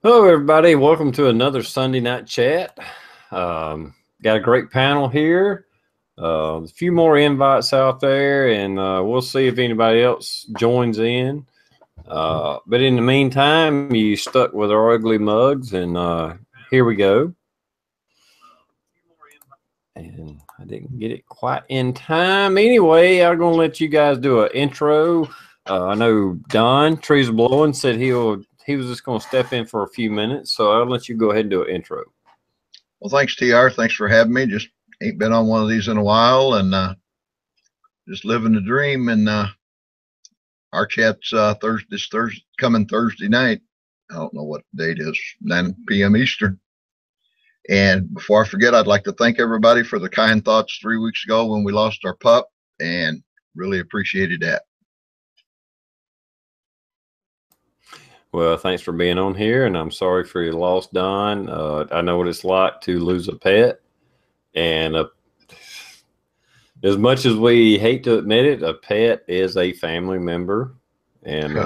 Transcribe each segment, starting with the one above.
Hello, everybody. Welcome to another Sunday night chat. Got a great panel here. A few more invites out there, and we'll see if anybody else joins in. But in the meantime, you stuck with our ugly mugs, and here we go. And I didn't get it quite in time. Anyway, I'm going to let you guys do an intro. I know Don, Trees Are Blowing, said he was just going to step in for a few minutes, so I'll let you go ahead and do an intro. Well, thanks, TR. Thanks for having me. Just ain't been on one of these in a while, and just living the dream. And our chat's coming Thursday night. I don't know what date it is, 9 p.m. Eastern. And before I forget, I'd like to thank everybody for the kind thoughts 3 weeks ago when we lost our pup, and really appreciated that. Well, thanks for being on here, and I'm sorry for your loss, Don. I know what it's like to lose a pet, and as much as we hate to admit it, a pet is a family member, and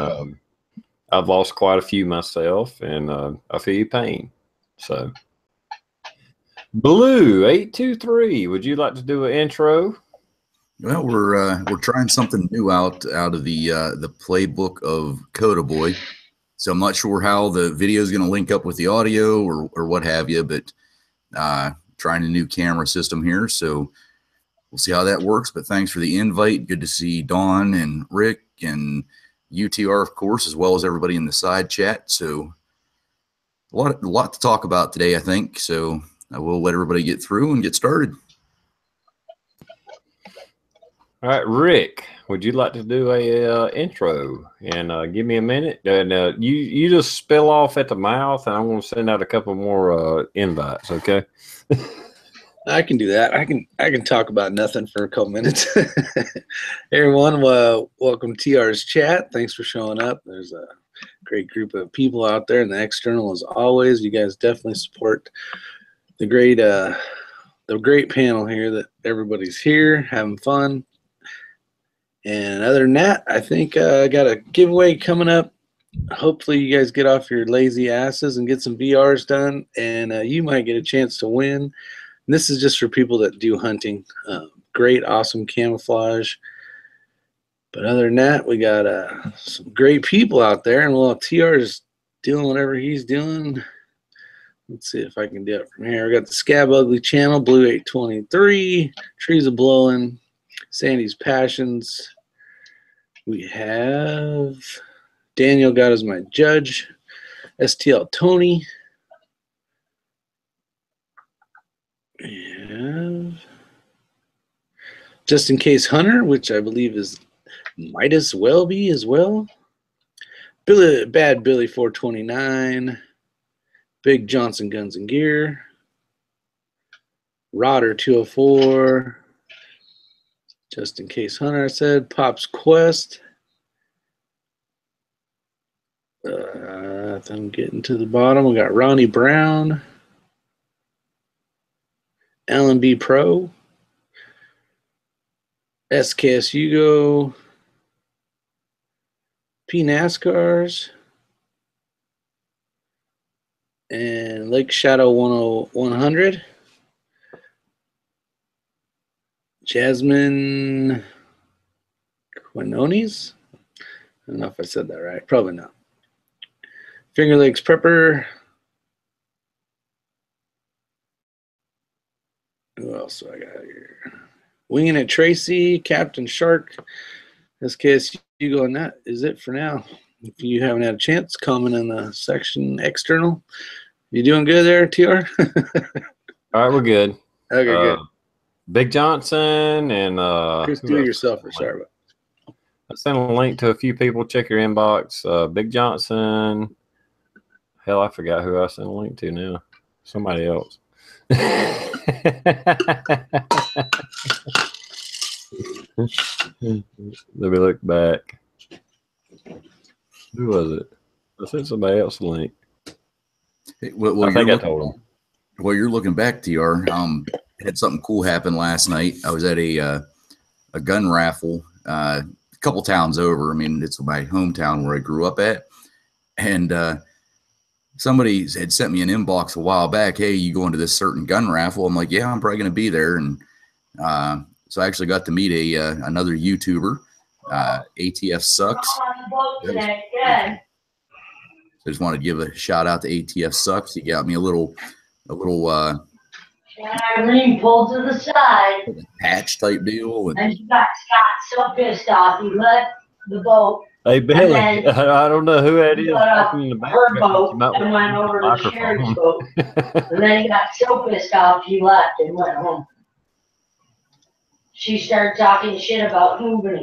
I've lost quite a few myself, and I feel your pain. So, Blue 823, would you like to do an intro? Well, we're trying something new out of the playbook of Coda Boy. So I'm not sure how the video is going to link up with the audio or what have you, but trying a new camera system here. So we'll see how that works. But thanks for the invite. Good to see Dawn and Rick and UTR, of course, as well as everybody in the side chat. So a lot to talk about today, I think. So I will let everybody get through and get started. All right, Rick, would you like to do a intro and give me a minute? And you just spill off at the mouth, and I'm going to send out a couple more invites. Okay. I can do that. I can talk about nothing for a couple minutes. Hey everyone, welcome to TR's chat. Thanks for showing up. There's a great group of people out there, and the external as always. You guys definitely support the great panel here. That everybody's here having fun. And other than that, I think I got a giveaway coming up. Hopefully you guys get off your lazy asses and get some VRs done, and you might get a chance to win. And this is just for people that do hunting. Great, awesome camouflage. But other than that, we got some great people out there, and while TR is doing whatever he's doing, let's see if I can do it from here. We got the Scab Ugly channel, Blue 823, Trees Are Blowing, Sandy's Passions. We have Daniel got as my judge, STL Tony. We have Just in Case Hunter, which I believe is might as well be as well. Bad Billy 429, Big Johnson Guns and Gear, Rodder 204. Just in Case Hunter, I said. Pop's Quest. I'm getting to the bottom. We got Ronnie Brown. LMB Pro. SKS Hugo. P NASCARs. And Lake Shadow 100. Jasmine Quinones? I don't know if I said that right. Probably not. Finger Lakes Prepper. Who else do I got here? Winging It Tracy, Captain Shark, SKS Hugo, and that is it for now. If you haven't had a chance, comment in the section external. You doing good there, TR? All right, we're good. Okay, good. Big Johnson and Just do it yourself. Sorry about it. I sent a link to a few people. Check your inbox. Big Johnson. Hell, I forgot who I sent a link to now. Somebody else. Let me look back. Who was it? I sent somebody else a link. Hey, well, I think I told them. Well, you're looking back, TR. Had something cool happen last night. I was at a gun raffle a couple towns over. I mean, it's my hometown where I grew up at, and somebody had sent me an inbox a while back. Hey, you going to this certain gun raffle? I'm like, yeah, I'm probably going to be there. And so I actually got to meet another YouTuber, ATF Sucks. So I just wanted to give a shout out to ATF Sucks. He got me a little Irene pulled to the side, patch type deal. and she got so pissed off he left the boat. Hey, Billy, then I don't know who that is got off talking in the her background. boat You might and want went to use over the to the sheriff's microphone. boat. And then he got so pissed off he left and went home. She started talking shit about moving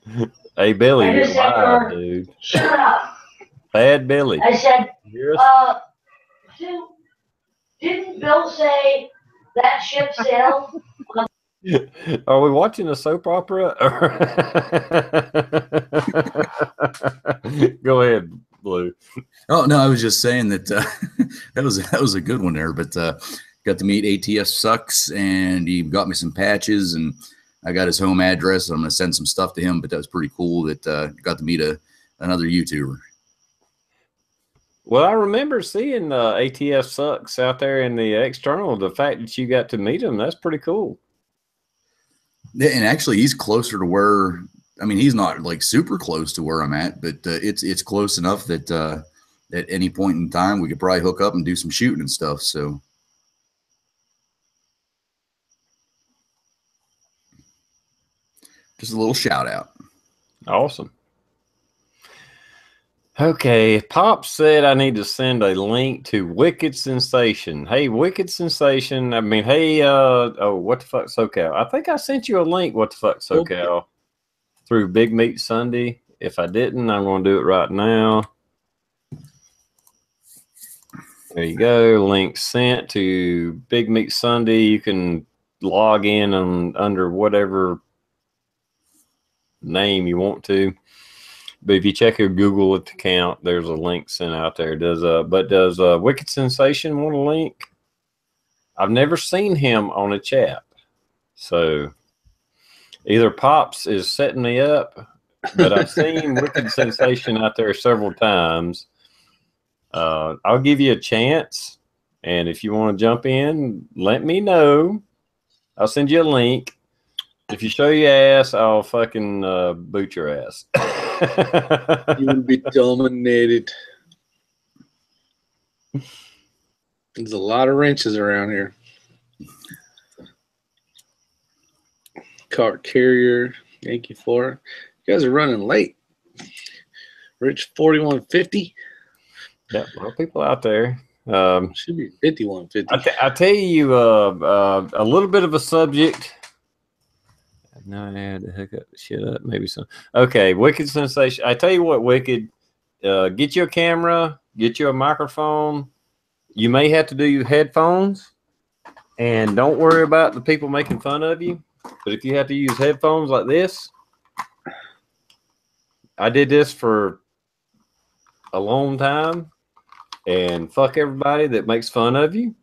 again. Hey, Billy, I you're just said to live, her, dude. shut up. Bad Billy. I said, You hear us? Sue, didn't Bill say that ship sailed? Are we watching a soap opera? Go ahead, Blue. Oh no, I was just saying that that was a good one there. But got to meet ATF Sucks, and he got me some patches, and I got his home address. So I'm gonna send some stuff to him. But that was pretty cool that got to meet another YouTuber. Well, I remember seeing ATF Sucks out there in the external. The fact that you got to meet him, that's pretty cool. And actually, he's closer to where, I mean, he's not like super close to where I'm at, but it's close enough that at any point in time we could probably hook up and do some shooting and stuff. So just a little shout out. Awesome. Okay, Pop said I need to send a link to Wicked Sensation. Hey, Wicked Sensation. I mean, hey, oh, what the fuck, SoCal? I think I sent you a link, what the fuck, SoCal, through Big Meat Sunday. If I didn't, I'm going to do it right now. There you go. Link sent to Big Meat Sunday. You can log in under whatever name you want to. But if you check your Google account, there's a link sent out there. Does Wicked Sensation want a link? I've never seen him on a chat. So either Pops is setting me up, but I've seen Wicked Sensation out there several times. I'll give you a chance. And if you want to jump in, let me know. I'll send you a link. If you show your ass, I'll fucking boot your ass. You will be dominated. There's a lot of wrenches around here. Car carrier, Yankee 4. You guys are running late. Rich 4150. Yeah, a lot of people out there. Should be 5150. I tell you a little bit of a subject. No, I had to hook up shit up. Maybe some. Okay, Wicked Sensation. I tell you what, Wicked. Get you a camera. Get you a microphone. You may have to do your headphones, and don't worry about the people making fun of you. But if you have to use headphones like this, I did this for a long time, and fuck everybody that makes fun of you.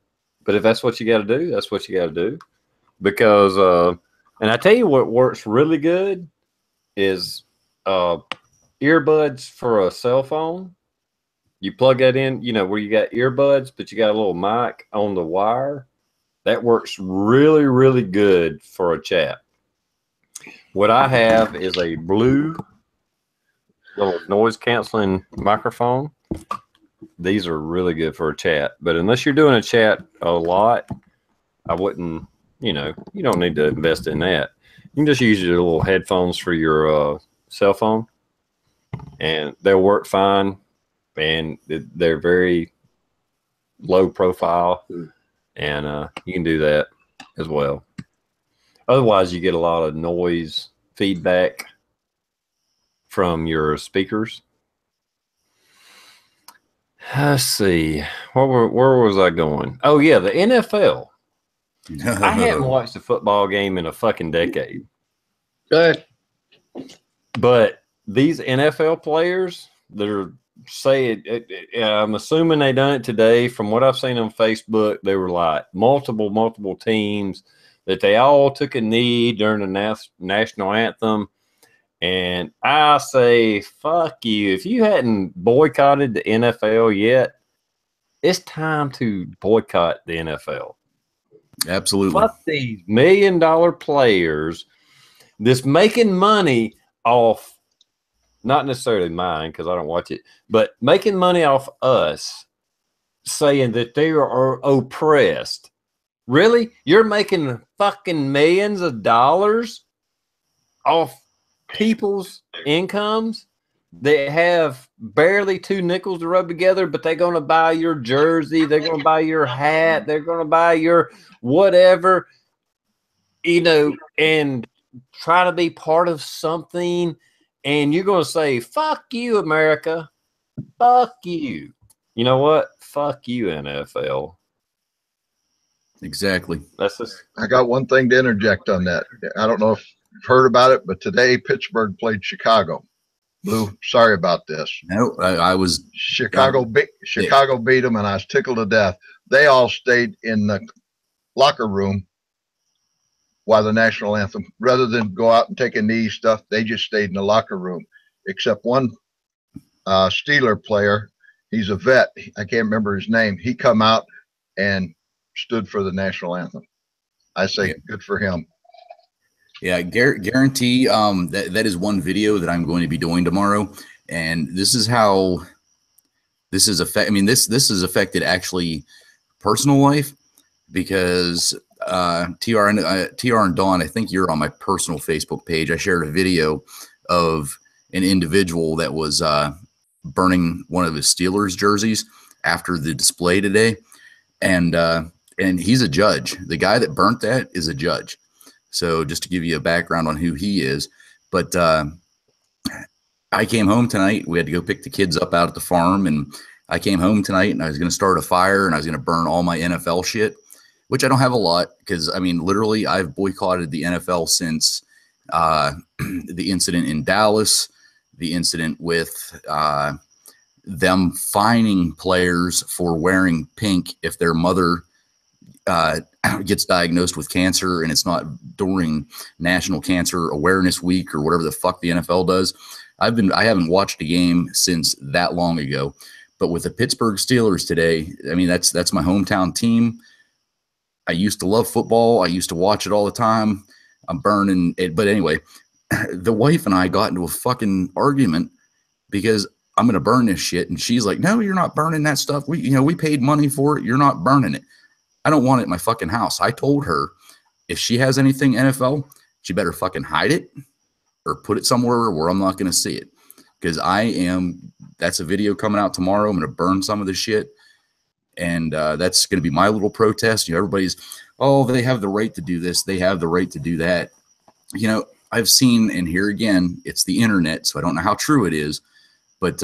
But if that's what you got to do, that's what you got to do. Because, and I tell you what works really good is earbuds for a cell phone. You plug that in, you know, where you got earbuds, but you got a little mic on the wire. That works really, really good for a chat. What I have is a blue little noise canceling microphone. These are really good for a chat, but unless you're doing a chat a lot, I wouldn't, you know, you don't need to invest in that. You can just use your little headphones for your cell phone, and they'll work fine. And they're very low profile, and you can do that as well. Otherwise, you get a lot of noise feedback from your speakers. Let's see. Where was I going? Oh, yeah, the NFL. I haven't watched a football game in a fucking decade. Go ahead. But these NFL players that are I'm assuming they done it today. From what I've seen on Facebook, they were like multiple teams that they all took a knee during the national anthem, And I say, fuck you. If you hadn't boycotted the NFL yet, it's time to boycott the NFL. Absolutely. Fuck these $1 million players that's making money off, not necessarily mine because I don't watch it, but making money off us, saying that they are oppressed. Really? You're making fucking millions of dollars off people's incomes that have barely 2 nickels to rub together, but they're going to buy your jersey, they're going to buy your hat, they're going to buy your whatever, you know, and try to be part of something. And you're going to say, fuck you, America. Fuck you. You know what? Fuck you, NFL. Exactly. That's just. I got one thing to interject on that. I don't know if you've heard about it, but today Pittsburgh played Chicago. Blue, sorry about this. No, I was Chicago beat them, and I was tickled to death. They all stayed in the locker room while the national anthem, rather than go out and take a knee stuff, they just stayed in the locker room. Except one Steeler player, he's a vet. I can't remember his name. He come out and stood for the national anthem. I say good for him. Yeah, guarantee that is one video that I'm going to be doing tomorrow, and this is how this is affect. I mean, this has affected actually personal life, because TR and Dawn, I think you're on my personal Facebook page. I shared a video of an individual that was burning one of his Steelers jerseys after the display today, and he's a judge. The guy that burnt that is a judge. So just to give you a background on who he is, but I came home tonight. We had to go pick the kids up out at the farm, and I came home tonight and I was going to start a fire and I was going to burn all my NFL shit, which I don't have a lot because, I mean, literally I've boycotted the NFL since the incident in Dallas, the incident with them fining players for wearing pink if their mother gets diagnosed with cancer and it's not during National Cancer Awareness Week or whatever the fuck the NFL does. I haven't watched a game since that long ago, but with the Pittsburgh Steelers today, I mean, that's my hometown team. I used to love football. I used to watch it all the time. I'm burning it. But anyway, the wife and I got into a fucking argument because I'm going to burn this shit. And she's like, no, you're not burning that stuff. We paid money for it. You're not burning it. I don't want it in my fucking house. I told her if she has anything NFL, she better fucking hide it or put it somewhere where I'm not going to see it. Because that's a video coming out tomorrow. I'm going to burn some of the shit. And that's going to be my little protest. Everybody's, oh, they have the right to do this. They have the right to do that. I've seen, and here again, it's the internet, so I don't know how true it is. But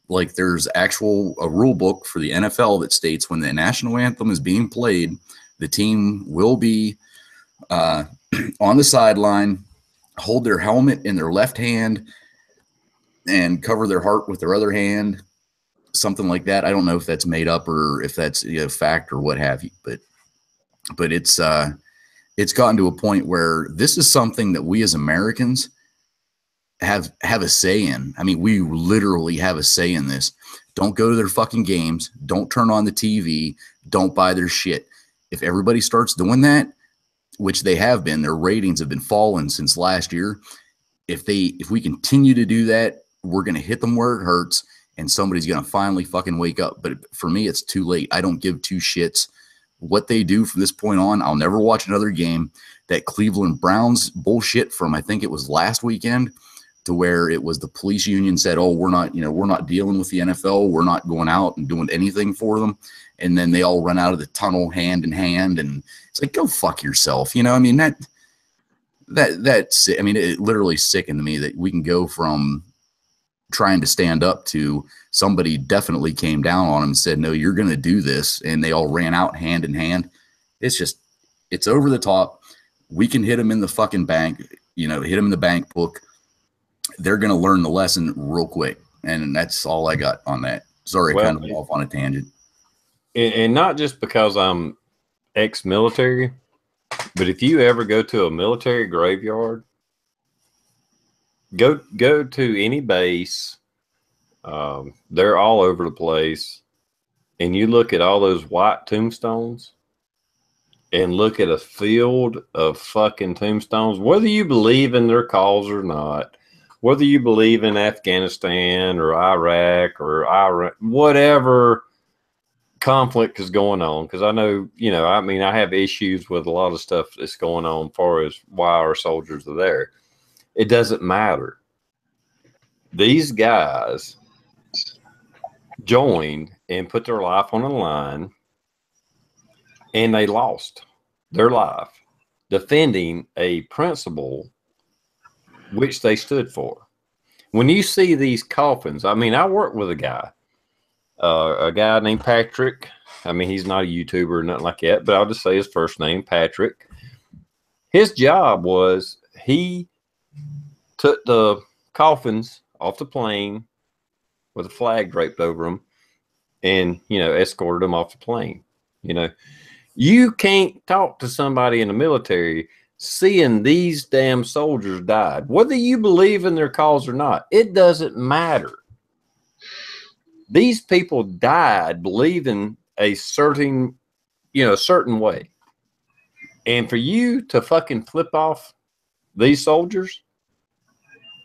like there's a rule book for the NFL that states when the national anthem is being played, the team will be on the sideline, hold their helmet in their left hand, and cover their heart with their other hand, something like that. I don't know if that's made up or if that's fact or what have you, but it's gotten to a point where this is something that we as Americans have a say in. I mean, we literally have a say in this. Don't go to their fucking games. Don't turn on the TV. Don't buy their shit. If everybody starts doing that, which they have been, their ratings have been falling since last year. If we continue to do that, we're going to hit them where it hurts and somebody's going to finally fucking wake up. But for me, it's too late. I don't give two shits what they do from this point on. I'll never watch another game. That Cleveland Browns bullshit from, I think it was last weekend, to where it was the police union said, oh, we're not dealing with the NFL. We're not going out and doing anything for them. And then they all run out of the tunnel hand in hand. And it's like, go fuck yourself. I mean, that's, I mean, it literally sickened me that we can go from trying to stand up to somebody definitely came down on them and said, no, you're going to do this. And they all ran out hand in hand. It's over the top. We can hit them in the fucking bank, hit them in the bank book. They're going to learn the lesson real quick. And that's all I got on that. Sorry, kind of off on a tangent. And not just because I'm ex-military, but if you ever go to a military graveyard, Go to any base. They're all over the place. And you look at all those white tombstones and look at a field of fucking tombstones, whether you believe in their cause or not, whether you believe in Afghanistan or Iraq or Iran, whatever conflict is going on, because I know, I mean, I have issues with a lot of stuff that's going on as far as why our soldiers are there. It doesn't matter. These guys joined and put their life on the line, and they lost their life defending a principle which they stood for. When you see these coffins, I mean, I work with a guy named Patrick. I mean, he's not a YouTuber or nothing like that, but I'll just say his first name, Patrick. His job was he took the coffins off the plane with a flag draped over them and, escorted them off the plane. You can't talk to somebody in the military seeing these damn soldiers died, whether you believe in their cause or not. It doesn't matter. These people died believing a certain way. And for you to fucking flip off these soldiers,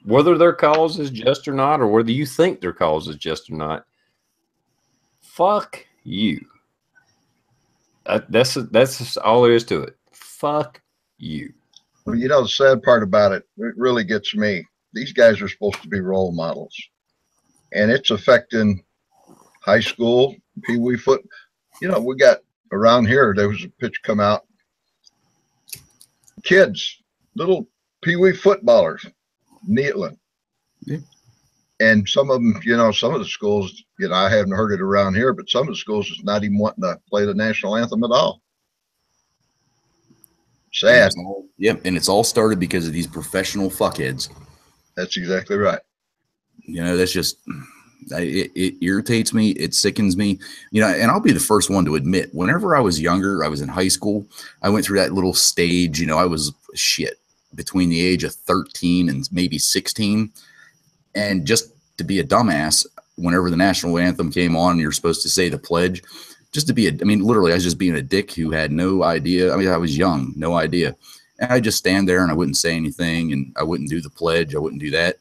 whether their cause is just or not, or whether you think their cause is just or not, fuck you. That's just all there is to it. Fuck you. Well, the sad part about it really gets me. These guys are supposed to be role models, and it's affecting high school, pee-wee foot. We got around here, there was a pitch come out. Kids, little pee-wee footballers, kneeling. Yeah. And some of them, some of the schools, I haven't heard it around here, but some of the schools is not even wanting to play the national anthem at all. Sad. And it's all started because of these professional fuckheads. That's exactly right. That's just, it irritates me. It sickens me. And I'll be the first one to admit, whenever I was younger, I was in high school, I went through that little stage, I was between the age of 13 and maybe 16. And just to be a dumbass, whenever the national anthem came on, you're supposed to say the pledge. Literally, I was just being a dick who had no idea. I was young, no idea. And I just stand there and I wouldn't say anything, and I wouldn't do the pledge. I wouldn't do that.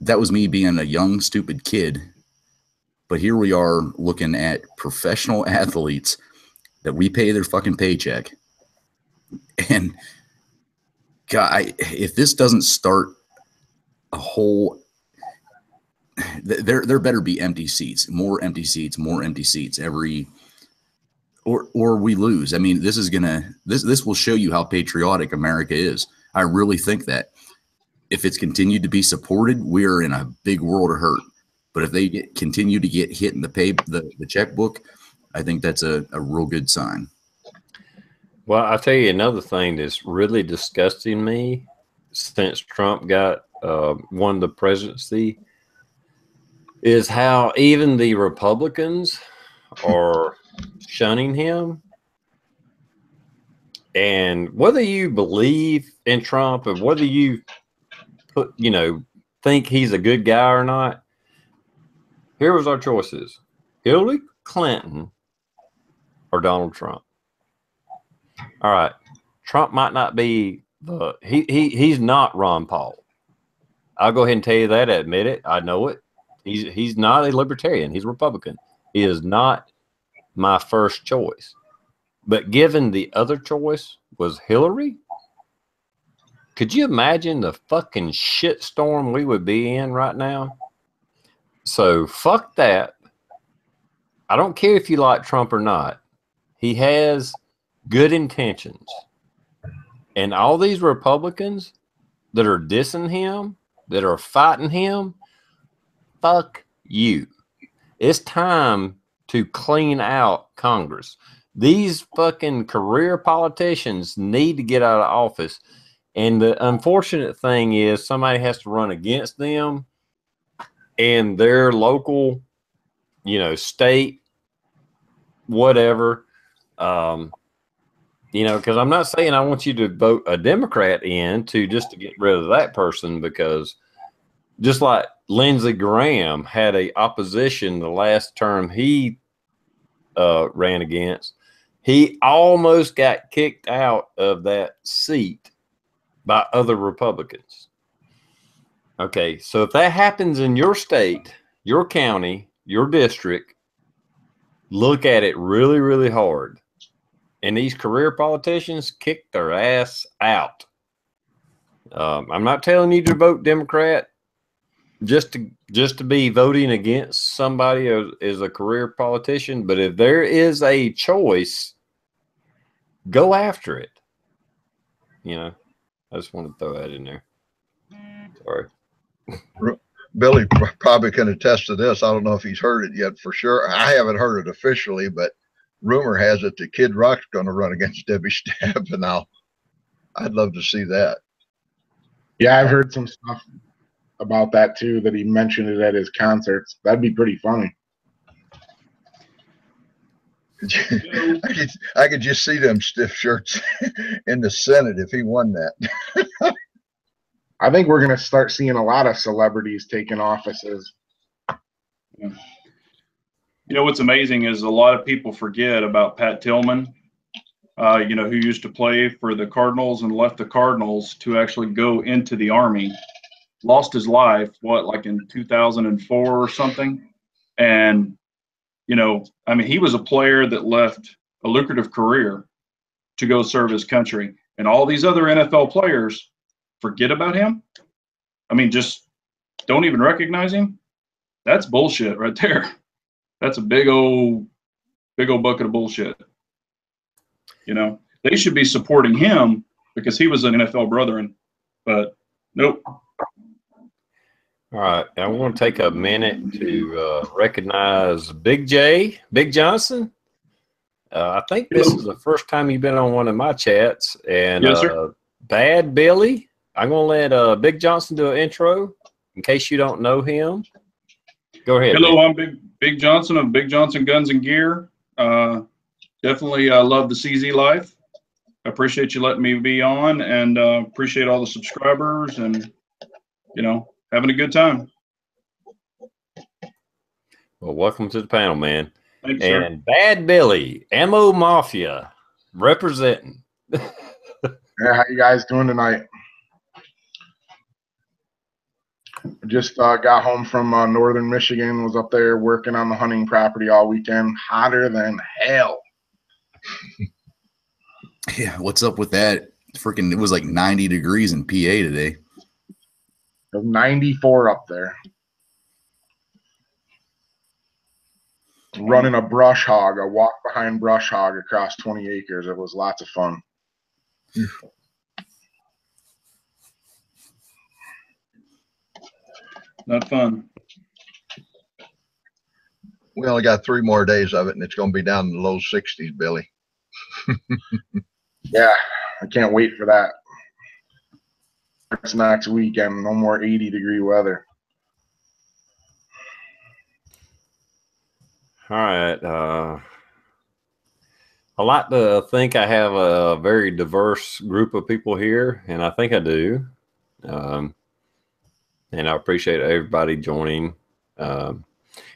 That was me being a young, stupid kid. But here we are looking at professional athletes that we pay their fucking paycheck. And God, if this doesn't start a whole, there better be empty seats, more empty seats every, or we lose. This will show you how patriotic America is. I really think that if it's continued to be supported, we're in a big world of hurt. But if they continue to get hit in the checkbook, I think that's a real good sign. Well, I'll tell you another thing that's really disgusting me since Trump won the presidency is how even the Republicans are shunning him. And whether you believe in Trump and whether you think he's a good guy or not, here was our choices: Hillary Clinton or Donald Trump. All right, Trump might not be he's not Ron Paul. I'll go ahead and tell you that. I admit it. I know it. He's not a libertarian. He's a Republican. He is not my first choice. But given the other choice was Hillary, could you imagine the fucking shitstorm we would be in right now? So fuck that. I don't care if you like Trump or not. He has good intentions. And all these Republicans that are dissing him, that are fighting him, fuck you. It's time to clean out Congress. These fucking career politicians need to get out of office. And the unfortunate thing is somebody has to run against them, and their local, state, whatever, You know, because I'm not saying I want you to vote a Democrat in to just to get rid of that person, because just like Lindsey Graham had a opposition the last term he ran against, he almost got kicked out of that seat by other Republicans. Okay, so if that happens in your state, your county, your district, look at it really, really hard. And these career politicians kick their ass out. I'm not telling you to vote Democrat just to be voting against somebody as a career politician, but if there is a choice, go after it. You know, I just want to throw that in there. Sorry. Billy probably can attest to this. I don't know if he's heard it yet for sure. I haven't heard it officially, but rumor has it that Kid Rock's going to run against S.H.T.F, and I'd love to see that. Yeah, I've heard some stuff about that too, that he mentioned it at his concerts. That'd be pretty funny. I could just see them stiff shirts in the Senate if he won that. I think we're going to start seeing a lot of celebrities taking offices. You know, what's amazing is a lot of people forget about Pat Tillman, you know, who used to play for the Cardinals and left the Cardinals to actually go into the Army, lost his life, like in 2004 or something. And, you know, I mean, he was a player that left a lucrative career to go serve his country. And all these other NFL players forget about him. I mean, just don't even recognize him. That's bullshit right there. That's a big old bucket of bullshit. You know, they should be supporting him because he was an NFL brethren, but nope. All right, I want to take a minute to recognize Big Johnson. I think this is the first time you've been on one of my chats. And yes, sir. Bad Billy, I'm going to let Big Johnson do an intro in case you don't know him. Go ahead. Hello, I'm Big Johnson of Big Johnson Guns and Gear. Definitely love the CZ life. I appreciate you letting me be on, and appreciate all the subscribers, and, you know, having a good time. Well, welcome to the panel, man. Thanks, sir. And Bad Billy, Ammo Mafia, representing. Yeah, how you guys doing tonight? Just got home from northern Michigan, was up there working on the hunting property all weekend. Hotter than hell. Yeah, what's up with that? Freaking, it was like 90 degrees in PA today. It was 94 up there. Running a brush hog, a walk behind brush hog across 20 acres. It was lots of fun. Not fun. We only got 3 more days of it, and it's going to be down in the low 60s, Billy. Yeah, I can't wait for that. It's next weekend, no more 80-degree weather. All right. I like to think I have a very diverse group of people here, and I think I do. And I appreciate everybody joining.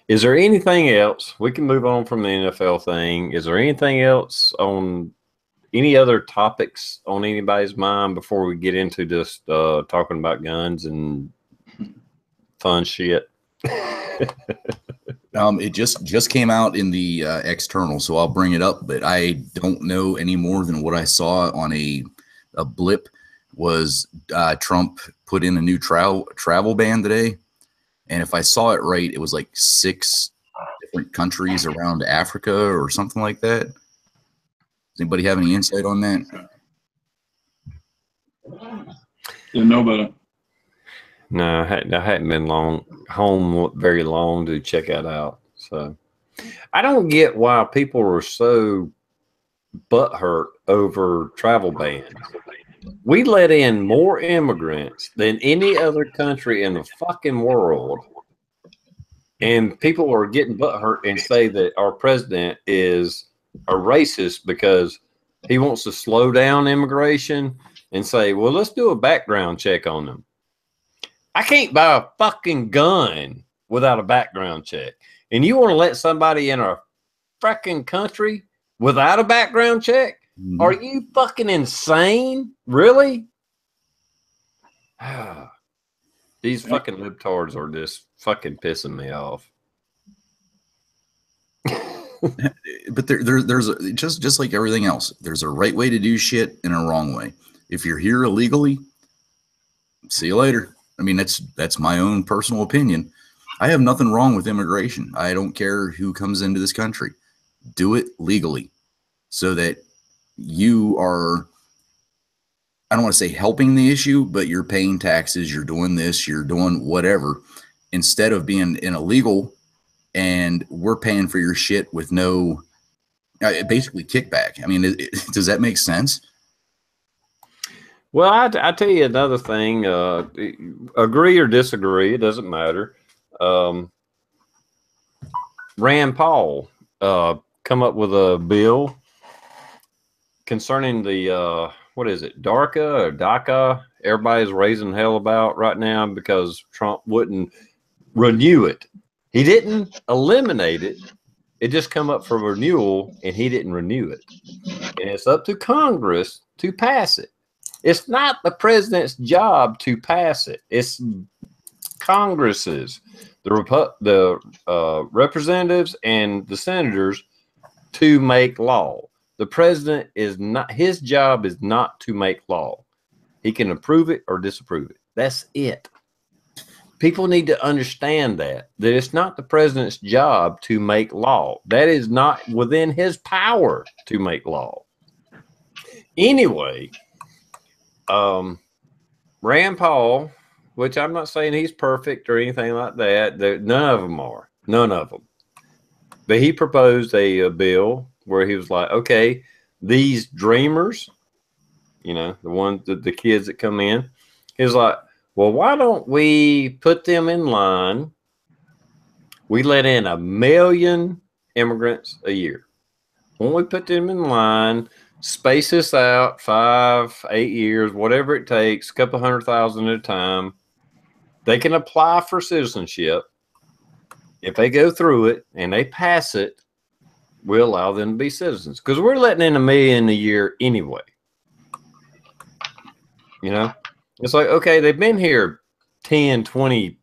Is there anything else? We can move on from the NFL thing. Is there anything else on any other topics on anybody's mind before we get into just talking about guns and fun shit? It just came out in the external, so I'll bring it up, but I don't know any more than what I saw on a blip was Trump put in a new travel ban today. And if I saw it right, it was like 6 different countries around Africa or something like that. Does anybody have any insight on that? Didn't know about it. No, I hadn't been home very long to check that out. So I don't get why people are so butthurt over travel bans. We let in more immigrants than any other country in the fucking world. And people are getting butthurt and say that our president is a racist because He wants to slow down immigration and say, well, let's do a background check on them. I can't buy a fucking gun without a background check. And you want to let somebody in a fucking country without a background check? Mhm. Are you fucking insane? Really? These fucking libtards are just fucking pissing me off. But there's just like everything else. There's a right way to do shit and a wrong way. If you're here illegally, see you later. I mean, that's my own personal opinion. I have nothing wrong with immigration. I don't care who comes into this country. Do it legally so that you are, I don't want to say helping the issue, but you're paying taxes, you're doing this, you're doing whatever, instead of being in illegal and we're paying for your shit with no basically kickback. I mean, does that make sense? Well, I tell you another thing. Agree or disagree, it doesn't matter. Rand Paul come up with a bill concerning the what is it, DACA or DACA? Everybody's raising hell about right now because Trump wouldn't renew it. He didn't eliminate it. It just come up for renewal, and he didn't renew it. And it's up to Congress to pass it. It's not the president's job to pass it. It's Congress's, the representatives and the senators to make law. The president is not, his job is not to make law. He can approve it or disapprove it. That's it. People need to understand that it's not the president's job to make law. That is not within his power to make law. Anyway, Rand Paul, which I'm not saying he's perfect or anything like that. None of them are. None of them. But he proposed a bill where he was like, okay, these dreamers, you know, the kids that come in, he was like, well, why don't we put them in line? We let in 1 million immigrants a year. When we put them in line, space this out 5, 8 years, whatever it takes, a couple 100,000 at a time. They can apply for citizenship. If they go through it and they pass it, we'll allow them to be citizens because we're letting in 1 million a year anyway. You know, it's like, okay, they've been here 10, 20,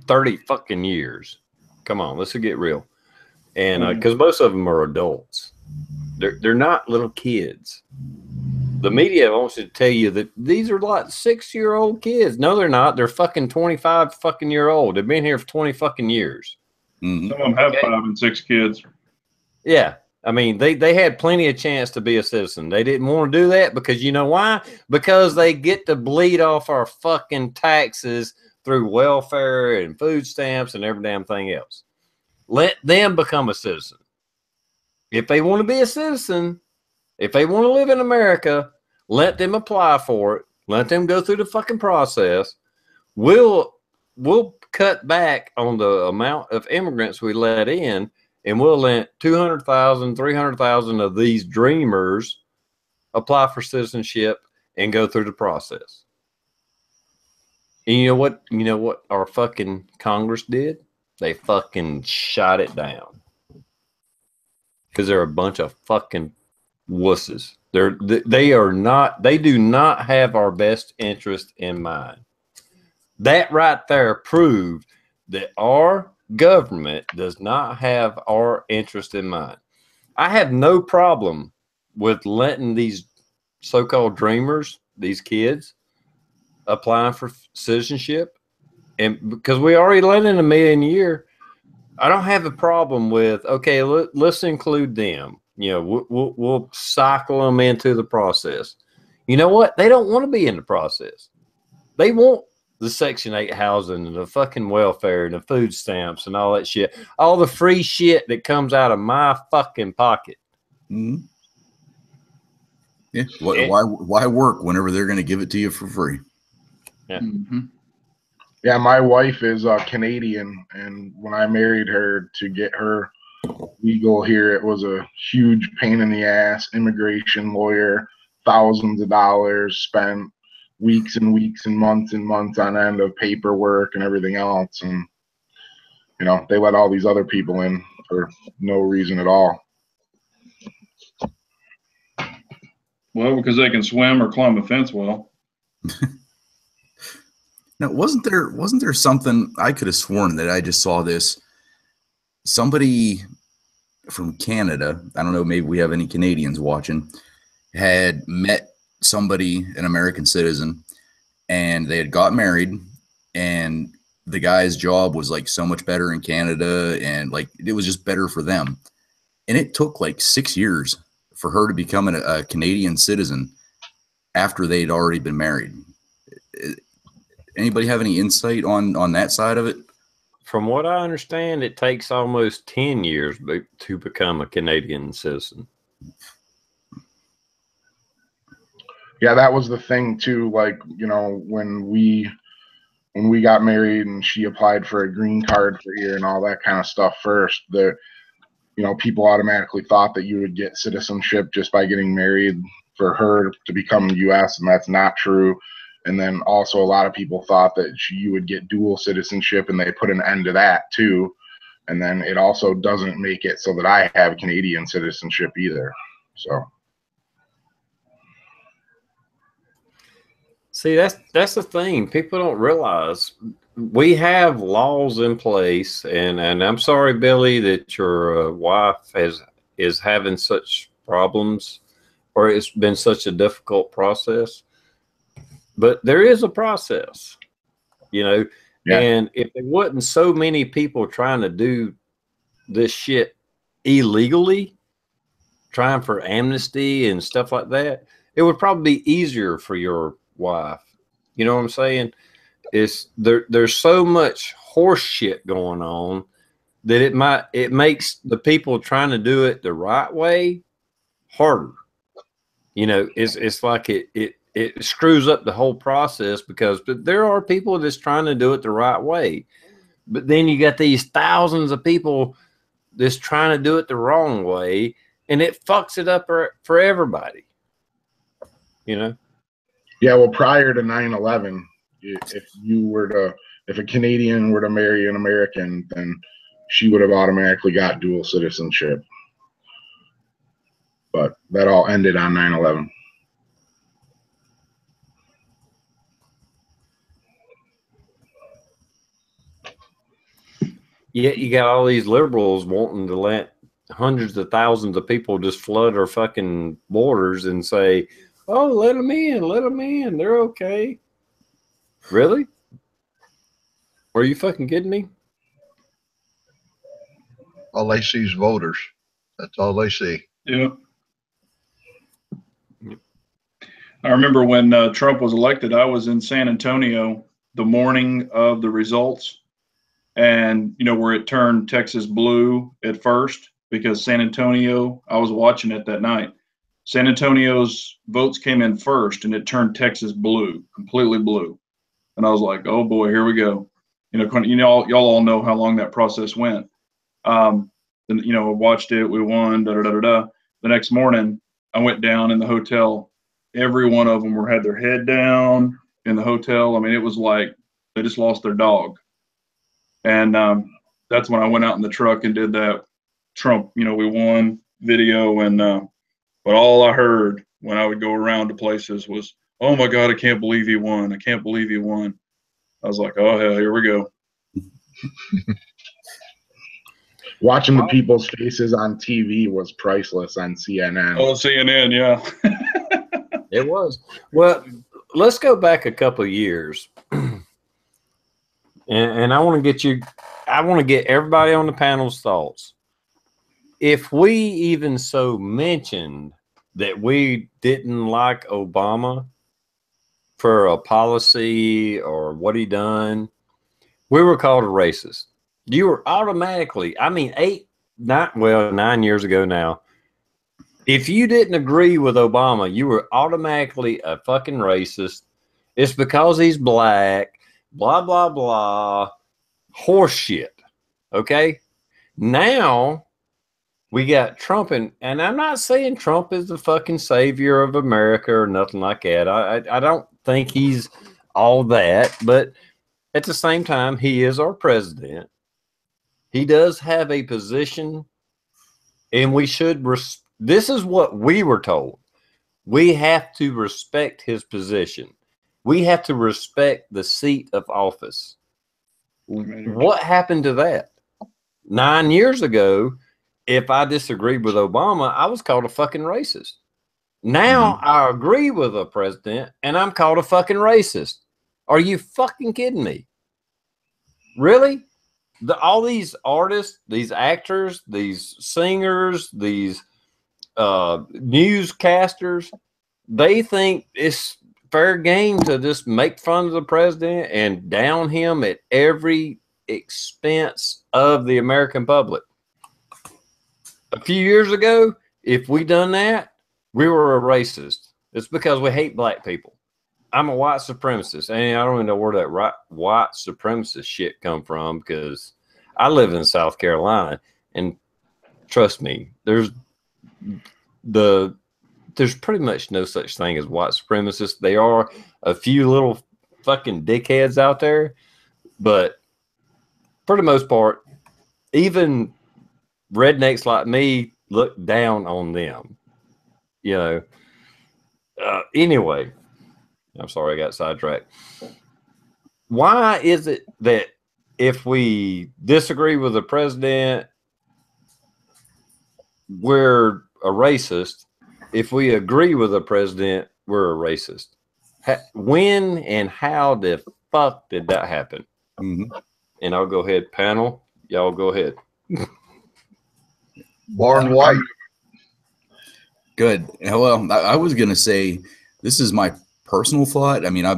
30 fucking years. Come on, let's get real. And because most of them are adults, they're not little kids. The media wants to tell you that these are like 6-year-old kids. No, they're not. They're fucking 25 fucking year old. They've been here for 20 fucking years. Mm-hmm. Some of them have 5 and 6 kids. Yeah. I mean, they had plenty of chance to be a citizen. They didn't want to do that because you know why? Because they get to bleed off our fucking taxes through welfare and food stamps and every damn thing else. Let them become a citizen. If they want to be a citizen, if they want to live in America, let them apply for it. Let them go through the fucking process. We'll cut back on the amount of immigrants we let in, and we'll let 200,000, 300,000 of these dreamers apply for citizenship and go through the process. And you know what? You know what our fucking Congress did? They fucking shot it down because they're a bunch of fucking wusses. They do not have our best interest in mind. That right there proved that our government does not have our interest in mind. I have no problem with letting these so-called dreamers, these kids, applying for citizenship. And because we already let in 1 million a year, I don't have a problem with, okay, let's include them. You know, we'll cycle them into the process. You know what? They don't want to be in the process. They want the Section 8 housing and the fucking welfare and the food stamps and all that shit. All the free shit that comes out of my fucking pocket. Mm-hmm. Yeah. Why work whenever they're going to give it to you for free? Yeah. Mm-hmm. Yeah, my wife is Canadian, and when I married her to get her legal here. It was a huge pain in the ass. Immigration lawyer, thousands of dollars spent, weeks and weeks and months on end of paperwork and everything else. And, you know, they let all these other people in for no reason at all. Well, because they can swim or climb a fence well. Now, wasn't there something, I could have sworn that I just saw this, somebody from Canada, I don't know, maybe we have any Canadians watching, had met somebody, an American citizen, and they had got married, and the guy's job was like so much better in Canada, and like it was just better for them. And it took like 6 years for her to become a Canadian citizen after they'd already been married. Anybody have any insight on that side of it? From what I understand, it takes almost 10 years to become a Canadian citizen. Yeah, that was the thing too. Like, you know, when we got married and she applied for a green card for here and all that kind of stuff first, that, you know, people automatically thought that you would get citizenship just by getting married for her to become U.S., and that's not true. And then also a lot of people thought that you would get dual citizenship, and they put an end to that too. And then it also doesn't make it so that I have Canadian citizenship either. So. See, that's the thing. People don't realize we have laws in place, and I'm sorry, Billy, that your wife is having such problems, or it's been such a difficult process. But there is a process, you know. Yeah. And if there wasn't so many people trying to do this shit illegally, trying for amnesty and stuff like that, it would probably be easier for your wife. You know what I'm saying? There's so much horse shit going on that it makes the people trying to do it the right way harder. You know, it's like it screws up the whole process, because there are people that's trying to do it the right way, but then you got these thousands of people that's trying to do it the wrong way, and it fucks it up for everybody. You know? Yeah, well, prior to 9/11, if a Canadian were to marry an American, then she would have automatically got dual citizenship. But that all ended on 9/11. Yet you got all these liberals wanting to let hundreds of thousands of people just flood our fucking borders and say, oh, let them in, they're okay. Really? Are you fucking kidding me? All they see is voters. That's all they see. Yeah. I remember when Trump was elected, I was in San Antonio the morning of the results, and, you know, where it turned Texas blue at first, because San Antonio, I was watching it that night. San Antonio's votes came in first, and it turned Texas blue, completely blue. And I was like, oh boy, here we go. You know, y'all all know how long that process went. And, you know, I watched it, we won, The next morning, I went down in the hotel. Every one of them had their head down in the hotel. I mean, it was like they just lost their dog. And that's when I went out in the truck and did that Trump, you know, we won video. And but all I heard when I would go around to places was, oh my God, I can't believe he won. I can't believe he won. I was like, oh hell, here we go. Watching the people's faces on TV was priceless on CNN. Oh, CNN, yeah. It was. Well, let's go back a couple of years. And I want to get everybody on the panel's thoughts. If we even so mentioned that we didn't like Obama for a policy or what he done, we were called a racist. You were automatically, I mean, 9 years ago now, if you didn't agree with Obama, you were automatically a fucking racist. It's because he's black, blah, blah, blah, horse shit. Okay? Now, We got Trump, and I'm not saying Trump is the fucking savior of America or nothing like that. I don't think he's all that, but at the same time, he is our president. He does have a position, and we should. This is what we were told. We have to respect his position. We have to respect the seat of office. What happened to that? 9 years ago, if I disagreed with Obama, I was called a fucking racist. Now I agree with the president and I'm called a fucking racist. Are you fucking kidding me? Really? All these artists, these actors, these singers, these newscasters, they think it's fair game to just make fun of the president and down him at every expense of the American public. A few years ago, if we done that, we were a racist. It's because we hate black people. I'm a white supremacist, and I don't even know where that white supremacist shit come from, because I live in South Carolina, and trust me, there's pretty much no such thing as white supremacists. There are a few little fucking dickheads out there, but for the most part, even rednecks like me look down on them. You know. Anyway, I'm sorry I got sidetracked. Why is it that if we disagree with the president, we're a racist? If we agree with the president, we're a racist. When and how the fuck did that happen? And I'll go ahead, panel. Y'all go ahead. Born white. Good. Well, I was going to say, this is my personal thought. I mean, I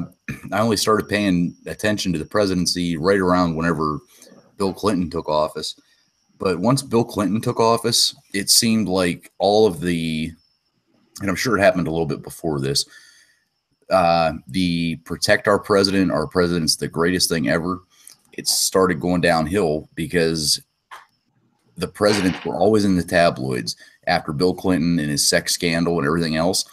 only started paying attention to the presidency right around whenever Bill Clinton took office. But once Bill Clinton took office, it seemed like all of the, and I'm sure it happened a little bit before this, the protect our president's the greatest thing ever. It started going downhill because the presidents were always in the tabloids after Bill Clinton and his sex scandal and everything else.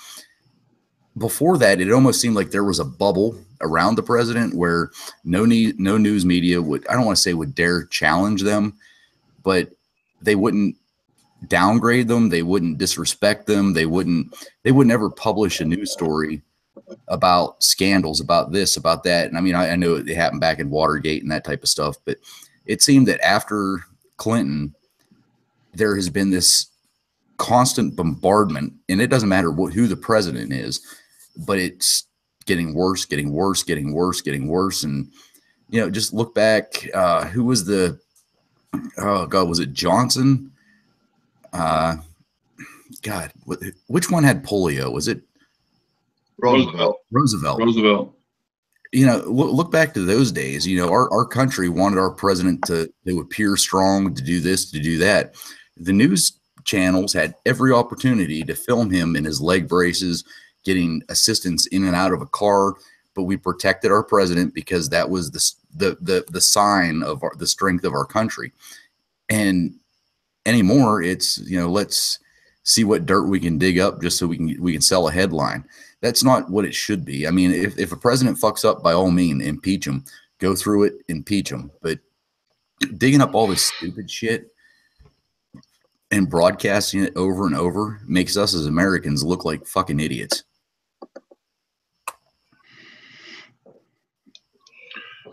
Before that, it almost seemed like there was a bubble around the president where no news media would, I don't want to say would dare challenge them, but they wouldn't downgrade them. They wouldn't disrespect them. They wouldn't ever publish a news story about scandals, about this, about that. And I mean, I know it happened back in Watergate and that type of stuff, but it seemed that after Clinton, there has been this constant bombardment, and it doesn't matter who the president is, but it's getting worse, getting worse, getting worse, getting worse. And, you know, just look back, who was oh God, was it Johnson? God, which one had polio? Was it Roosevelt? Roosevelt. You know, look back to those days. You know, our country wanted our president to appear strong, to do this, to do that. The news channels had every opportunity to film him in his leg braces, getting assistance in and out of a car, but we protected our president because that was the sign of the strength of our country. And anymore, it's, you know, let's see what dirt we can dig up just so we can sell a headline. That's not what it should be. I mean, if a president fucks up, by all means, impeach him. Go through it, impeach him. But digging up all this stupid shit and broadcasting it over and over makes us as Americans look like fucking idiots.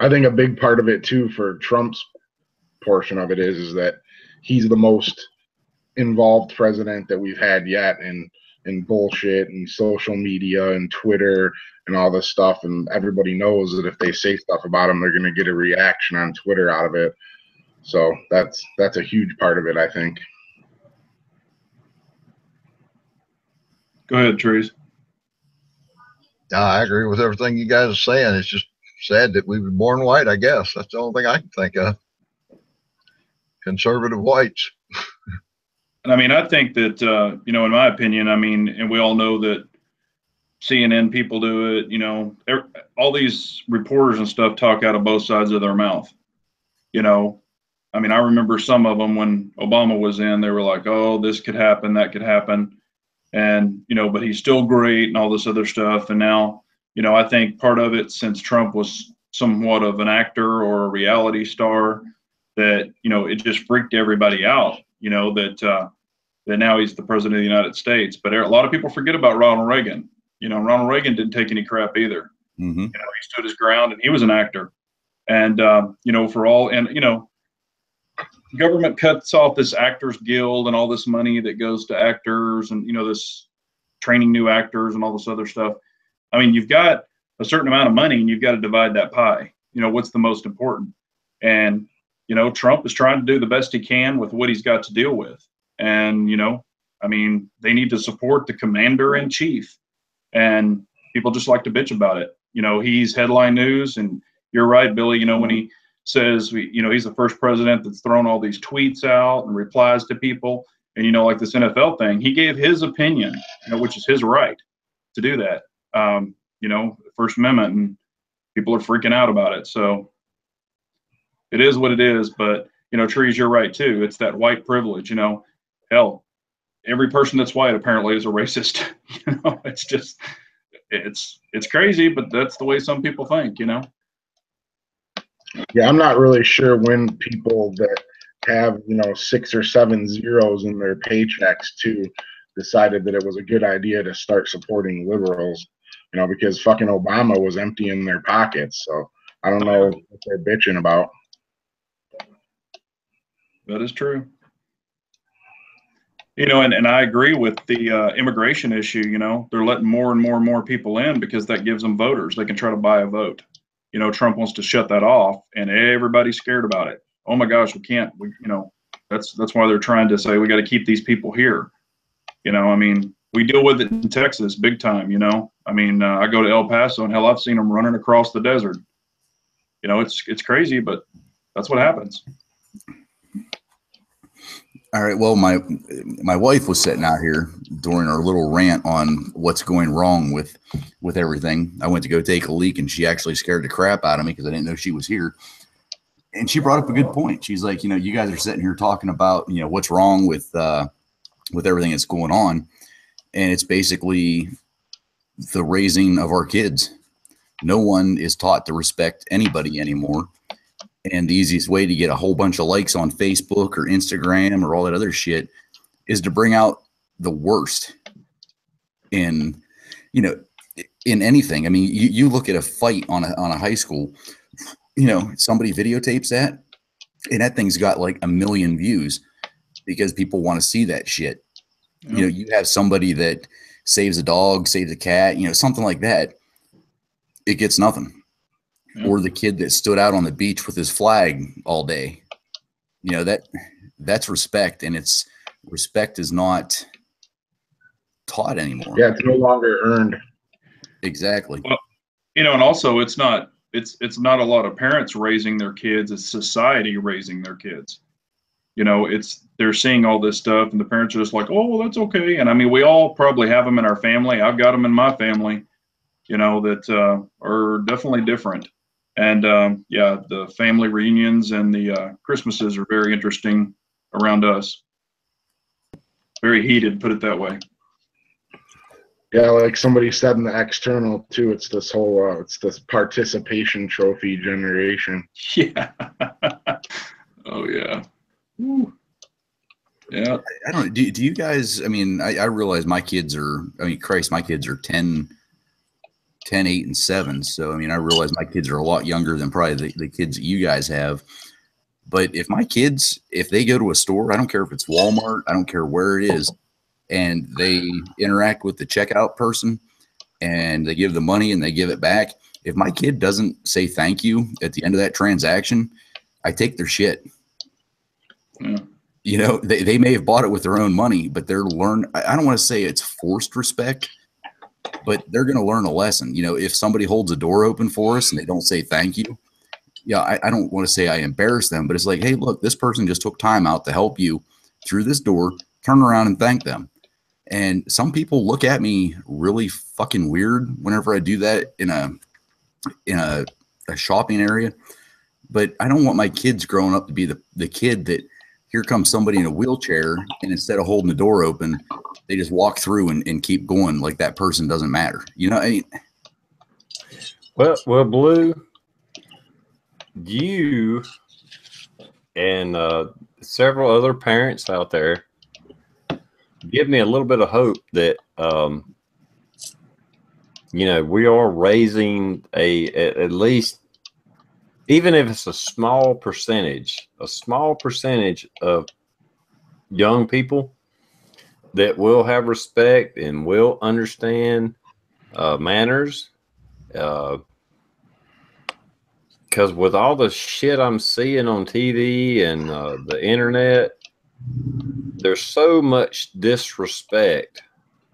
I think a big part of it too, for Trump's portion of it, is that he's the most involved president that we've had yet in bullshit and social media and Twitter and all this stuff. And everybody knows that if they say stuff about him, they're going to get a reaction on Twitter out of it. So that's a huge part of it, I think. Go ahead, Therese. I agree with everything you guys are saying. It's just sad that we were born white, I guess. That's the only thing I can think of. Conservative whites. And I mean, I think that, you know, in my opinion, I mean, and we all know that CNN people do it, you know, all these reporters and stuff talk out of both sides of their mouth. You know, I mean, I remember some of them when Obama was in, they were like, oh, this could happen, that could happen. And, you know, but he's still great and all this other stuff. And now, you know, I think part of it, since Trump was somewhat of an actor or a reality star, that, you know, it just freaked everybody out, you know, that now he's the president of the United States. But a lot of people forget about Ronald Reagan. You know, Ronald Reagan didn't take any crap either. Mm-hmm. You know, he stood his ground and he was an actor. And, you know, you know, government cuts off this actors guild and all this money that goes to actors and, you know, this training new actors and all this other stuff. I mean, you've got a certain amount of money and you've got to divide that pie. You know, what's the most important? And, you know, Trump is trying to do the best he can with what he's got to deal with. And, you know, I mean, they need to support the commander in chief, and people just like to bitch about it. You know, he's headline news, and you're right, Billy, you know, when he says, you know, he's the first president that's thrown all these tweets out and replies to people. And, you know, like this NFL thing, he gave his opinion, you know, which is his right to do that. You know, First Amendment, and people are freaking out about it. So it is what it is. But, you know, Trees, you're right too. It's that white privilege, you know, hell, every person that's white apparently is a racist. You know, it's just, it's crazy, but that's the way some people think, you know? Yeah, I'm not really sure when people that have, you know, 6 or 7 zeros in their paychecks too decided that it was a good idea to start supporting liberals, you know, because fucking Obama was emptying their pockets. So I don't know what they're bitching about. That is true. You know, and I agree with the immigration issue. You know, they're letting more and more and more people in because that gives them voters. They can try to buy a vote. You know, Trump wants to shut that off, and everybody's scared about it. Oh my gosh, we can't. You know, that's why they're trying to say we got to keep these people here. You know, I mean, we deal with it in Texas big time. You know, I mean, I go to El Paso, and hell, I've seen them running across the desert. You know, it's crazy, but that's what happens. All right. Well, my wife was sitting out here during our little rant on what's going wrong with everything. I went to go take a leak, and she actually scared the crap out of me because I didn't know she was here. And she brought up a good point. She's like, you know, you guys are sitting here talking about, you know, what's wrong with everything that's going on, and it's basically the raising of our kids. No one is taught to respect anybody anymore. And the easiest way to get a whole bunch of likes on Facebook or Instagram or all that other shit is to bring out the worst in, you know, in anything. I mean, you look at a fight on a high school, you know, somebody videotapes that, and that thing's got like 1 million views because people want to see that shit. Yep. You know, you have somebody that saves a dog, saves a cat, you know, something like that. It gets nothing. Yep. Or the kid that stood out on the beach with his flag all day. You know, that's respect, and it's respect is not taught anymore. Yeah, it's no longer earned. Exactly. Well, you know, and also it's not a lot of parents raising their kids, it's society raising their kids. You know, they're seeing all this stuff, and the parents are just like, oh, well, that's okay. And I mean, we all probably have them in our family. I've got them in my family, you know, that are definitely different. And yeah, the family reunions and the Christmases are very interesting around us. Very heated, put it that way. Yeah, like somebody said in the external too, it's this whole it's this participation trophy generation. Yeah. Oh yeah. Woo. Yeah. I don't know. Do you guys, I mean, I realize my kids are, I mean, Christ, my kids are 10, 8, and 7. So, I mean, I realize my kids are a lot younger than probably the kids that you guys have. But if my kids, if they go to a store, I don't care if it's Walmart, I don't care where it is, and they interact with the checkout person and they give the money and they give it back. If my kid doesn't say thank you at the end of that transaction, I take their shit. Yeah. You know, they may have bought it with their own money, but they're I don't want to say it's forced respect, but they're going to learn a lesson. You know, if somebody holds a door open for us and they don't say thank you, yeah, I don't want to say I embarrass them, but it's like, hey, look, this person just took time out to help you through this door. Turn around and thank them. And some people look at me really fucking weird whenever I do that in a shopping area. but I don't want my kids growing up to be the kid that here comes somebody in a wheelchair, and instead of holding the door open, they just walk through and keep going like that person doesn't matter. You know, I mean, well, Blue, you and several other parents out there give me a little bit of hope that you know, we are raising at least, even if it's a small percentage of young people that will have respect and will understand manners. Because with all the shit I'm seeing on TV and the internet, there's so much disrespect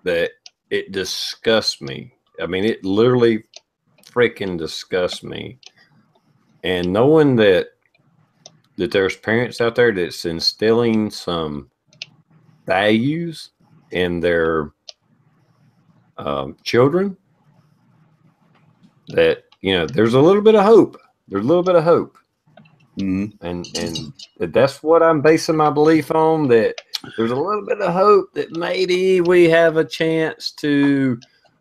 that it disgusts me. I mean, it literally freaking disgusts me. And knowing that there's parents out there that's instilling some values in their children, that, you know, there's a little bit of hope. There's a little bit of hope. mm-hmm. And that's what I'm basing my belief on, that there's a little bit of hope that maybe we have a chance to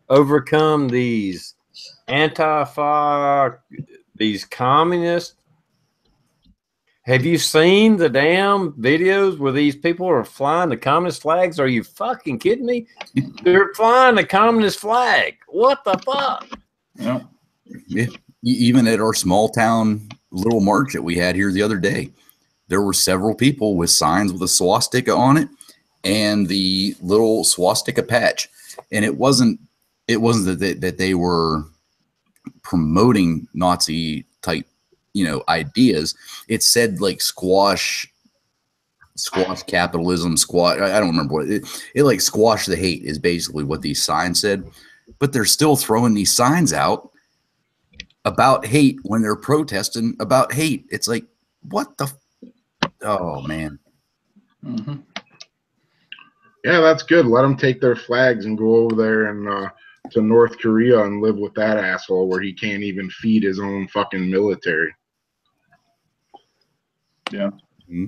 overcome these these communists. Have you seen the damn videos where these people are flying the communist flags? Are you fucking kidding me? They're flying the communist flag. What the fuck? Yeah. Yeah. Even at our small town little march that we had here the other day, there were several people with signs with a swastika on it and the little swastika patch. And it wasn't that they were promoting Nazi type, you know, ideas. It said like squash capitalism, I don't remember what it like squash the hate is basically what these signs said. But they're still throwing these signs out about hate when they're protesting about hate. It's like, what the? Oh man. Mm-hmm. Yeah, that's good. Let them take their flags and go over there and to North Korea and live with that asshole where he can't even feed his own fucking military. Yeah. Mm-hmm.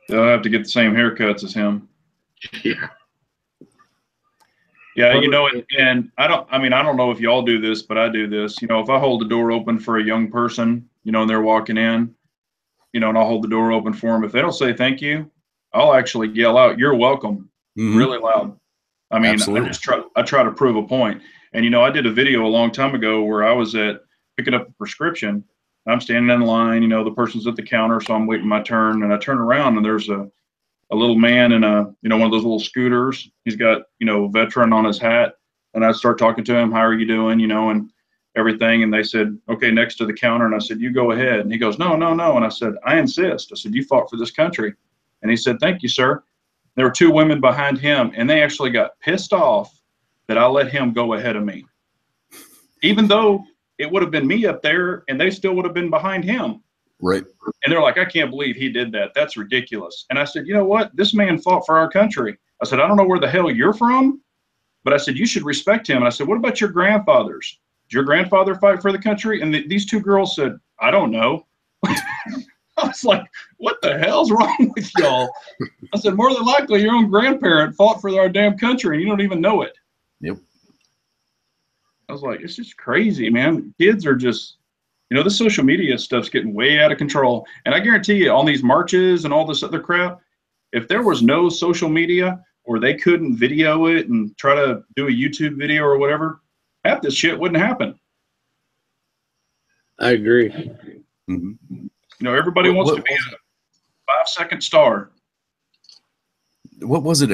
They'll have to get the same haircuts as him. Yeah. Yeah, you know, and I don't know if y'all do this, but I do this. You know, if I hold the door open for a young person, you know, and they're walking in, you know, and I'll hold the door open for them. If they don't say thank you, I'll actually yell out, "You're welcome," really loud. I mean, I try to prove a point. And, you know, I did a video a long time ago where I was picking up a prescription. I'm standing in line, you know, the person's at the counter, so I'm waiting my turn, and I turn around and there's a little man in one of those little scooters. He's got, you know, veteran on his hat. And I start talking to him, "How are you doing?" You know, and everything. And they said, "Okay, next to the counter." And I said, "You go ahead." And he goes, "No, no, no." And I said, "I insist." I said, "You fought for this country." And he said, "Thank you, sir." There were two women behind him, and they actually got pissed off that I let him go ahead of me, even though it would have been me up there and they still would have been behind him. Right. And they're like, "I can't believe he did that. That's ridiculous." And I said, "You know what? This man fought for our country." I said, "I don't know where the hell you're from, but I said, you should respect him." And I said, "What about your grandfathers? Did your grandfather fight for the country?" And these two girls said, "I don't know." I was like, what the hell's wrong with y'all? I said, more than likely your own grandparent fought for our damn country and you don't even know it. Yep. I was like, it's just crazy, man. Kids are just, you know, this social media stuff's getting way out of control. And I guarantee you, on these marches and all this other crap, if there was no social media or they couldn't video it and try to do a YouTube video or whatever, half this shit wouldn't happen. I agree. Mm-hmm. You know, everybody wants to be a 5-second star. What was it?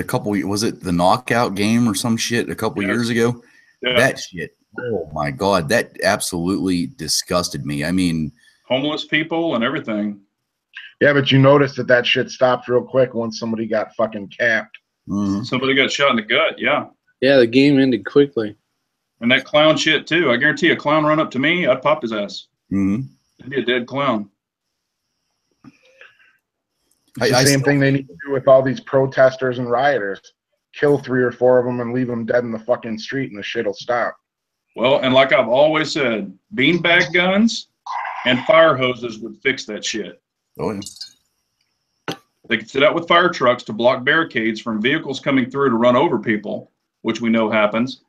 Was it the knockout game or some shit a couple years ago? Yeah. That shit. Oh my God. That absolutely disgusted me. I mean, homeless people and everything. Yeah, but you noticed that shit stopped real quick once somebody got fucking capped. Mm-hmm. Somebody got shot in the gut. Yeah. Yeah. The game ended quickly. And that clown shit too. I guarantee a clown run up to me, I'd pop his ass. Mm-hmm. He'd be a dead clown. It's the same thing they need to do with all these protesters and rioters. Kill 3 or 4 of them and leave them dead in the fucking street and the shit will stop. Well, and like I've always said, beanbag guns and fire hoses would fix that shit. Oh, yeah. They could sit out with fire trucks to block barricades from vehicles coming through to run over people, which we know happens.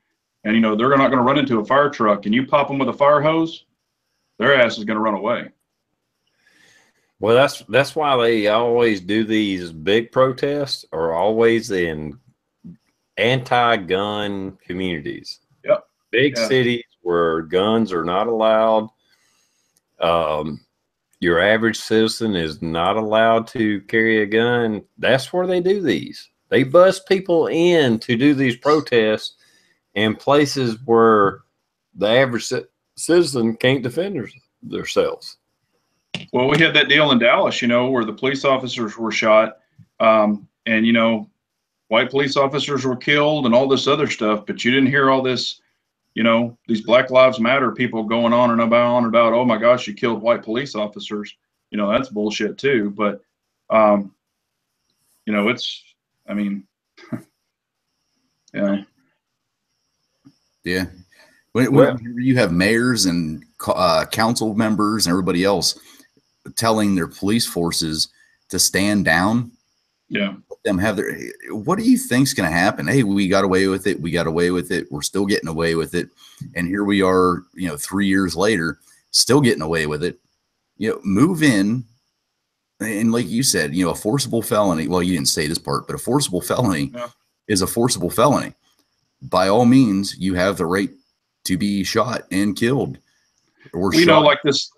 And, you know, they're not going to run into a fire truck, and you pop them with a fire hose, their ass is going to run away. Well, that's why they always do these big protests, are always in anti-gun communities. Yep. Big cities where guns are not allowed. Your average citizen is not allowed to carry a gun. That's where they do these. They bust people in to do these protests in places where the average citizen can't defend themselves. Well, we had that deal in Dallas, you know, where the police officers were shot, and, you know, white police officers were killed and all this other stuff, but you didn't hear all this, you know, these Black Lives Matter people going on and about, oh my gosh, you killed white police officers. You know, that's bullshit too. But, you know, it's, I mean, yeah. Yeah. When you have mayors and council members and everybody else telling their police forces to stand down, yeah, let them have their, what do you think's going to happen? Hey, we got away with it. We got away with it. We're still getting away with it. And here we are, you know, 3 years later, still getting away with it. You know, move in. And like you said, you know, a forcible felony. Well, you didn't say this part, but a forcible felony is a forcible felony. By all means, you have the right to be shot and killed. Or you know, like this,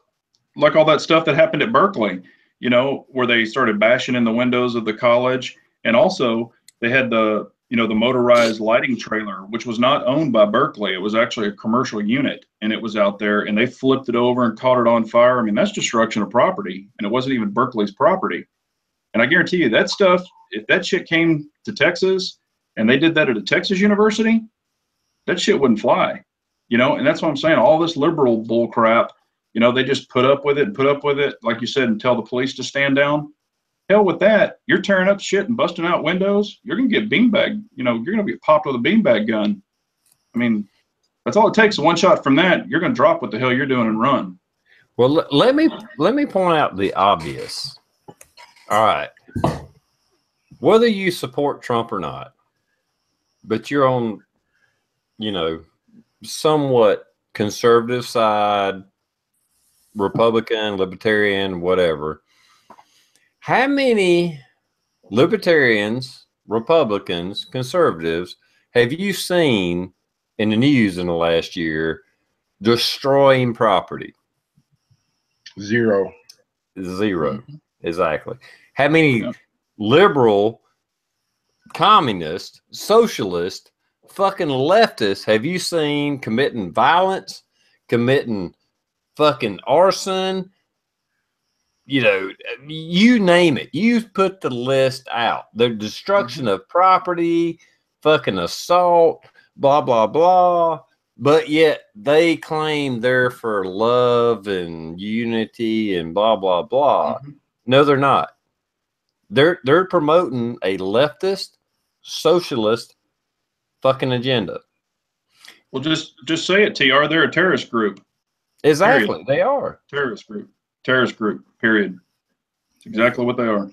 like all that stuff that happened at Berkeley, you know, where they started bashing in the windows of the college. And also they had the, you know, the motorized lighting trailer, which was not owned by Berkeley. It was actually a commercial unit, and it was out there, and they flipped it over and caught it on fire. I mean, that's destruction of property, and it wasn't even Berkeley's property. And I guarantee you that stuff, if that shit came to Texas and they did that at a Texas university, that shit wouldn't fly, you know? And that's what I'm saying. All this liberal bull crap, you know, they just put up with it and put up with it, like you said, and tell the police to stand down. Hell with that. You're tearing up shit and busting out windows. You're going to get beanbag, you know, you're going to get popped with a beanbag gun. I mean, that's all it takes. One shot from that, you're going to drop what the hell you're doing and run. Well, let me point out the obvious. All right. Whether you support Trump or not, but you're on, you know, somewhat conservative side, Republican, Libertarian, whatever. How many Libertarians, Republicans, conservatives have you seen in the news in the last year destroying property? Zero. Exactly. How many liberal, communist, socialist, fucking leftists have you seen committing violence, committing fucking arson? You know, you name it. You put the list out. The destruction of property, fucking assault, blah, blah, blah. But yet they claim they're for love and unity and blah, blah, blah. No, they're not. They're promoting a leftist, socialist fucking agenda. Well, just say it, TR. They're a terrorist group. Exactly. Period. They are. Terrorist group. Terrorist group. Period. It's exactly what they are.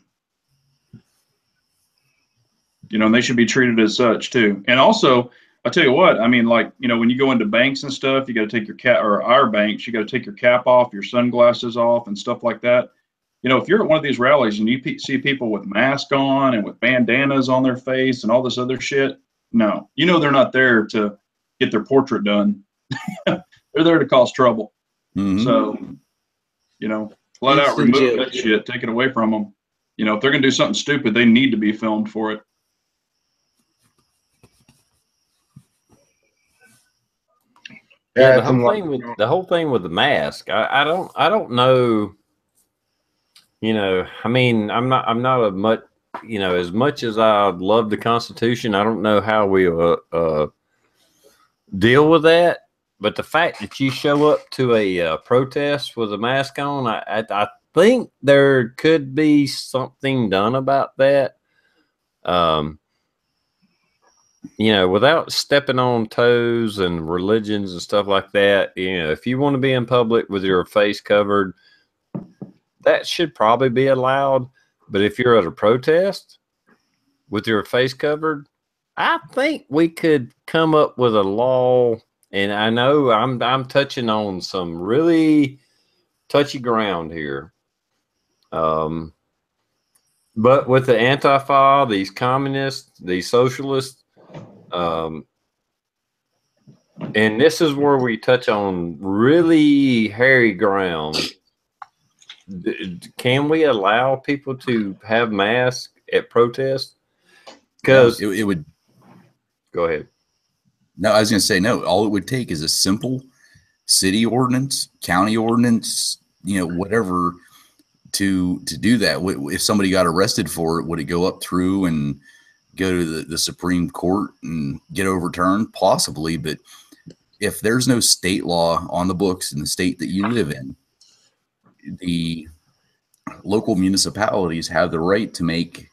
You know, and they should be treated as such too. And also, I'll tell you what, I mean, like, you know, when you go into banks and stuff, you got to take your cap, or our banks, you got to take your cap off, your sunglasses off and stuff like that. You know, if you're at one of these rallies and you see people with masks on and with bandanas on their face and all this other shit, no, you know, they're not there to get their portrait done. They're there to cause trouble. So, you know, flat out remove that shit, take it away from them. You know, if they're going to do something stupid, they need to be filmed for it. Yeah, the whole thing with the mask, I don't know. You know, I mean, I'm not a much, you know, as much as I love the Constitution, I don't know how we deal with that. But the fact that you show up to a protest with a mask on, I think there could be something done about that. you know, without stepping on toes and religions and stuff like that, you know, if you want to be in public with your face covered, that should probably be allowed. But if you're at a protest with your face covered, I think we could come up with a law. And I know I'm touching on some really touchy ground here. But with the Antifa, these communists, these socialists, and this is where we touch on really hairy ground. Can we allow people to have masks at protests? Because it would. Go ahead. No, I was going to say no. All it would take is a simple city ordinance, county ordinance, you know, whatever to do that. If somebody got arrested for it, would it go up through and go to the Supreme Court and get overturned? Possibly, but if there's no state law on the books in the state that you live in, the local municipalities have the right to make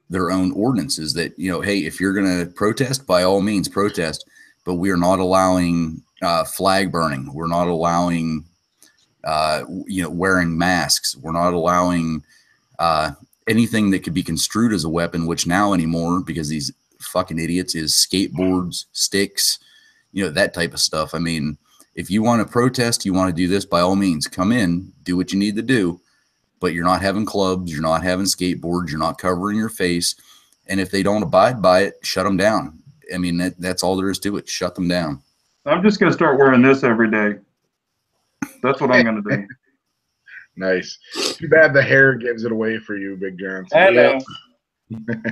their own ordinances that, you know, hey, if you're going to protest, by all means protest, but we are not allowing flag burning. We're not allowing, you know, wearing masks. We're not allowing anything that could be construed as a weapon, which now anymore, because these fucking idiots, is skateboards, sticks, you know, that type of stuff. I mean, if you want to protest, you want to do this, by all means, come in, do what you need to do. But you're not having clubs, you're not having skateboards, you're not covering your face. And if they don't abide by it, shut them down. I mean, that's all there is to it. Shut them down. I'm just going to start wearing this every day. That's what I'm going to do. Nice. Too bad the hair gives it away for you, Big Johnson. I know.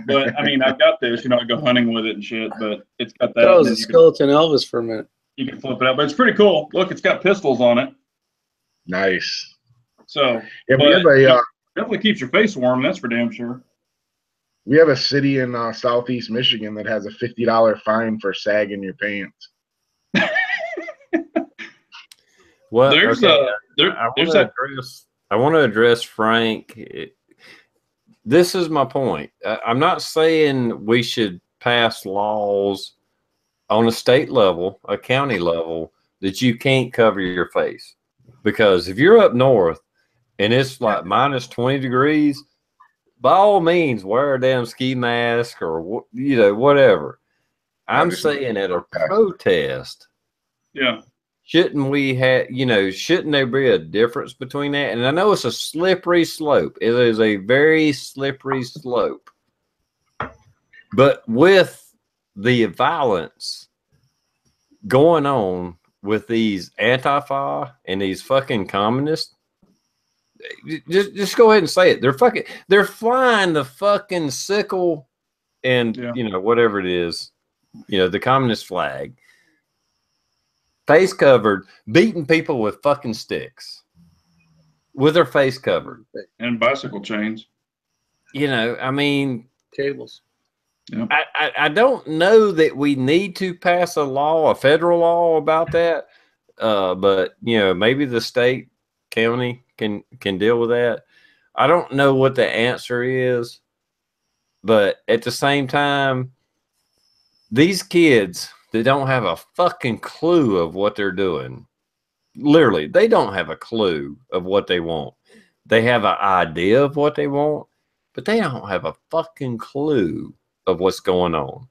But, I mean, I've got this. You know, I go hunting with it and shit, but it's got that. That was a skeleton Elvis for a minute. You can flip it out, but it's pretty cool. Look, it's got pistols on it. Nice. So, yeah, we have a, definitely keeps your face warm. That's for damn sure. We have a city in Southeast Michigan that has a $50 fine for sagging your pants. Well, there's okay. I want to address Frank. This is my point. I'm not saying we should pass laws on a state level, a county level, that you can't cover your face. Because if you're up north and it's like minus 20 degrees, by all means, wear a damn ski mask or, you know, whatever. I'm saying at a protest, yeah, shouldn't we have, you know, shouldn't there be a difference between that? And I know it's a slippery slope. It is a very slippery slope. But with the violence going on with these Antifa and these fucking communists, just go ahead and say it. They're flying the fucking sickle and, you know, whatever it is, you know, the communist flag, face covered, beating people with fucking sticks with their face covered. And bicycle chains. You know, I mean, cables. Yep. I don't know that we need to pass a law, a federal law about that. But, you know, maybe the state, county can deal with that. I don't know what the answer is, but at the same time, these kids that don't have a fucking clue of what they're doing, literally, they don't have a clue of what they want. They have an idea of what they want, but they don't have a fucking clue of what's going on.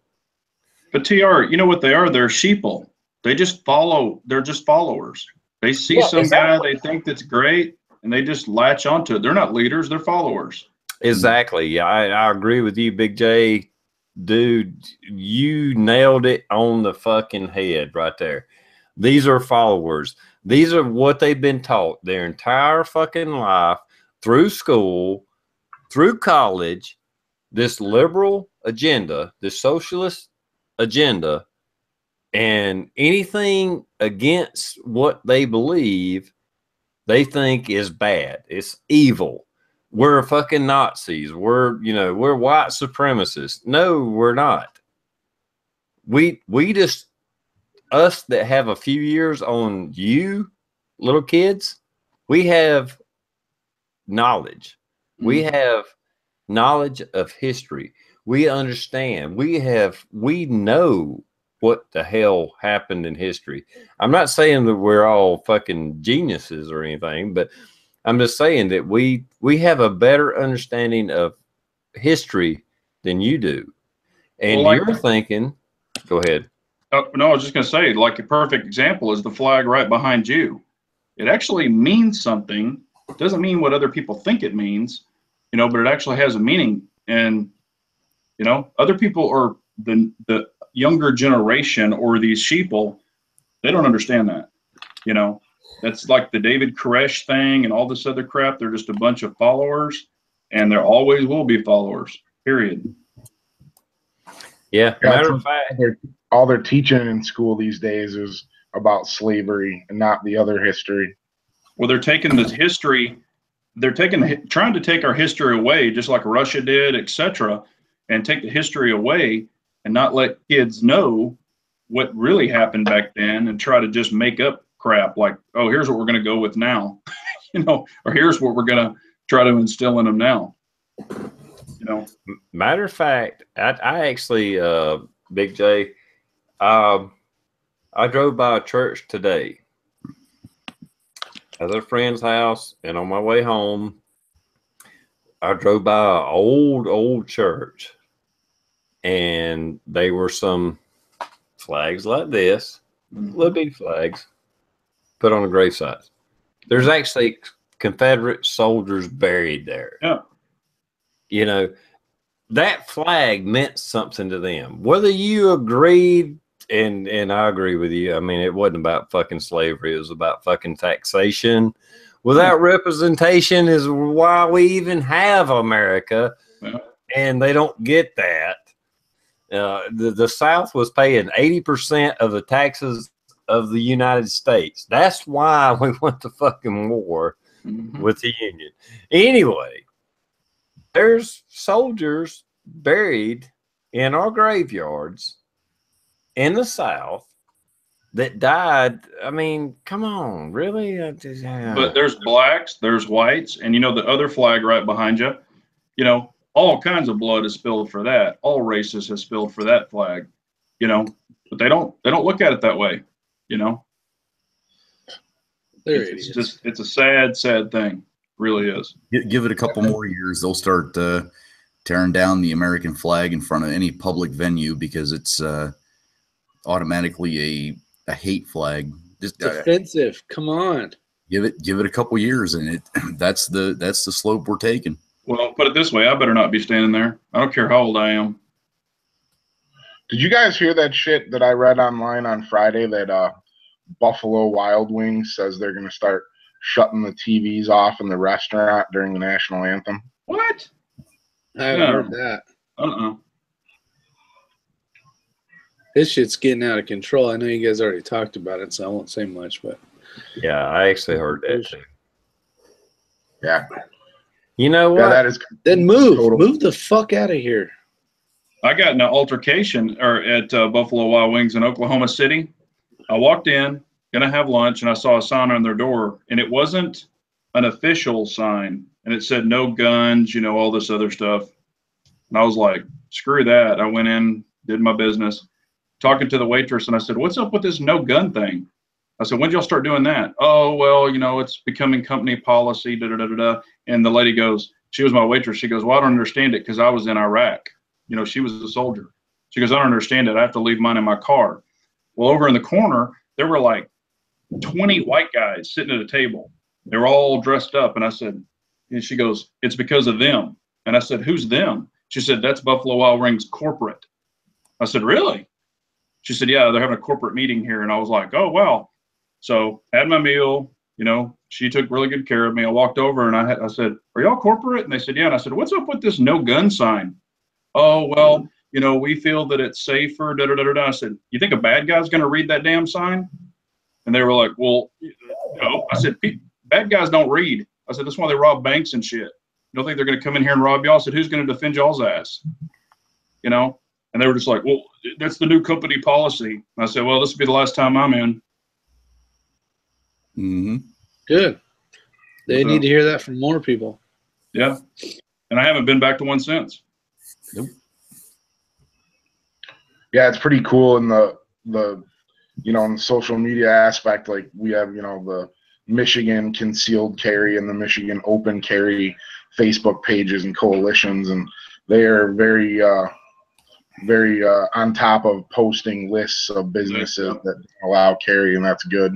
But TR, you know what they are? They're sheeple. They just follow. They're just followers. They see some guy they think that's great, and they just latch onto it. They're not leaders. They're followers. Exactly. Yeah, I agree with you, Big J. Dude, you nailed it on the fucking head right there. These are followers. These are what they've been taught their entire fucking life through school, through college, this liberal agenda, this socialist agenda, and anything against what they believe, they think is bad. It's evil. We're fucking Nazis. We're, you know, we're white supremacists. No, we're not. We just, us that have a few years on you, little kids, we have knowledge. We have knowledge of history. We understand. We know what the hell happened in history. I'm not saying that we're all fucking geniuses or anything, but I'm just saying that we have a better understanding of history than you do. And Well, you're thinking, go ahead. No, I was just going to say, like a perfect example is the flag right behind you. It actually means something. It doesn't mean what other people think it means, but it actually has a meaning. And, other people are the younger generation or these sheeple, they don't understand that, That's like the David Koresh thing and all this other crap. They're just a bunch of followers, and there always will be followers, period. Yeah, matter of fact, all they're teaching in school these days is about slavery and not the other history. Well, they're taking this history, trying to take our history away, just like Russia did, etc., and take the history away and not let kids know what really happened back then, and try to just make up crap like, oh, here's what we're going to go with now, or here's what we're going to try to instill in them now. Matter of fact, I actually, Big J, I drove by a church today. I was at a friend's house, and on my way home, I drove by an old church, and they were some flags like this, little bitty flags, put on a gravesite. There's actually Confederate soldiers buried there. Yeah. That flag meant something to them. Whether you agreed, and I agree with you. I mean, it wasn't about fucking slavery. It was about fucking taxation. Without representation is why we even have America. Yeah. And they don't get that. The South was paying 80% of the taxes of the United States. That's why we went to fucking war with the Union. Anyway, there's soldiers buried in our graveyards in the South that died. I mean, come on, really? But there's blacks, there's whites, and the other flag right behind you, all kinds of blood is spilled for that. All races have spilled for that flag, but they don't look at it that way, It's a sad thing. Really is. Give it a couple more years, they'll start tearing down the American flag in front of any public venue because it's automatically a hate flag. Just offensive. Come on. Give it a couple years, and that's the slope we're taking. Well, put it this way, I better not be standing there. I don't care how old I am. Did you guys hear that shit that I read online on Friday that Buffalo Wild Wings says they're going to start shutting the TVs off in the restaurant during the national anthem? What? I haven't heard that. This shit's getting out of control. I know you guys already talked about it, so I won't say much, but yeah, I actually heard that too. Yeah. You know what? Yeah, that is then move the fuck out of here. I got in an altercation at Buffalo Wild Wings in Oklahoma City. I walked in, gonna have lunch, and I saw a sign on their door, and it wasn't an official sign, and it said no guns, all this other stuff. And I was like, screw that. I went in, did my business, talking to the waitress, and I said, what's up with this no gun thing? I said, when did y'all start doing that? Oh, well, it's becoming company policy, da-da-da-da-da. And the lady goes, she was my waitress. She goes, well, I don't understand it because I was in Iraq. She was a soldier. She goes, I don't understand it. I have to leave mine in my car. Well, over in the corner, there were like 20 white guys sitting at a table. They were all dressed up. And I said, and she goes, it's because of them. And I said, who's them? She said, that's Buffalo Wild Wings corporate. I said, really? She said, yeah, they're having a corporate meeting here. And I was like, oh, wow. So had my meal, she took really good care of me. I walked over and I said, are y'all corporate? And they said, yeah. And I said, what's up with this no gun sign? Oh, well, we feel that it's safer, da-da-da-da-da. I said, you think a bad guy's going to read that damn sign? And they were like, well, no. I said, bad guys don't read. I said, that's why they rob banks and shit. You don't think they're going to come in here and rob y'all? I said, who's going to defend y'all's ass? And they were just like, well, that's the new company policy. And I said, well, this will be the last time I'm in. Mm-hmm. Good. They need to hear that from more people. Yeah. And I haven't been back to one since. Nope. Yeah, it's pretty cool in the you know, in the social media aspect. Like we have, you know, the Michigan concealed carry and the Michigan open carry Facebook pages and coalitions, and they are very on top of posting lists of businesses that allow carry, and that's good.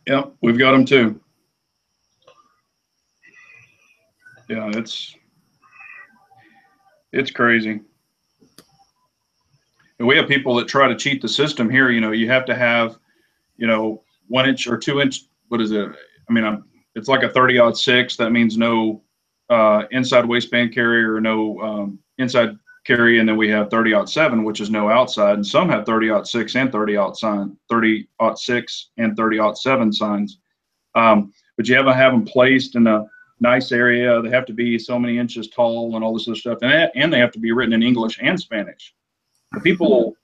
Yep, we've got them too. Yeah, it's crazy. And we have people that try to cheat the system here. You know, you have to have, you know, 1 inch or 2 inch. What is it? I mean, it's like a 30-06. That means no inside waistband carry or no inside carry. And then we have 30-07, which is no outside. And some have 30-06 and 30-06 and 30-07 signs. But you have to have them placed in a nice area. They have to be so many inches tall and all this other stuff. And they have to be written in English and Spanish. The people will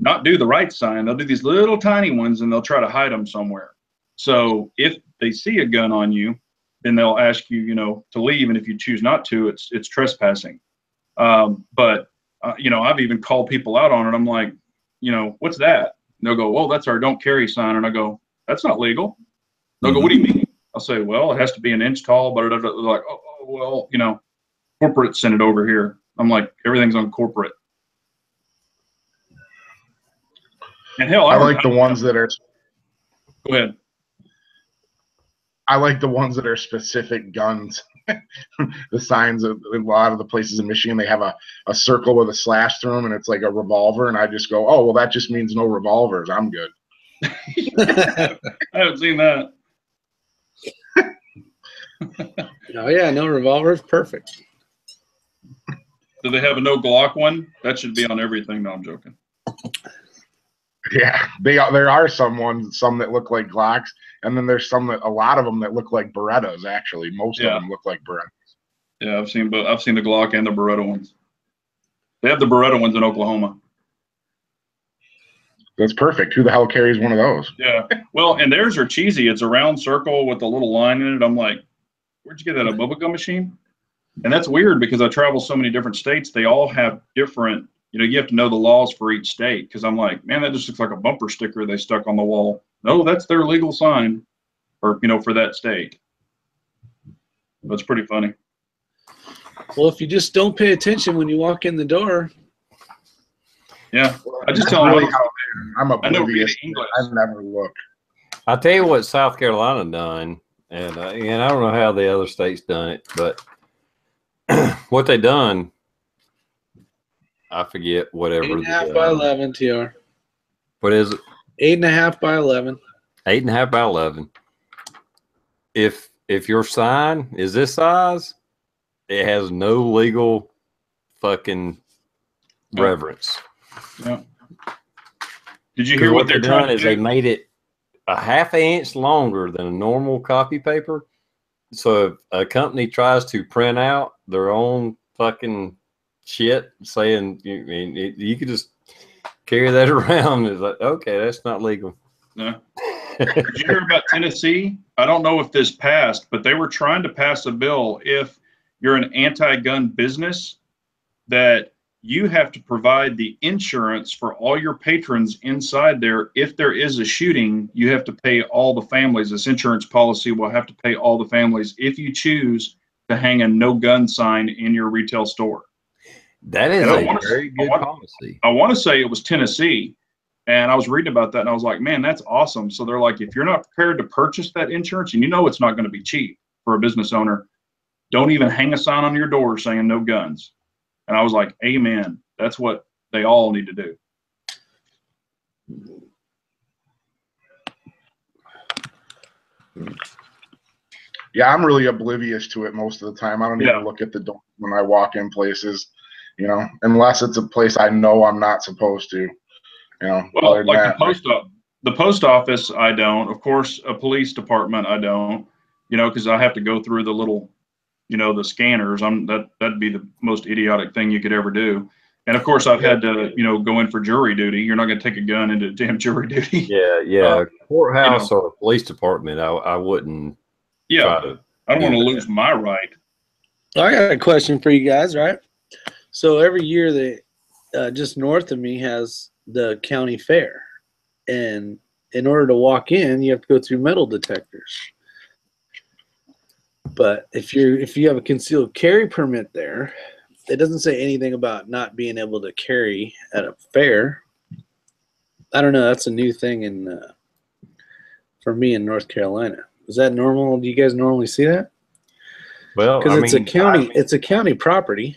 not do the right sign. They'll do these little tiny ones and they'll try to hide them somewhere. So if they see a gun on you, then they'll ask you, you know, to leave. And if you choose not to, it's trespassing. But you know, I've even called people out on it. I'm like, you know, what's that? And they'll go, well, that's our don't carry sign. And I go, that's not legal. They'll go, what do you mean? I'll say, well, it has to be an inch tall, but they're like, oh, well, you know, corporate sent it over here. I'm like, everything's on corporate. And hell, I like the ones that are. Go ahead. I like the ones that are specific guns. The signs of a lot of the places in Michigan, they have a circle with a slash through them, and it's like a revolver. And I just go, oh, well, that just means no revolvers. I'm good. I haven't seen that. Oh yeah, no revolvers, perfect. Do they have a no Glock one? That should be on everything. No, I'm joking. Yeah, there are some that look like Glocks, and then there's a lot of them that look like Berettas. Actually, most of them look like Berettas. Yeah, I've seen the Glock and the Beretta ones. They have the Beretta ones in Oklahoma. That's perfect. Who the hell carries one of those? Yeah, well, and theirs are cheesy. It's a round circle with a little line in it. I'm like, where'd you get that? A bubblegum machine? And that's weird because I travel so many different states. They all have different. You know, you have to know the laws for each state, because I'm like, man, that just looks like a bumper sticker they stuck on the wall. No, that's their legal sign, or, you know, for that state. That's pretty funny. Well, if you just don't pay attention when you walk in the door. Yeah, I just tell them. I'm oblivious. I never look. I'll tell you what South Carolina done, and I don't know how the other states done it, but what they done, I forget whatever. 8.5 by 11, TR. What is it? 8.5 by 11. 8.5 by 11. If your sign is this size, it has no legal fucking reverence. Yeah. Did you hear what they're done? Is they made it a half an inch longer than a normal copy paper. So if a company tries to print out their own fucking shit saying you could just carry that around, it's like, okay, that's not legal. No. Did you hear about Tennessee? I don't know if this passed, but they were trying to pass a bill if you're an anti-gun business that you have to provide the insurance for all your patrons inside there. If there is a shooting, you have to pay all the families. This insurance policy will have to pay all the families if you choose to hang a no gun sign in your retail store. That is a very good policy. I want to say it was Tennessee, and I was reading about that, and I was like, man, that's awesome. So they're like, if you're not prepared to purchase that insurance, and you know it's not going to be cheap for a business owner, don't even hang a sign on your door saying no guns. And I was like, amen. That's what they all need to do. Yeah, I'm really oblivious to it most of the time. I don't even look at the door when I walk in places, you know, unless it's a place I know I'm not supposed to, you know. Well, like the post office, I don't. Of course, a police department, I don't, you know, because I have to go through the little, you know, the scanners. That'd be the most idiotic thing you could ever do. And of course, I've had to, you know, go in for jury duty. You're not going to take a gun into damn jury duty. Yeah. Courthouse or police department, I wouldn't. Yeah, I don't want to lose my right. I got a question for you guys, right? So every year just north of me has the county fair, and in order to walk in, you have to go through metal detectors. But if you have a concealed carry permit there, it doesn't say anything about not being able to carry at a fair. I don't know. That's a new thing for me in North Carolina. Is that normal? Do you guys normally see that? Well, Because I it's a mean, county. It's a county property.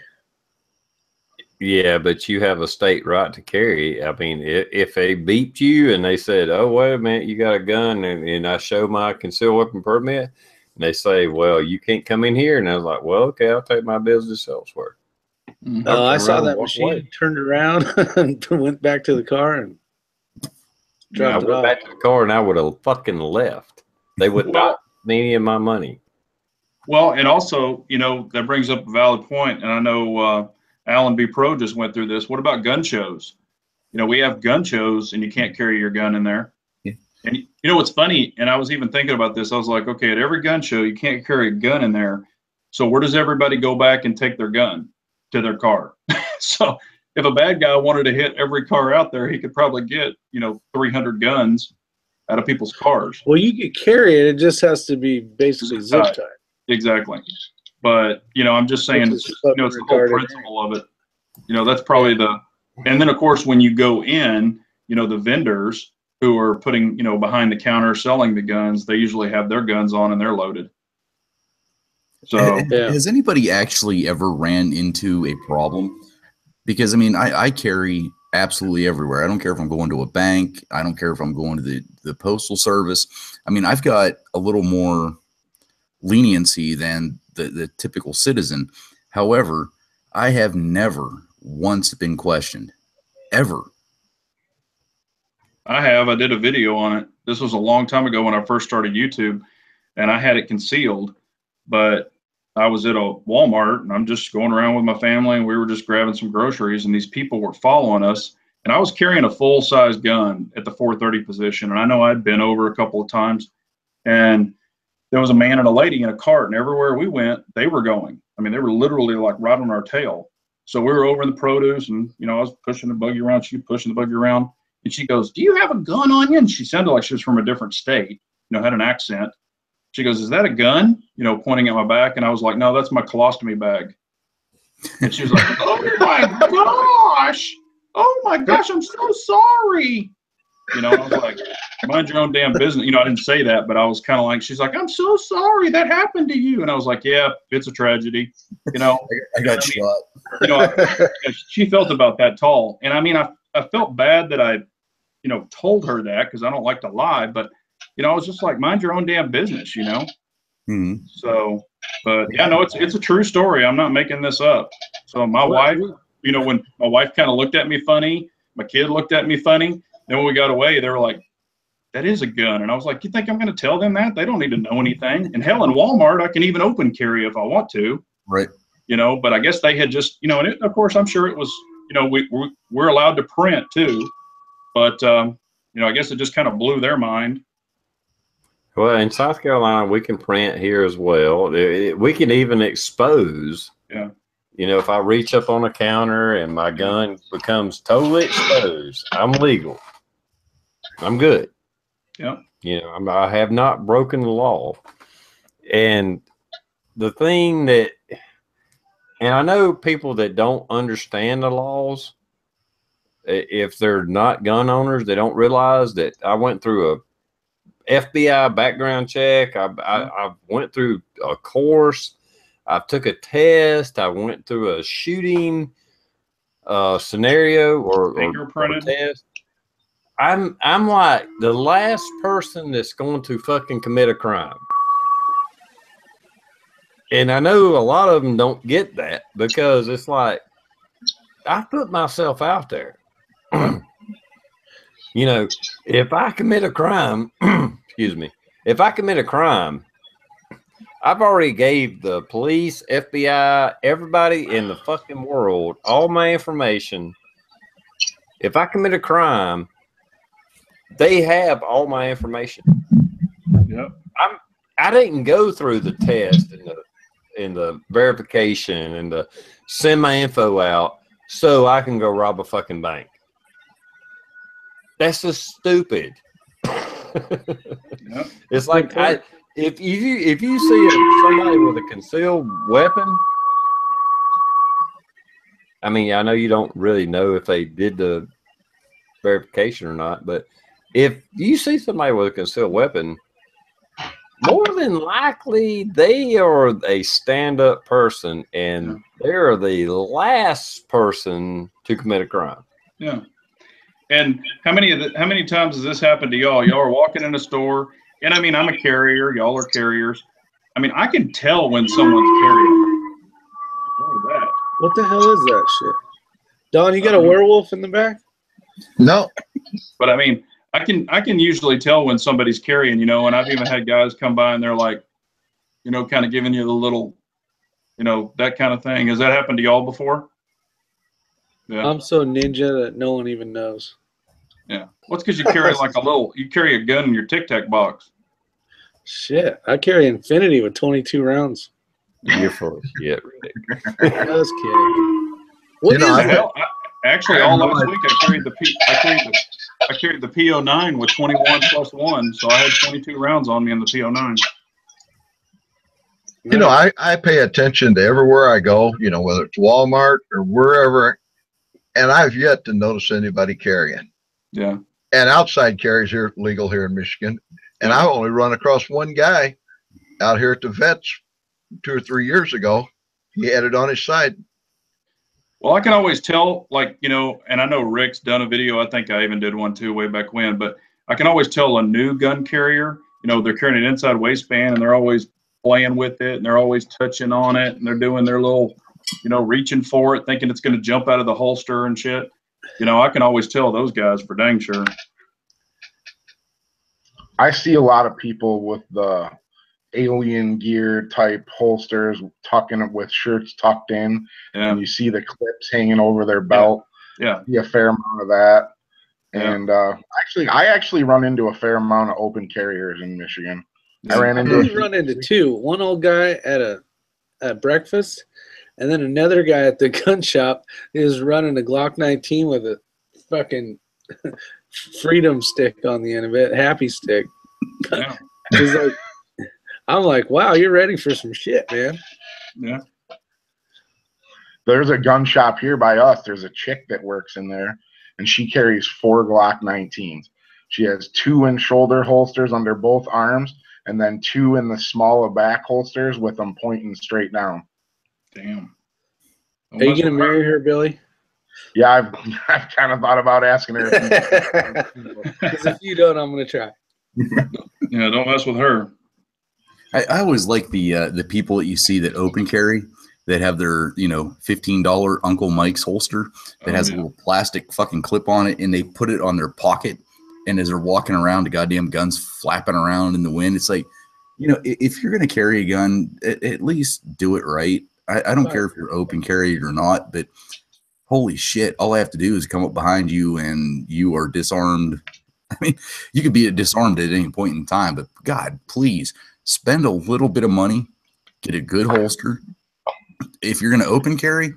yeah, but you have a state right to carry. I mean, if they beeped you and they said, "Oh, wait a minute, you got a gun," and I show my concealed weapon permit, and they say, "Well, you can't come in here," and I was like, "Well, okay, I'll take my business elsewhere." Mhm. I'll I turn saw around and that walk machine, away. turned around, and went back to the car and I dropped it went off. back to the car and I would have fucking left. They would not give me any of my money. Well, and also, that brings up a valid point, and I know Alan B. Pro just went through this. What about gun shows? We have gun shows, and you can't carry your gun in there. Yeah. And what's funny, and I was even thinking about this. I was like, okay, at every gun show, you can't carry a gun in there. So where does everybody go back and take their gun? To their car. So if a bad guy wanted to hit every car out there, he could probably get 300 guns out of people's cars. Well, you could carry it. It just has to be basically zip tied. Exactly. But, I'm just saying, it's the whole principle of it. That's probably and then of course, when you go in, the vendors who are putting, behind the counter selling the guns, they usually have their guns on and they're loaded. So has anybody actually ever ran into a problem? Because I mean, I carry absolutely everywhere. I don't care if I'm going to a bank. I don't care if I'm going to the postal service. I mean, I've got a little more leniency than the typical citizen. However, I have never once been questioned, ever. I did a video on it. This was a long time ago when I first started YouTube, and I had it concealed, but I was at a Walmart and I'm just going around with my family and we were just grabbing some groceries and these people were following us, and I was carrying a full-size gun at the 430 position. And I know I'd been over a couple of times, and there was a man and a lady in a cart, and everywhere we went, they were going. I mean, they were literally like right on our tail. So we were over in the produce and, I was pushing the buggy around, she was pushing the buggy around, and she goes, "Do you have a gun on you?" And she sounded like she was from a different state, had an accent. She goes, "Is that a gun?" Pointing at my back. And I was like, "No, that's my colostomy bag." And she was like, "Oh my gosh. Oh my gosh, I'm so sorry." I was like, "Mind your own damn business." I didn't say that, but I was kind of like, she's like, "I'm so sorry that happened to you." And I was like, "Yeah, it's a tragedy." I got shot. She felt about that tall. And I mean, I felt bad that I, told her that because I don't like to lie, but I was just like, mind your own damn business, Mm-hmm. So, but yeah, no, it's a true story. I'm not making this up. So my wife, when my wife kind of looked at me funny, my kid looked at me funny. Then when we got away, they were like, "That is a gun." And I was like, "You think I'm going to tell them that? They don't need to know anything." And hell, in Walmart, I can even open carry if I want to. Right. But I guess they had just, and of course, I'm sure it was, we're allowed to print too. But, I guess it just kind of blew their mind. Well, in South Carolina, we can print here as well. We can even expose. Yeah. If I reach up on a counter and my gun becomes totally exposed, I'm legal. I'm good. Yeah. I have not broken the law. And the thing that, and I know people that don't understand the laws, if they're not gun owners, they don't realize that I went through a FBI background check. I went through a course. I took a test. I went through a shooting scenario or test. I'm like the last person that's going to fucking commit a crime. And I know a lot of them don't get that because it's like I put myself out there. If I commit a crime, excuse me, if I commit a crime, I've already gave the police, FBI, everybody in the fucking world all my information. If I commit a crime, they have all my information. Yep. I didn't go through the test and the verification and the send my info out so I can go rob a fucking bank. That's just stupid. Yep. It's like if you see somebody with a concealed weapon, I mean, I know you don't really know if they did the verification or not, but if you see somebody with a concealed weapon, more than likely they are a stand-up person, and they're the last person to commit a crime. Yeah. And how many times has this happened to y'all? Y'all are walking in a store, and I mean, I'm a carrier. Y'all are carriers. I mean, I can tell when someone's carrying. What was that? What the hell is that shit? Don, you got a werewolf in the back? No. But I mean, I can usually tell when somebody's carrying, you know, and I've even had guys come by and they're like, you know, kind of giving you the little, you know, that kind of thing. Has that happened to y'all before? Yeah. I'm so ninja that no one even knows. Yeah. Well, it's because you carry you carry a gun in your Tic Tac box. Shit, I carry Infinity with 22 rounds. You're full of shit, Rick. I was kidding. What You know, is I- that? Actually, all last week I carried the P09 with 21 plus 1, so I had 22 rounds on me in the P09. You know, I pay attention to everywhere I go, you know, whether it's Walmart or wherever, and I've yet to notice anybody carrying. Yeah. And outside carries here legal here in Michigan. And I only run across one guy out here at the vets 2 or 3 years ago. He had it on his side. Well, I can always tell, like, you know, and I know Rick's done a video. I think I even did one too way back when, but I can always tell a new gun carrier, you know, they're carrying an inside waistband and they're always playing with it and they're always touching on it and they're doing their little, you know, reaching for it, thinking it's going to jump out of the holster and shit. You know, I can always tell those guys for dang sure. I see a lot of people with the alien gear type holsters tucking it with shirts tucked in, and you see the clips hanging over their belt. Yeah. See a fair amount of that. Yeah. And I actually run into a fair amount of open carriers in Michigan. Yeah. I ran into two. One old guy at breakfast, and then another guy at the gun shop is running a Glock 19 with a fucking freedom stick on the end of it, happy stick. Yeah. He's like, I'm like, wow, you're ready for some shit, man. Yeah. There's a gun shop here by us. There's a chick that works in there, and she carries 4 Glock 19s. She has 2 in shoulder holsters under both arms, and then 2 in the smaller back holsters with them pointing straight down. Damn. Are you gonna marry her, Billy? Yeah, I've kind of thought about asking her. Because if you don't, I'm gonna try. Yeah, don't mess with her. I always like the people that you see that open carry that have their, you know, $15 Uncle Mike's holster that has a little plastic fucking clip on it, and they put it on their pocket, and as they're walking around, the goddamn gun's flapping around in the wind. It's like, you know, if you're gonna carry a gun, at least do it right. I don't care if you're open carried or not, but holy shit, all I have to do is come up behind you and you are disarmed. I mean, you could be disarmed at any point in time, but God, please spend a little bit of money, get a good holster. If you're going to open carry,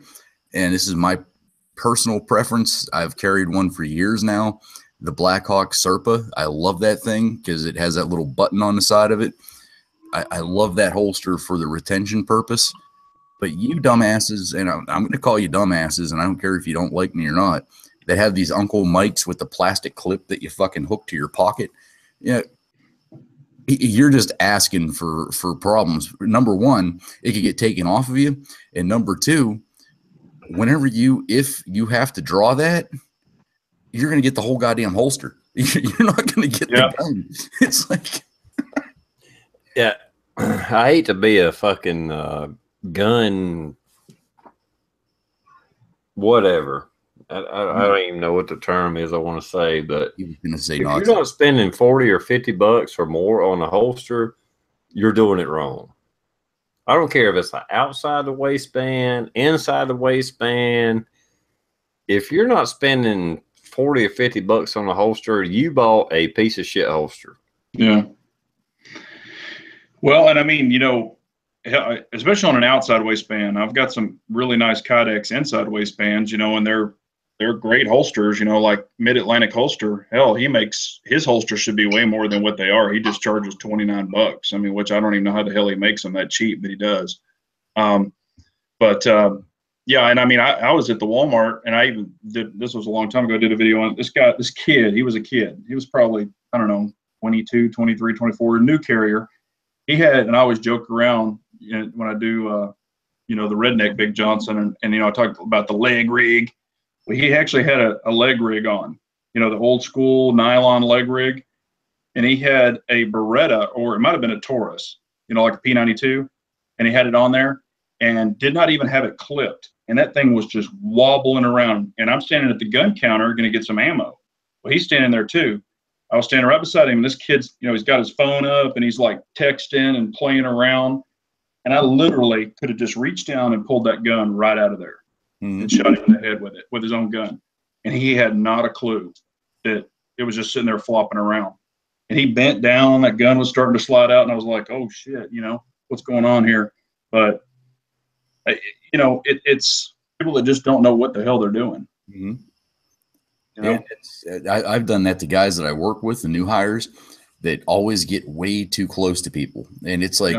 and this is my personal preference, I've carried one for years now, the Blackhawk Serpa. I love that thing because it has that little button on the side of it. I love that holster for the retention purpose. But you dumbasses, and I'm going to call you dumbasses, and I don't care if you don't like me or not, that have these Uncle Mikes with the plastic clip that you fucking hook to your pocket. You know, you're just asking for problems. Number one, it could get taken off of you. And number two, if you have to draw that, you're going to get the whole goddamn holster. You're not going to get the gun. It's like, yeah, I hate to be a fucking gun, whatever. I don't even know what the term is I want to say, but if you're not spending 40 or 50 bucks or more on a holster, you're doing it wrong. I don't care if it's outside the waistband, inside the waistband. If you're not spending 40 or 50 bucks on a holster, you bought a piece of shit holster. Yeah. Well, and I mean, you know, especially on an outside waistband. I've got some really nice Kydex inside waistbands, you know, and they're great holsters, you know, like Mid-Atlantic Holster. Hell, he makes his holsters should be way more than what they are. He just charges $29. I mean, which I don't even know how the hell he makes them that cheap, but he does. Yeah, and I mean, I was at the Walmart, and I even did, this was a long time ago, I did a video on this kid. He was a kid. He was probably, I don't know, 22, 23, 24, new carrier. He had, and I always joke around, you know, when I do, you know, the redneck Big Johnson, and you know, I talk about the leg rig. Well, he actually had a leg rig on, you know, the old school nylon leg rig, and he had a Beretta, or it might have been a Taurus, you know, like a P92, and he had it on there and did not even have it clipped. And that thing was just wobbling around. And I'm standing at the gun counter going to get some ammo. Well, he's standing there too. I was standing right beside him, and this kid's, you know, he's got his phone up and he's like texting and playing around. And I literally could have just reached down and pulled that gun right out of there and shot him in the head with it, with his own gun. And he had not a clue that it was just sitting there flopping around. And he bent down, that gun was starting to slide out, and I was like, oh shit, you know, what's going on here? But, you know, it's people that just don't know what the hell they're doing. Mm-hmm. You know? Yeah, I've done that to guys that I work with, the new hires, that always get way too close to people. And it's like,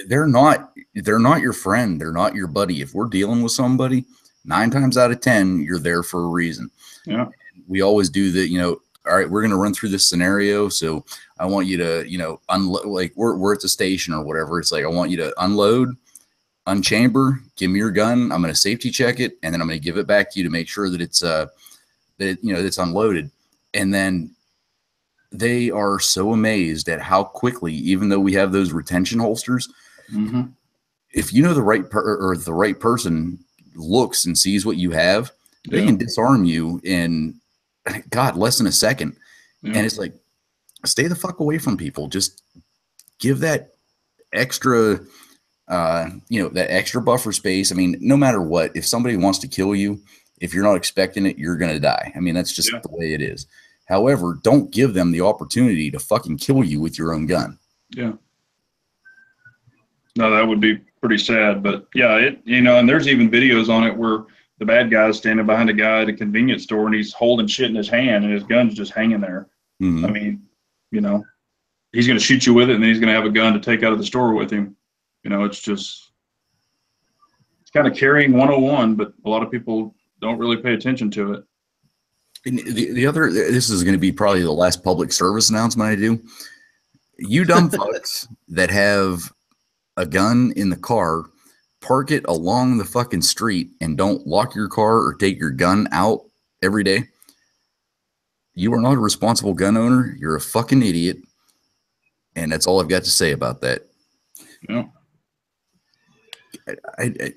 they're not your friend. They're not your buddy. If we're dealing with somebody, 9 times out of 10, you're there for a reason. Yeah. We always do that, you know, all right, we're going to run through this scenario. So I want you to, you know, unload, like we're at the station or whatever. It's like, I want you to unload, unchamber, give me your gun. I'm going to safety check it. And then I'm going to give it back to you to make sure that it's, that you know, it's unloaded. And then they are so amazed at how quickly, even though we have those retention holsters, if you know the right or the right person looks and sees what you have, they can disarm you in, God, less than a second. And it's like, stay the fuck away from people. Just give that extra, you know, that extra buffer space. I mean, no matter what, if somebody wants to kill you, if you're not expecting it, you're going to die. I mean, that's just the way it is. However, don't give them the opportunity to fucking kill you with your own gun. Yeah. No, that would be pretty sad, but yeah, it, you know, and there's even videos on it where the bad guy's standing behind a guy at a convenience store and he's holding shit in his hand and his gun's just hanging there. I mean, you know, he's going to shoot you with it and then he's going to have a gun to take out of the store with him. You know, it's just, it's kind of carrying 101, but a lot of people don't really pay attention to it. And the other, this is going to be probably the last public service announcement I do. You dumb fucks that have a gun in the car, park it along the fucking street and don't lock your car or take your gun out every day. You are not a responsible gun owner. You're a fucking idiot. And that's all I've got to say about that. Yeah.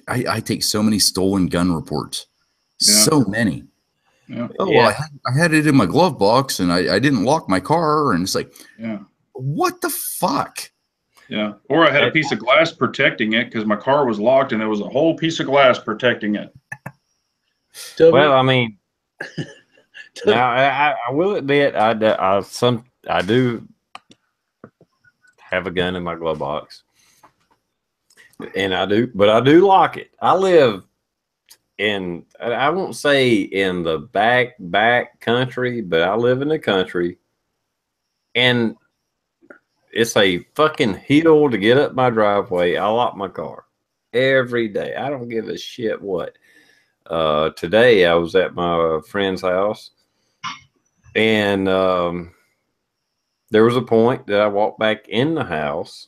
I take so many stolen gun reports. So many. Yeah. Oh, well, I had it in my glove box and I didn't lock my car. And it's like, what the fuck? Yeah. Or I had a piece of glass protecting it because my car was locked and there was a whole piece of glass protecting it. Well, I mean, now I will admit I do have a gun in my glove box, and I do lock it. I live in, I won't say in the back country, but I live in the country, and it's a fucking hill to get up my driveway. I lock my car every day. I don't give a shit what. Today I was at my friend's house, and there was a point that I walked back in the house,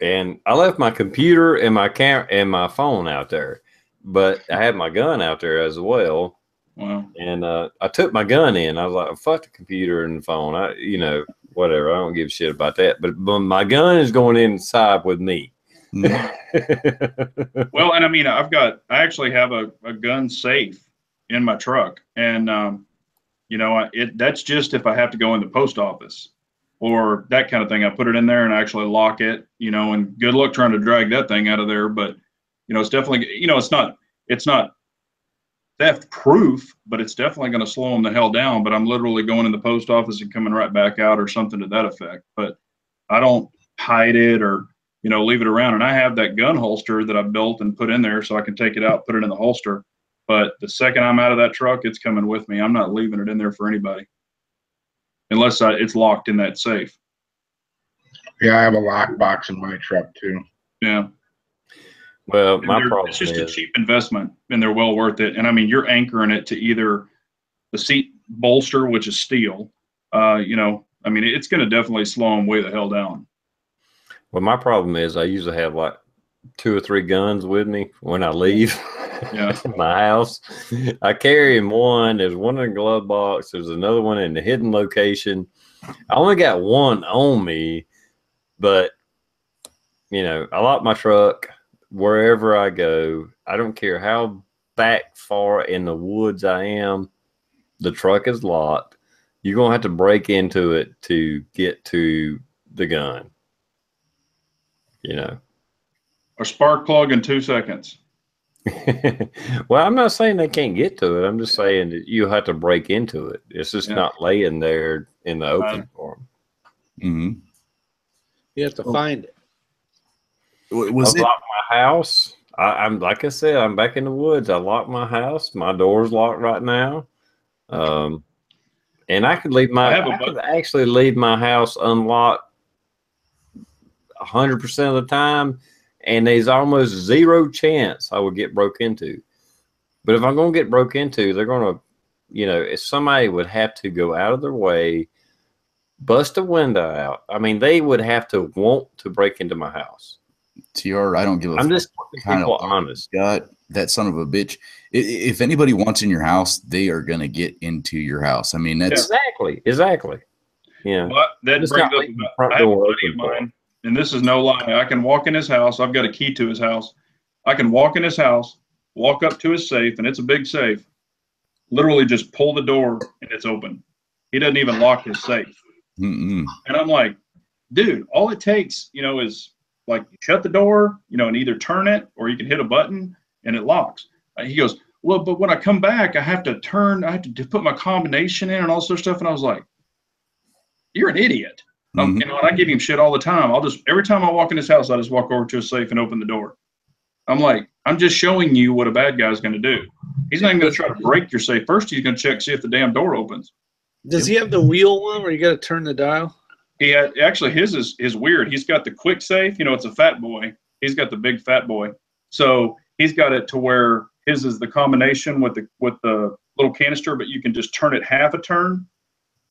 and I left my computer and my camera and my phone out there, but I had my gun out there as well. Wow. And I took my gun in. I was like, fuck the computer and the phone. You know, whatever. I don't give a shit about that. But my gun is going inside with me. Well, and I mean, I actually have a gun safe in my truck, and you know, that's just if I have to go in the post office or that kind of thing. I put it in there and I actually lock it, you know, and good luck trying to drag that thing out of there. But, you know, it's definitely, you know, it's not theft proof, but it's definitely going to slow them the hell down. But I'm literally going in the post office and coming right back out or something to that effect. But I don't hide it or, leave it around. And I have that gun holster that I built and put in there so I can take it out, put it in the holster. But the second I'm out of that truck, it's coming with me. I'm not leaving it in there for anybody unless it's locked in that safe. Yeah, I have a lockbox in my truck too. Yeah. Well, my problem it's just is a cheap investment, and they're well worth it. And I mean, you're anchoring it to either the seat bolster, which is steel. I mean, it's going to definitely slow them way the hell down. well, my problem is I usually have like 2 or 3 guns with me when I leave my house. I carry in one. There's one in the glove box. There's another one in the hidden location. I only got one on me, but I lock my truck wherever I go. I don't care how back far in the woods I am. The truck is locked. You're going to have to break into it to get to the gun. A spark plug in 2 seconds. Well, I'm not saying they can't get to it. I'm just saying that you have to break into it. It's just not laying there in the open for them. Mm-hmm. You have to find it. Was it locked my house? I'm like I said, I'm back in the woods. I locked my house. My door's locked right now. And I could actually leave my house unlocked 100% of the time, and there's almost zero chance I would get broke into. But if I'm going to get broke into, they're going to, if somebody would have to go out of their way, bust a window out. I mean, they would have to want to break into my house. TR, I don't give a I'm just kind people of honest. God, that son of a bitch. If anybody wants in your house, they are going to get into your house. I mean, that's exactly. Yeah. But that brings up I have a buddy of mine, and this is no lie. I can walk in his house. I've got a key to his house. I can walk in his house, walk up to his safe, and it's a big safe. Literally just pull the door and it's open. He doesn't even lock his safe. Mm-mm. And I'm like, dude, all it takes, is like you shut the door, and either turn it or you can hit a button and it locks. He goes, well, but when I come back, I have to put my combination in and all sorts of stuff. And I was like, you're an idiot. Mm-hmm. And I give him shit all the time. Every time I walk in his house, I just walk over to his safe and open the door. I'm like, I'm just showing you what a bad guy's going to do. He's not even going to try to break your safe. First, he's going to check, see if the damn door opens. Does he have the wheel one where you got to turn the dial? Actually, his is weird. He's got the quick safe. It's a fat boy. He's got the big fat boy. So he's got it to where his is the combination with the little canister, but you can just turn it half a turn,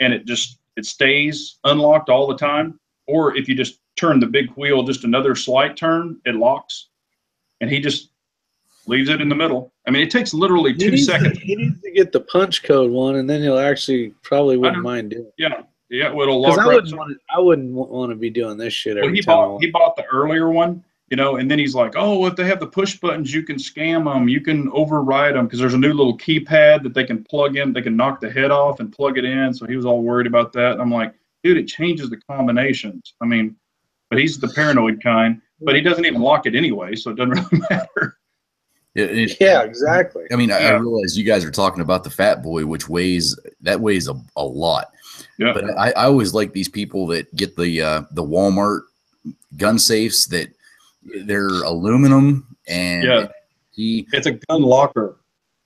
and it stays unlocked all the time. Or if you just turn the big wheel just another slight turn, it locks. And he just leaves it in the middle. I mean, it takes literally 2 seconds. He needs to get the punch code one, and then he'll actually probably wouldn't mind doing it. Yeah, well, it'll Because lock I wouldn't want to be doing this shit every time. time. He bought the earlier one, and then he's like, oh, if they have the push buttons, you can scam them. You can override them because there's a new little keypad that they can plug in. They can knock the head off and plug it in. So he was all worried about that. And I'm like, dude, it changes the combinations. I mean, but he's the paranoid kind. But he doesn't even lock it anyway, so it doesn't really matter. Yeah, exactly. I mean, I realize you guys are talking about the fat boy, which weighs a lot. Yeah. But I always like these people that get the Walmart gun safes that they're aluminum and it's a gun locker.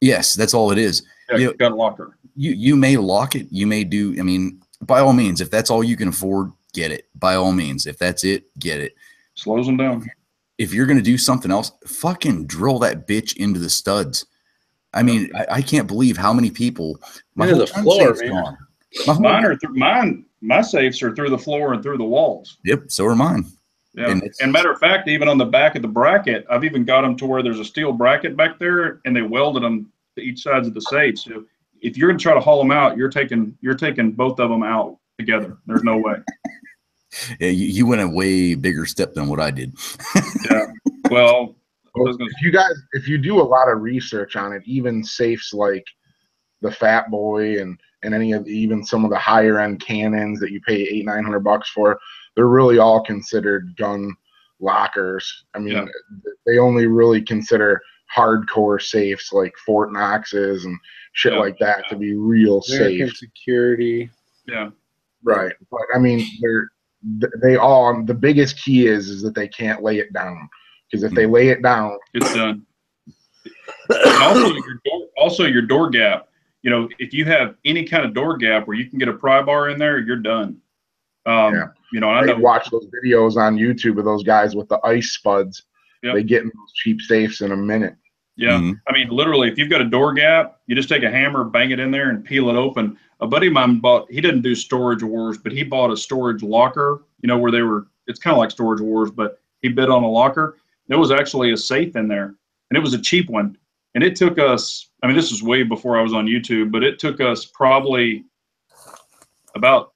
Yes, that's all it is. Yeah, gun locker. You may lock it. You may do. I mean, by all means, if that's all you can afford, get it. By all means, if that's it, get it. Slows them down. If you're going to do something else, fucking drill that bitch into the studs. I mean, I can't believe how many people. My whole floor, man. My safes are through the floor and through the walls. Yep, so are mine. Yeah. And matter of fact, even on the back of the bracket, I've even got them to where there's a steel bracket back there, and they welded them to each sides of the safe. So if you're going to try to haul them out, you're taking both of them out together. There's no way. Yeah, you went a way bigger step than what I did. Yeah. Well, if you do a lot of research on it, even safes like the Fat Boy and even some of the higher end cannons that you pay $800-900 for, they're really all considered gun lockers. I mean, they only really consider hardcore safes like Fort Knox's and shit like that to be real American safe. security. Yeah. Right. But I mean, they all, the biggest key is that they can't lay it down, because if they lay it down, it's done. And also your door gap. You know, if you have any kind of door gap where you can get a pry bar in there, you're done. You know, I know. watch those videos on YouTube of those guys with the ice spuds. Yep. They get in those cheap safes in a minute. Yeah. I mean, literally, if you've got a door gap, you just take a hammer, bang it in there, and peel it open. A buddy of mine he didn't do Storage Wars, but he bought a storage locker, you know, where it's kind of like Storage Wars, but he bid on a locker. There was actually a safe in there, and it was a cheap one. And it took us, I mean, this was way before I was on YouTube, but it took us probably about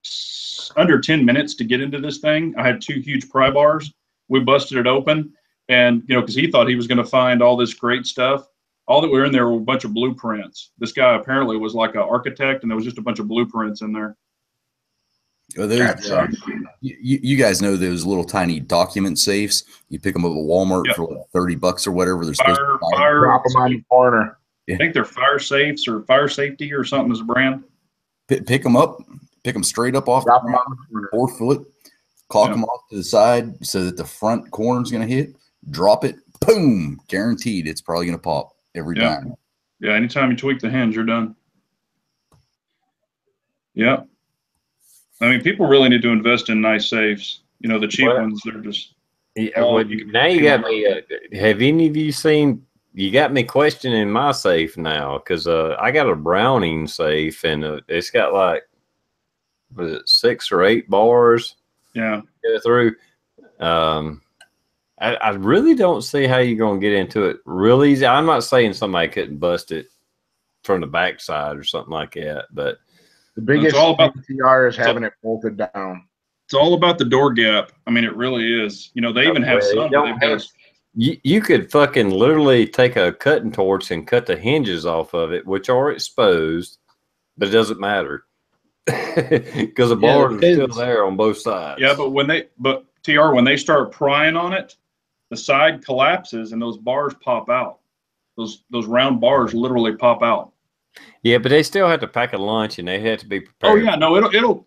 under 10 minutes to get into this thing. I had 2 huge pry bars. We busted it open. And, you know, because he thought he was going to find all this great stuff. All that were in there were a bunch of blueprints. This guy apparently was like an architect, and there was just a bunch of blueprints in there. Well, you guys know those little tiny document safes. You pick them up at Walmart for like $30 or whatever. They're supposed to drop them on the corner. I think they're Fire Safes or Fire Safety or something as a brand. Pick them up, pick them straight up off the ground, 4 foot, caulk them off to the side so that the front corner is going to hit. Drop it, boom, guaranteed it's probably going to pop every time. Yeah, anytime you tweak the hinge, you're done. Yeah. I mean, people really need to invest in nice safes. You know, the cheap ones, they're just. Yeah, now you got me. Have any of you seen? You got me questioning my safe now, because I got a Browning safe, and it's got like, was it 6 or 8 bars? Yeah. Go through. I really don't see how you're going to get into it real easy. I'm not saying somebody couldn't bust it from the backside or something like that, but the biggest all about the TR is having it bolted down. It's all about the door gap. I mean, it really is. You know, they even have some. You could fucking literally take a cutting torch and cut the hinges off of it, which are exposed, but it doesn't matter because the bars are still there on both sides. Yeah, but when they start prying on it, the side collapses and those bars pop out. Those round bars literally pop out. Yeah, but they still have to pack a lunch and they have to be prepared. Oh yeah, no,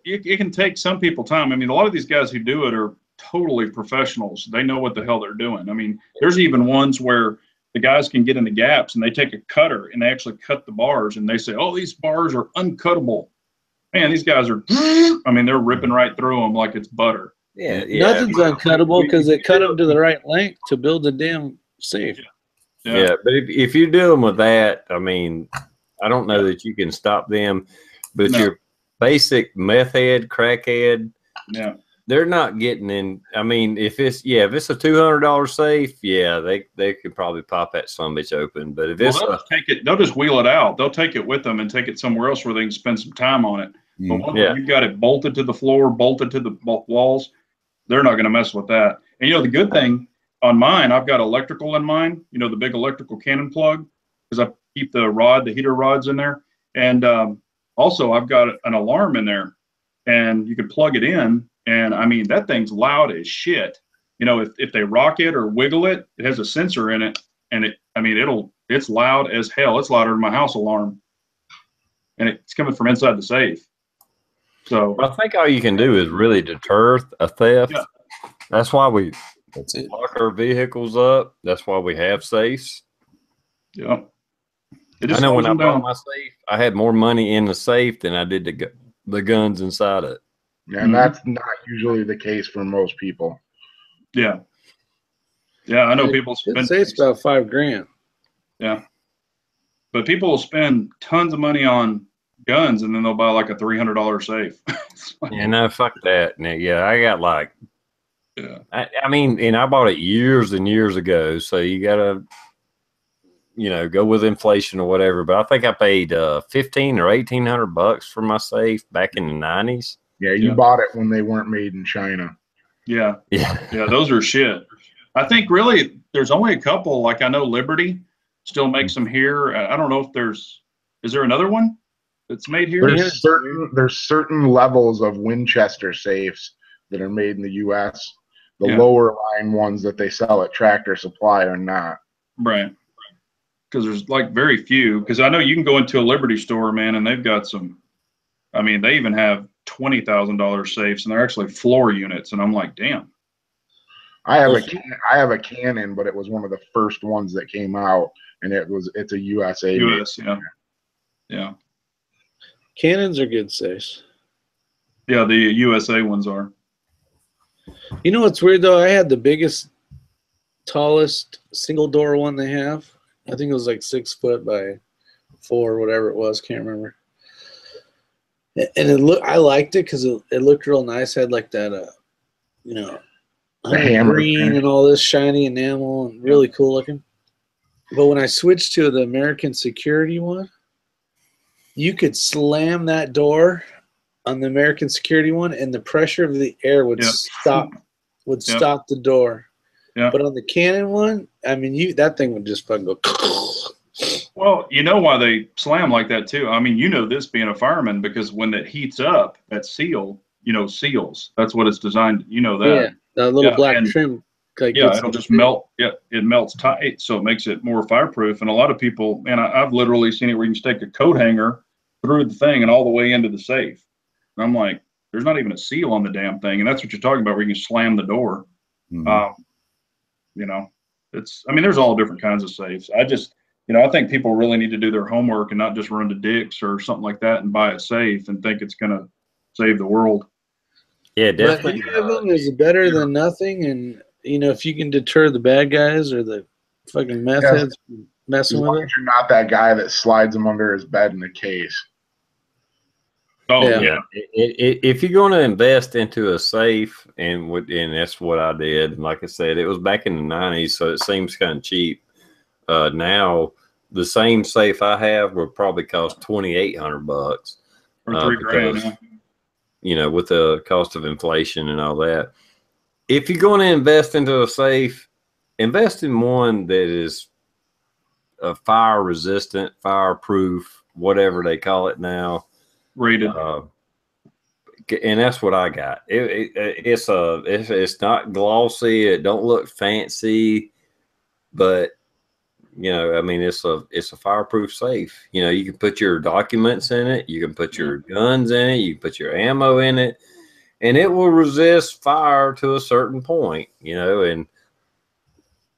it can take some people time. I mean, a lot of these guys who do it are totally professionals. They know what the hell they're doing. I mean, there's even ones where the guys can get in the gaps and they take a cutter and they actually cut the bars and they say, "Oh, these bars are uncuttable." Man, these guys are. I mean, they're ripping right through them like it's butter. Yeah. Nothing's uncuttable because they cut them to the right length to build the damn safe. Yeah, but if you do them with that, I mean, I don't know that you can stop them. But your basic meth head, crackhead, they're not getting in. I mean, if it's a $200 safe, they could probably pop that sumbitch open. But if they'll just wheel it out. They'll take it with them and take it somewhere else where they can spend some time on it. But once you've got it bolted to the floor, bolted to the walls, they're not going to mess with that. And you know, the good thing on mine, I've got electrical in mine, you know, the big electrical cannon plug, because I keep the heater rods in there. And also I've got an alarm in there, and you can plug it in. And I mean, that thing's loud as shit. You know, if they rock it or wiggle it, it has a sensor in it. And it's loud as hell. It's louder than my house alarm. And it's coming from inside the safe. So I think all you can do is really deter a theft. Yeah. That's why we lock our vehicles up. That's why we have safes. Yeah. I know when I bought my safe, I had more money in the safe than I did the guns inside it. Yeah, and that's not usually the case for most people. Yeah. Yeah, I know people spend. Say it's about $5,000. Yeah. But people will spend tons of money on guns and then they'll buy like a $300 safe. Yeah, no, fuck that. Yeah, I got like, I mean, and I bought it years and years ago. So you got to, you know, go with inflation or whatever. But I think I paid $1,500 or $1,800 for my safe back in the 90s. Yeah, you bought it when they weren't made in China. Yeah. Those are shit. I think really there's only a couple. Like I know Liberty still makes them here. I don't know if is there another one that's made here? There's certain levels of Winchester safes that are made in the U.S. The lower line ones that they sell at Tractor Supply are not. Right. Because there's like very few. Because I know you can go into a Liberty store, man, and they've got some. I mean, they even have $20,000 safes, and they're actually floor units. And I'm like, damn. I have a Canon, but it was one of the first ones that came out, and it's a USA. US, yeah. Cannons are good safes. Yeah, the USA ones are. You know what's weird though? I had the biggest, tallest single door one they have. I think it was like 6 foot by 4, whatever it was. Can't remember. And I liked it because it looked real nice. Had like that, you know, hammer green finish. and all this shiny enamel and really cool looking. But when I switched to the American Security one, you could slam that door on the American Security one, and the pressure of the air would stop the door. Yeah. But on the Canon one, I mean, that thing would just fucking go. Well, you know why they slam like that too. I mean, you know this being a fireman, because when that heats up, that seal, seals. That's what it's designed. You know that. Yeah, that little black trim. It'll just melt. Yeah, it melts tight, so it makes it more fireproof. And a lot of people, man, I've literally seen it where you can stick a coat hanger through the thing and all the way into the safe. And I'm like, there's not even a seal on the damn thing, and that's what you're talking about, where you can slam the door. Mm-hmm. There's all different kinds of safes. I think people really need to do their homework and not just run to Dick's or something like that and buy a safe and think it's going to save the world. Yeah, definitely. But any of them is better than nothing. And, if you can deter the bad guys or the fucking meth heads from messing with it. You're not that guy that slides them under his bed in a case. Oh, yeah. If you're going to invest into a safe, and that's what I did. Like I said, it was back in the 90s, so it seems kind of cheap. Now, the same safe I have would probably cost $2,800 or $3,000. Because, with the cost of inflation and all that. If you're going to invest into a safe, invest in one that is fire resistant, fireproof, whatever they call it now. Rated. And that's what I got. It's not glossy. It don't look fancy, but it's a fireproof safe. You can put your documents in it. You can put your guns in it. You can put your ammo in it, and it will resist fire to a certain point. And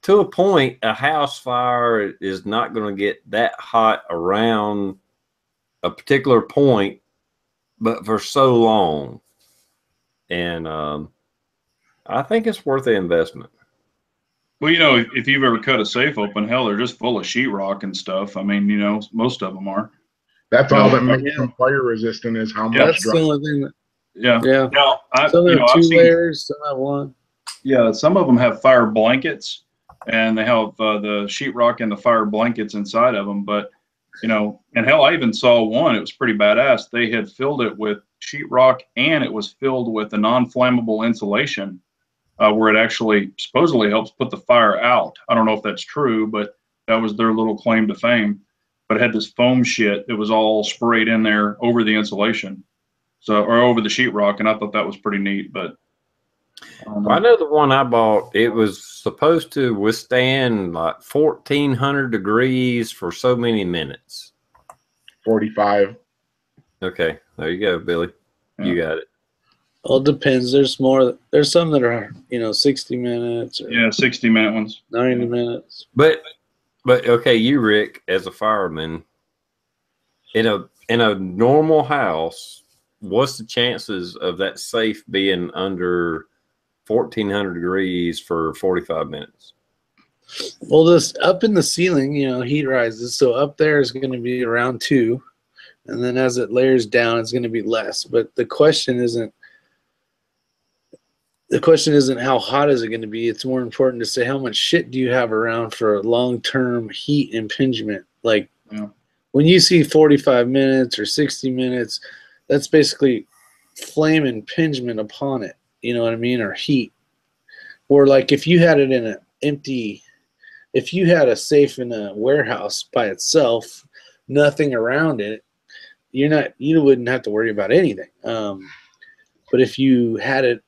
to a point, a house fire is not going to get that hot around a particular point, but for so long. And I think it's worth the investment. Well, if you've ever cut a safe open, hell, they're just full of sheetrock and stuff. I mean, most of them are. That's all that makes them fire resistant is how much. That's the only thing that. Yeah. Now, some have 2 layers, some have 1. Yeah, some of them have fire blankets, and they have the sheetrock and the fire blankets inside of them. But and hell, I even saw one. It was pretty badass. They had filled it with sheetrock, and it was filled with a non-flammable insulation, where it actually supposedly helps put the fire out. I don't know if that's true, but that was their little claim to fame. But it had this foam shit that was all sprayed in there over the insulation, or over the sheetrock, and I thought that was pretty neat. But I know the one I bought, it was supposed to withstand like 1,400 degrees for so many minutes. 45. Okay, there you go, Billy. Yeah. You got it. Well, it depends. There's some that are 60 minutes. Or 60-minute ones. 90 minutes. But okay, you, Rick, as a fireman, in a normal house, what's the chances of that safe being under 1,400 degrees for 45 minutes? Well, this up in the ceiling, heat rises. So up there is going to be around 2. And then as it layers down, it's going to be less. But the question isn't how hot is it going to be. It's more important to say how much shit do you have around for long-term heat impingement. Like when you see 45 minutes or 60 minutes, that's basically flame impingement upon it. You know what I mean? Or heat. Or like if you had it in if you had a safe in a warehouse by itself, nothing around it, you wouldn't have to worry about anything. But if you had it,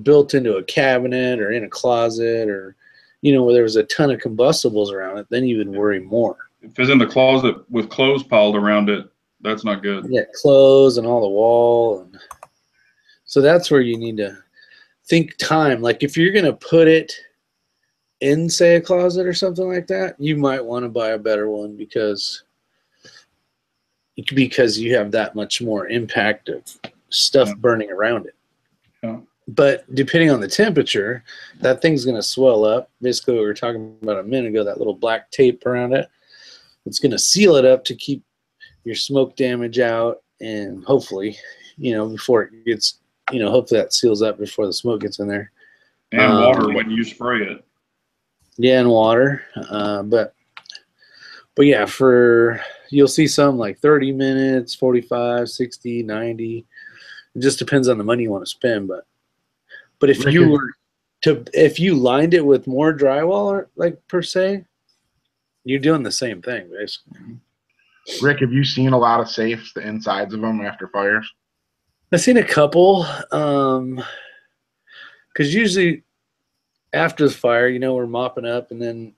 built into a cabinet or in a closet or, where there was a ton of combustibles around it, then you would worry more. If it's in the closet with clothes piled around it, that's not good. Yeah, clothes and all the wall. And So that's where you need to think time. Like if you're going to put it in, say, a closet or something like that, you might want to buy a better one because you have that much more impact of stuff burning around it. Yeah. But depending on the temperature, that thing's going to swell up. Basically, what we were talking about a minute ago, that little black tape around it, it's going to seal it up to keep your smoke damage out, and hopefully, before it gets, hopefully that seals up before the smoke gets in there. And water when you spray it. Yeah, and water. But yeah, you'll see some like 30 minutes, 45, 60, 90. It just depends on the money you want to spend. But if you lined it with more drywall, like per se, you're doing the same thing basically. Rick, have you seen a lot of safes, the insides of them after fires? I've seen a couple, because usually after the fire, we're mopping up and then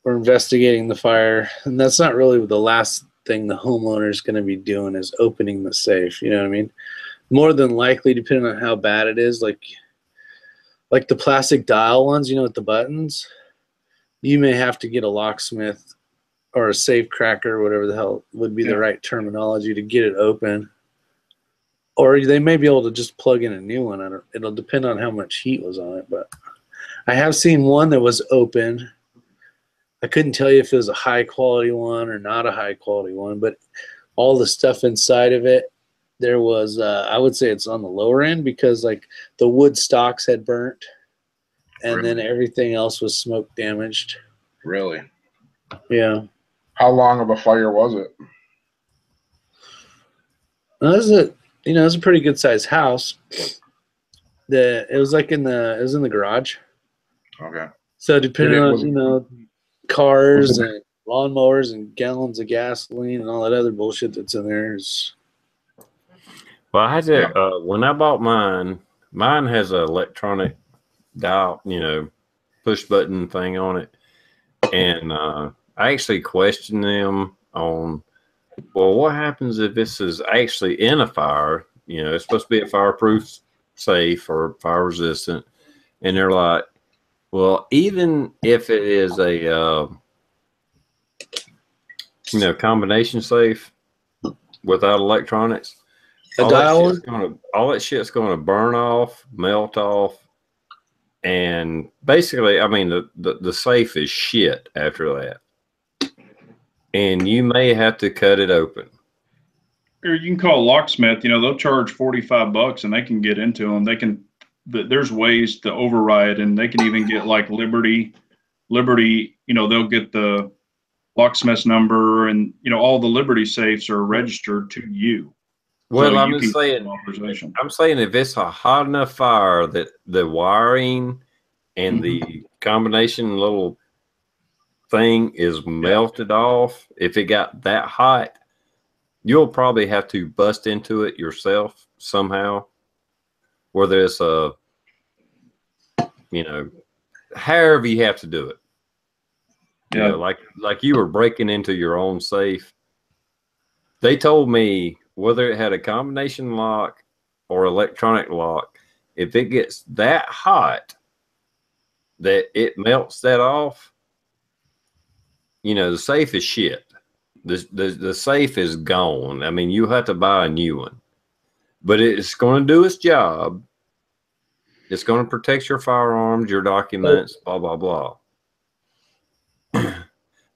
we're investigating the fire, and that's not really the last thing the homeowner is going to be doing is opening the safe. You know what I mean? More than likely, depending on how bad it is, like the plastic dial ones, with the buttons, you may have to get a locksmith or a safe cracker, whatever the hell would be the right terminology, to get it open. Or they may be able to just plug in a new one. It'll depend on how much heat was on it. But I have seen one that was open. I couldn't tell you if it was a high quality one or not a high quality one, but all the stuff inside of it, there was, I would say it's on the lower end because like the wood stocks had burnt and then everything else was smoke damaged. Really? Yeah. How long of a fire was it? It was a pretty good sized house. It was in the garage. Okay. So depending on, cars and lawnmowers and gallons of gasoline and all that other bullshit that's in there is. Well, I had to, when I bought mine has an electronic dial, push button thing on it. And I actually questioned them on, well, what happens if this is actually in a fire? It's supposed to be a fireproof safe or fire resistant. And they're like, well, even if it is a, combination safe without electronics, all that shit's going to burn off, melt off. And basically, I mean, the safe is shit after that. And you may have to cut it open. Or you can call a locksmith, they'll charge $45 and they can get into them. There's ways to override, and they can even get like Liberty, they'll get the locksmith's number, and all the Liberty safes are registered to you. Well, so I'm saying if it's a hot enough fire that the wiring and the combination little thing is melted off, if it got that hot, you'll probably have to bust into it yourself somehow, whether it's however you have to do it. Like you were breaking into your own safe. They told me whether it had a combination lock or electronic lock, if it gets that hot that it melts that off, the safe is shit. The safe is gone. I mean, you have to buy a new one, but it's going to do its job. It's going to protect your firearms, your documents, blah, blah, blah.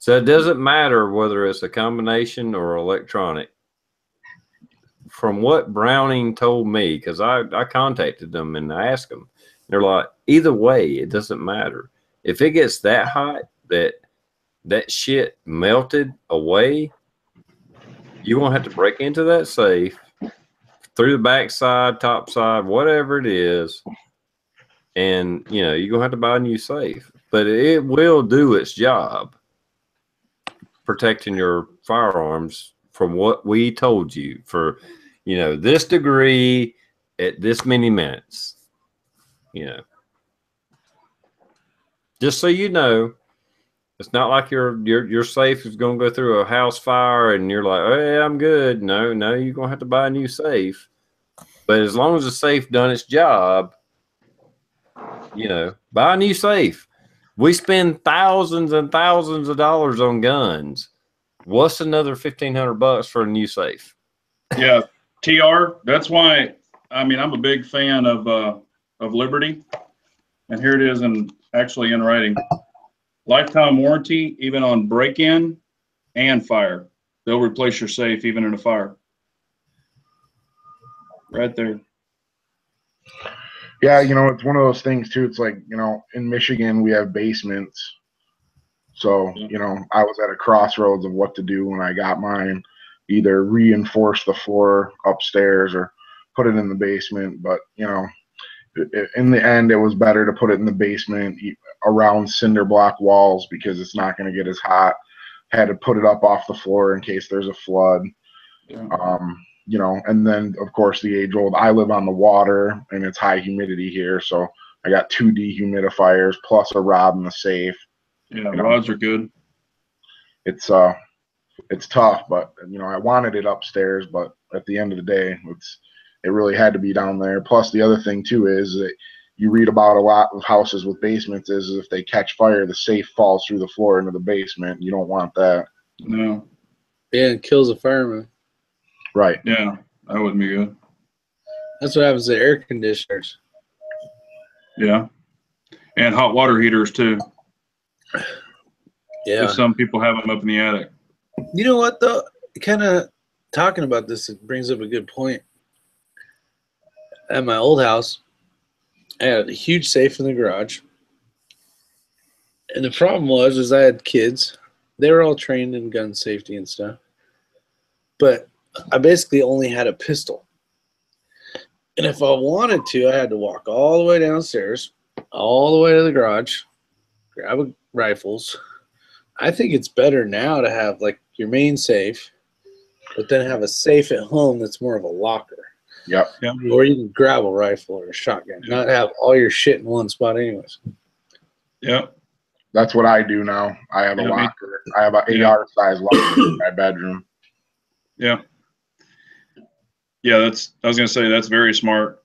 So it doesn't matter whether it's a combination or electronic. From what Browning told me, because I contacted them and I asked them, they're like, either way, it doesn't matter. If it gets that hot that shit melted away, you won't have to break into that safe through the back side, top side, whatever it is. And, you're going to have to buy a new safe. But it will do its job protecting your firearms from what we told you for, this degree at this many minutes. Just so you know, it's not like your safe is going to go through a house fire and you're like, hey, I'm good. No, you're going to have to buy a new safe. But as long as the safe done its job, you know, buy a new safe. We spend thousands and thousands of dollars on guns. What's another $1,500 for a new safe? Yeah, TR. That's why. I mean, I'm a big fan of Liberty, and here it is actually in writing. Lifetime warranty, even on break-in and fire. They'll replace your safe even in a fire. Right there. Yeah, you know, it's one of those things too. It's like, you know, in Michigan we have basements. So, you know, I was at a crossroads of what to do when I got mine. Either reinforce the floor upstairs or put it in the basement. But, you know, in the end, it was better to put it in the basement around cinder block walls because it's not going to get as hot. Had to put it up off the floor in case there's a flood. Yeah. You know, and then of course the age old, I live on the water and it's high humidity here. So I got 2 dehumidifiers plus a rod in the safe. Yeah, rods are good. It's tough, but you know, I wanted it upstairs, but at the end of the day, it really had to be down there. Plus the other thing too is that you read about a lot of houses with basements is if they catch fire, the safe falls through the floor into the basement. You don't want that. No. Yeah, it kills a fireman. Right. Yeah, that wouldn't be good. That's what happens to air conditioners. Yeah. And hot water heaters too. Yeah. Some people have them up in the attic. You know what though? Kind of talking about this, it brings up a good point. At my old house, I had a huge safe in the garage. And the problem was I had kids. They were all trained in gun safety and stuff. But I basically only had a pistol. And if I wanted to, I had to walk all the way downstairs, all the way to the garage, grab rifles. I think it's better now to have like your main safe, but then have a safe at home that's more of a locker. Yep. Or you can grab a rifle or a shotgun, not have all your shit in one spot anyways. Yep. That's what I do now. I have a locker. I have an AR size locker in my bedroom. Yeah. Yeah, I was gonna say that's very smart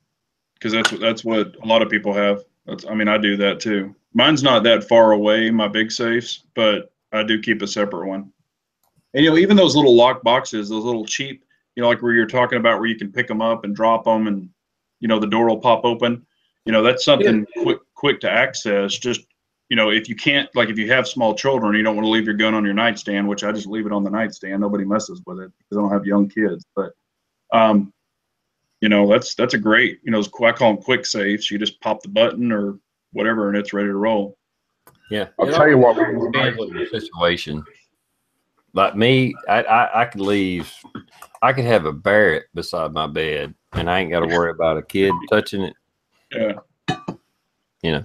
because that's what a lot of people have. I mean, I do that too. Mine's not that far away, my big safes, but I do keep a separate one. And you know, even those little lock boxes, those little cheap, you know, like where you're talking about where you can pick them up and drop them, and you know the door will pop open. You know, that's something quick to access. Just you know, if you can't, like if you have small children, you don't want to leave your gun on your nightstand, which I just leave it on the nightstand. Nobody messes with it because I don't have young kids, but. You know, that's a great, you know, I call them quick safes. You just pop the button or whatever and it's ready to roll. Yeah. I'll tell you what. Depends on the situation. Like me, I could leave. I could have a Barrett beside my bed and I ain't got to worry about a kid touching it. Yeah. You know,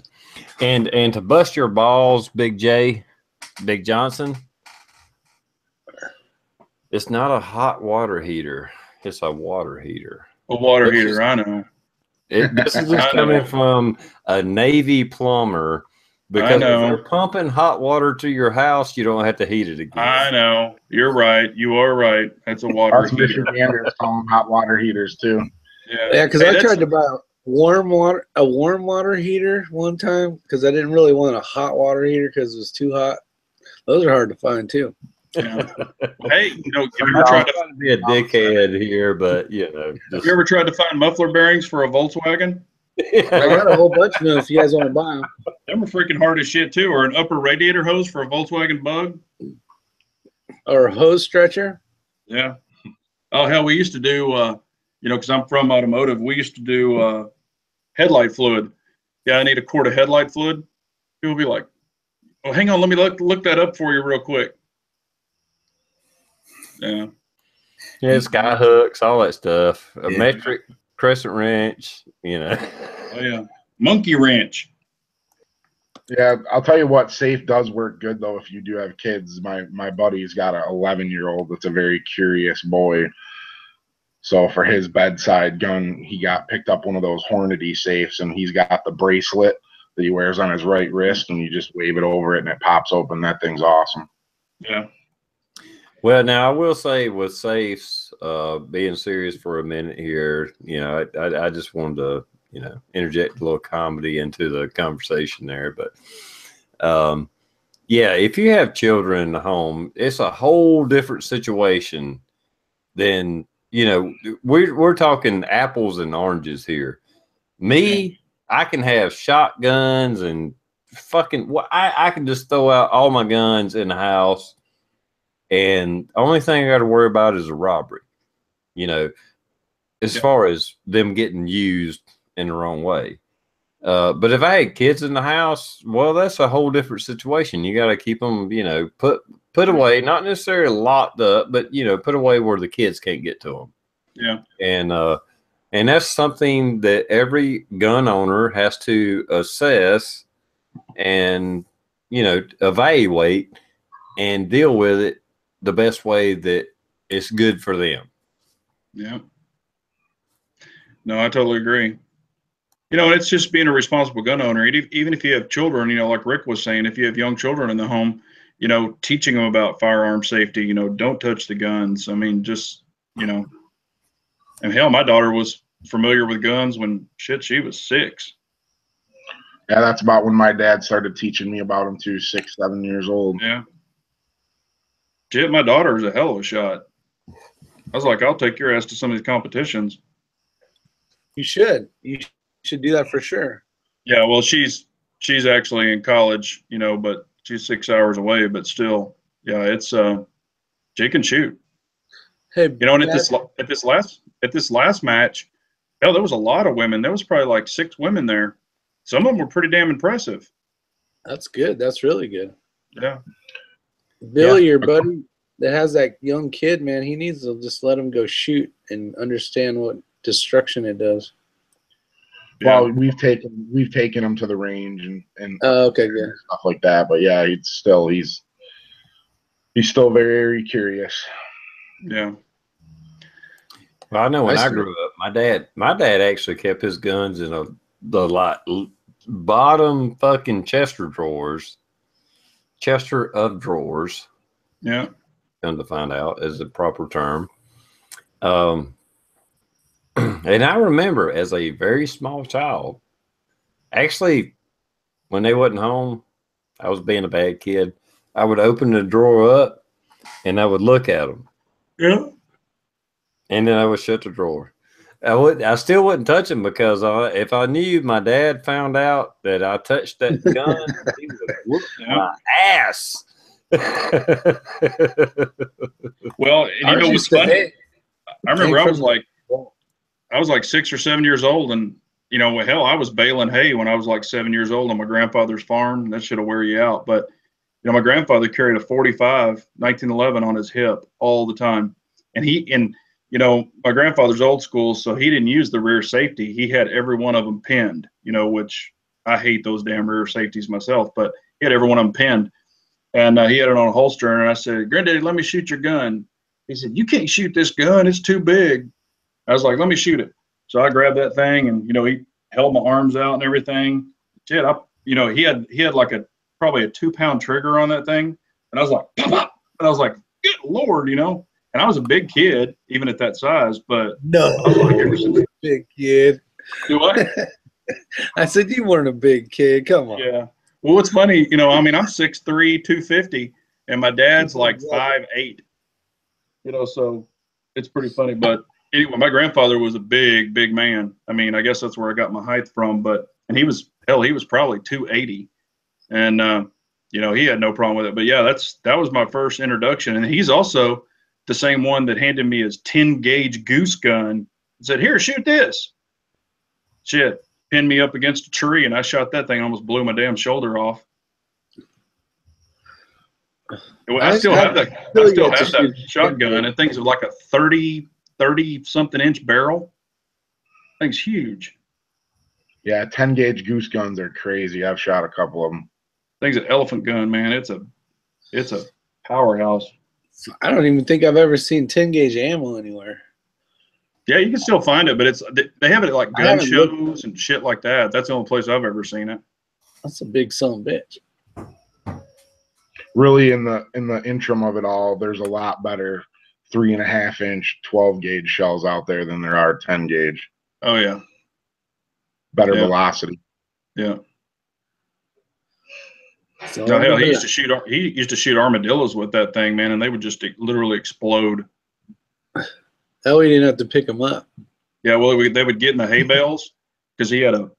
and to bust your balls, Big Johnson, it's not a hot water heater. It's a water heater. A water heater, I know. This is just coming from a Navy plumber because if they're pumping hot water to your house, you don't have to heat it again. I know. You're right. You are right. That's a water heater. Michiganders call them hot water heaters too. Yeah, because I tried to buy a warm water heater one time because I didn't really want a hot water heater because it was too hot. Those are hard to find too. Yeah. Hey, you know, I'm not trying to be a dickhead here, but you know, have you ever tried to find muffler bearings for a Volkswagen? I got a whole bunch of them if you guys want to buy them. Them are freaking hard as shit too. Or an upper radiator hose for a Volkswagen Bug. Or a hose stretcher. Yeah. Oh hell, we used to do. You know, because I'm from automotive, we used to do headlight fluid. Yeah, I need a quart of headlight fluid. People will be like, "Oh, hang on, let me look that up for you real quick." Yeah, sky hooks, all that stuff. A metric crescent wrench, you know. Oh yeah, monkey wrench. Yeah, I'll tell you what, safe does work good though if you do have kids. My buddy's got an 11-year-old that's a very curious boy. So for his bedside gun, he picked up one of those Hornady safes, and he's got the bracelet that he wears on his right wrist, and you just wave it over it and it pops open. That thing's awesome. Yeah. Well, now I will say with safes, being serious for a minute here, you know, I just wanted to, you know, interject a little comedy into the conversation there. But yeah, if you have children in the home, it's a whole different situation than, you know, we're talking apples and oranges here. Me, I can have shotguns and fucking, I can just throw out all my guns in the house, and the only thing I got to worry about is a robbery, you know, as far as them getting used in the wrong way. But if I had kids in the house, well, that's a whole different situation. You got to keep them, you know, put away, not necessarily locked up, but, you know, put away where the kids can't get to them. Yeah. And that's something that every gun owner has to assess and, you know, evaluate and deal with it the best way that it's good for them. Yeah. No, I totally agree. You know, it's just being a responsible gun owner. Even if you have children, you know, like Rick was saying, if you have young children in the home, you know, teaching them about firearm safety, you know, don't touch the guns. I mean, just, you know, and hell, my daughter was familiar with guns when she was 6. Yeah, that's about when my dad started teaching me about them too, 6, 7 years old. Yeah. Shit, my daughter is a hell of a shot. I was like, I'll take your ass to some of these competitions. You should. You should do that for sure. Yeah, well, she's actually in college, you know, but she's 6 hours away. But still, yeah, it's she can shoot. Hey, you know, and at this last match, hell, there was a lot of women. There was probably like 6 women there. Some of them were pretty damn impressive. That's good. That's really good. Yeah. Billy, your buddy that has that young kid, man, he needs to just let him go shoot and understand what destruction it does. Yeah. Well, we've taken him to the range and okay, good. Stuff like that. But yeah, he's still very curious. Yeah. Well, I know when I grew up, my dad actually kept his guns in the bottom fucking chest of drawers. Yeah. Come to find out is the proper term. And I remember as a very small child, actually, when they wasn't home, I was being a bad kid. I would open the drawer up and I would look at them. Yeah. And then I would shut the drawer. I still wouldn't touch them because if I knew my dad found out that I touched that gun, he would whoop my ass. Well, and you know what's funny? I remember I was like 6 or 7 years old, and you know, hell, I was baling hay when I was like 7 years old on my grandfather's farm. That shit'll wear you out. But you know, my grandfather carried a 45 1911 on his hip all the time, and you know, my grandfather's old school, so he didn't use the rear safety. He had every one of them pinned, you know, which I hate those damn rear safeties myself, but he had every one of them pinned. And he had it on a holster, and I said, "Granddaddy, let me shoot your gun." He said, "You can't shoot this gun. It's too big." I was like, "Let me shoot it." So I grabbed that thing, and, you know, he held my arms out and everything. Shit, you know, he had like probably a 2-pound trigger on that thing. And I was like, pop, pop. And I was like, good Lord, you know. And I was a big kid, even at that size, but no, I was like, ever since big kid. Do I? I said you weren't a big kid. Come on. Yeah. Well, what's funny, you know, I mean, I'm 6'3", 250, and my dad's like 5'8". You know, so it's pretty funny. But anyway, my grandfather was a big, big man. I mean, I guess that's where I got my height from. And he was probably 280, and you know, he had no problem with it. But yeah, that was my first introduction, and he's also the same one that handed me his 10-gauge goose gun and said, "Here, shoot this." Shit, pinned me up against a tree, and I shot that thing. Almost blew my damn shoulder off. I still have that shotgun, and things are like a 30 something inch barrel. Thing's huge. Yeah, 10-gauge goose guns are crazy. I've shot a couple of them. Thing's an elephant gun, man. It's a powerhouse. I don't even think I've ever seen 10-gauge ammo anywhere. Yeah, you can still find it, but they have it at like gun shows and shit like that. That's the only place I've ever seen it. That's a big son of a bitch. Really, in the interim of it all, there's a lot better 3.5-inch 12 gauge shells out there than there are 10 gauge. Oh yeah. Better Yeah. velocity. Yeah. So No, hell, he used to shoot armadillos with that thing, man, and they would just literally explode. Oh, he didn't have to pick them up. Yeah, well, they would get in the hay bales because he had a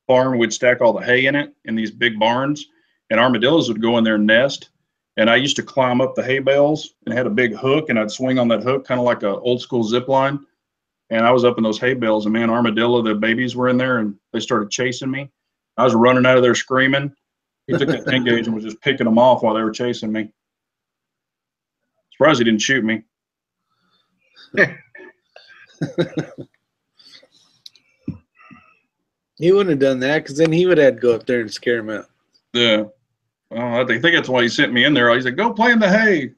farm. We'd stack all the hay in it in these big barns, and armadillos would go in there and nest. And I used to climb up the hay bales and had a big hook, and I'd swing on that hook, kind of like a old school zip line. And I was up in those hay bales, and man, armadillo, the babies were in there, and they started chasing me. I was running out of there screaming. He took that 10 gauge and was just picking them off while they were chasing me. Surprised he didn't shoot me. He wouldn't have done that because then he would have to go up there and scare him out. Yeah. Well, I think that's why he sent me in there. He's like, go play in the hay.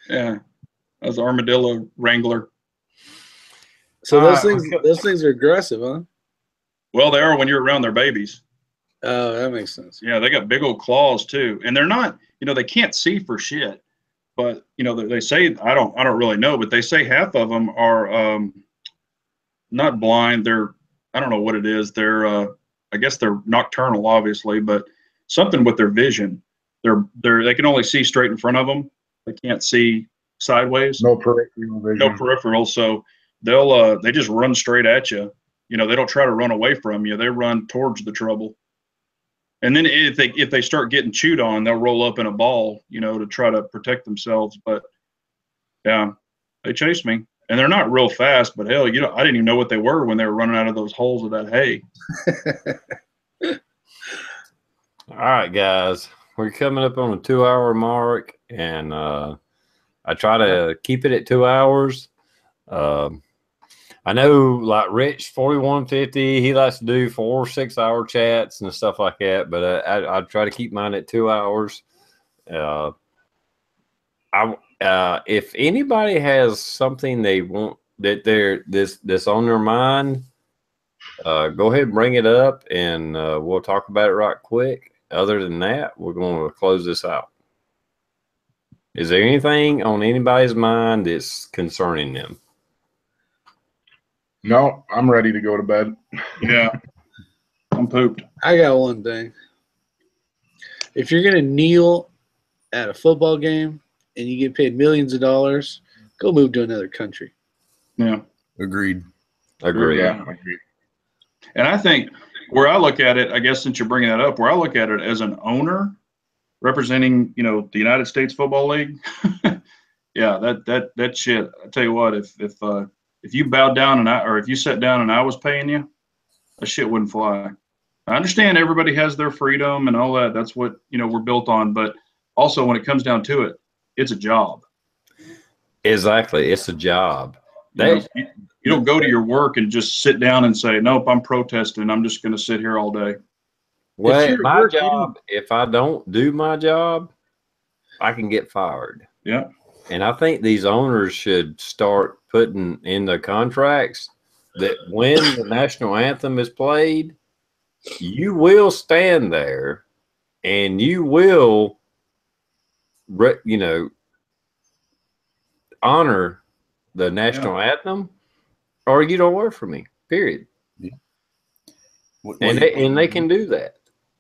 Yeah. I was an armadillo wrangler. So those things are aggressive, huh? Well, they are when you're around their babies. Oh, that makes sense. Yeah, they got big old claws too. And they're not, they can't see for shit. But, they say, I don't really know, but they say half of them are not blind. I don't know what it is. I guess they're nocturnal, obviously, but something with their vision. They can only see straight in front of them. They can't see sideways. No peripheral vision. No peripheral. So they just run straight at you. They don't try to run away from you. They run towards the trouble. And then if they start getting chewed on, they'll roll up in a ball, to try to protect themselves. But yeah, they chase me. And they're not real fast, but hell, I didn't even know what they were when they were running out of those holes of that hay. All right, guys, we're coming up on a 2-hour mark, and I try to keep it at 2 hours. I know, like Rich 4150, he likes to do 4 or 6 hour chats and stuff like that, but I try to keep mine at 2 hours. If anybody has something they want that that's on their mind, go ahead and bring it up, and we'll talk about it right quick. Other than that, we're going to close this out. Is there anything on anybody's mind that's concerning them? No, I'm ready to go to bed. Yeah, I'm pooped. I got one thing. If you're going to kneel at a football game and you get paid millions of dollars, go move to another country. Yeah. Agreed. Yeah, agreed. And I think where I look at it, I guess since you're bringing that up, where I look at it as an owner representing, the United States Football League, yeah, that shit. I tell you what, if you bowed down or if you sat down and I was paying you, that shit wouldn't fly. I understand everybody has their freedom and all that. That's what, we're built on. But also when it comes down to it, it's a job. Exactly. It's a job. You don't go to your work and just sit down and say, nope, I'm protesting. I'm just going to sit here all day. Well, my job, if I don't do my job, I can get fired. Yeah. And I think these owners should start putting in the contracts that when the national anthem is played, you will stand there and you will, honor the national anthem, or you don't work for me, period. Yeah. And they can do that.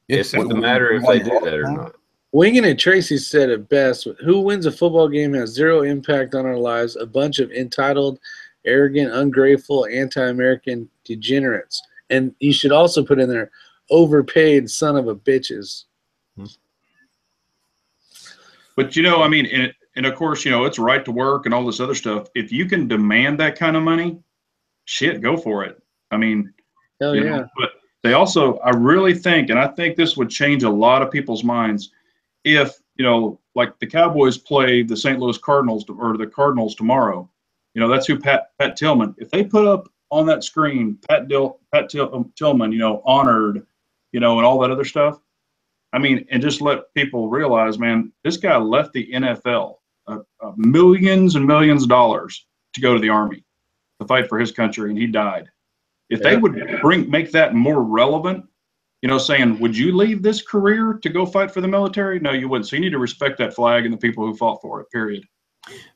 It's just a matter if they do that or not. Wingin' It Tracy said it best: who wins a football game has zero impact on our lives. A bunch of entitled, arrogant, ungrateful, anti-American degenerates. And you should also put in there, overpaid son of a bitches. But, and of course, it's right to work and all this other stuff. If you can demand that kind of money, shit, go for it. Hell yeah. But they also, I really think, and I think this would change a lot of people's minds, if, like the Cowboys play the St. Louis Cardinals or the Cardinals tomorrow, that's who Pat Tillman, if they put up on that screen, Pat Tillman, honored, and all that other stuff. And just let people realize, man, this guy left the NFL, millions and millions of dollars to go to the Army to fight for his country, and he died. If they would make that more relevant, saying, would you leave this career to go fight for the military? No, you wouldn't. So you need to respect that flag and the people who fought for it, period.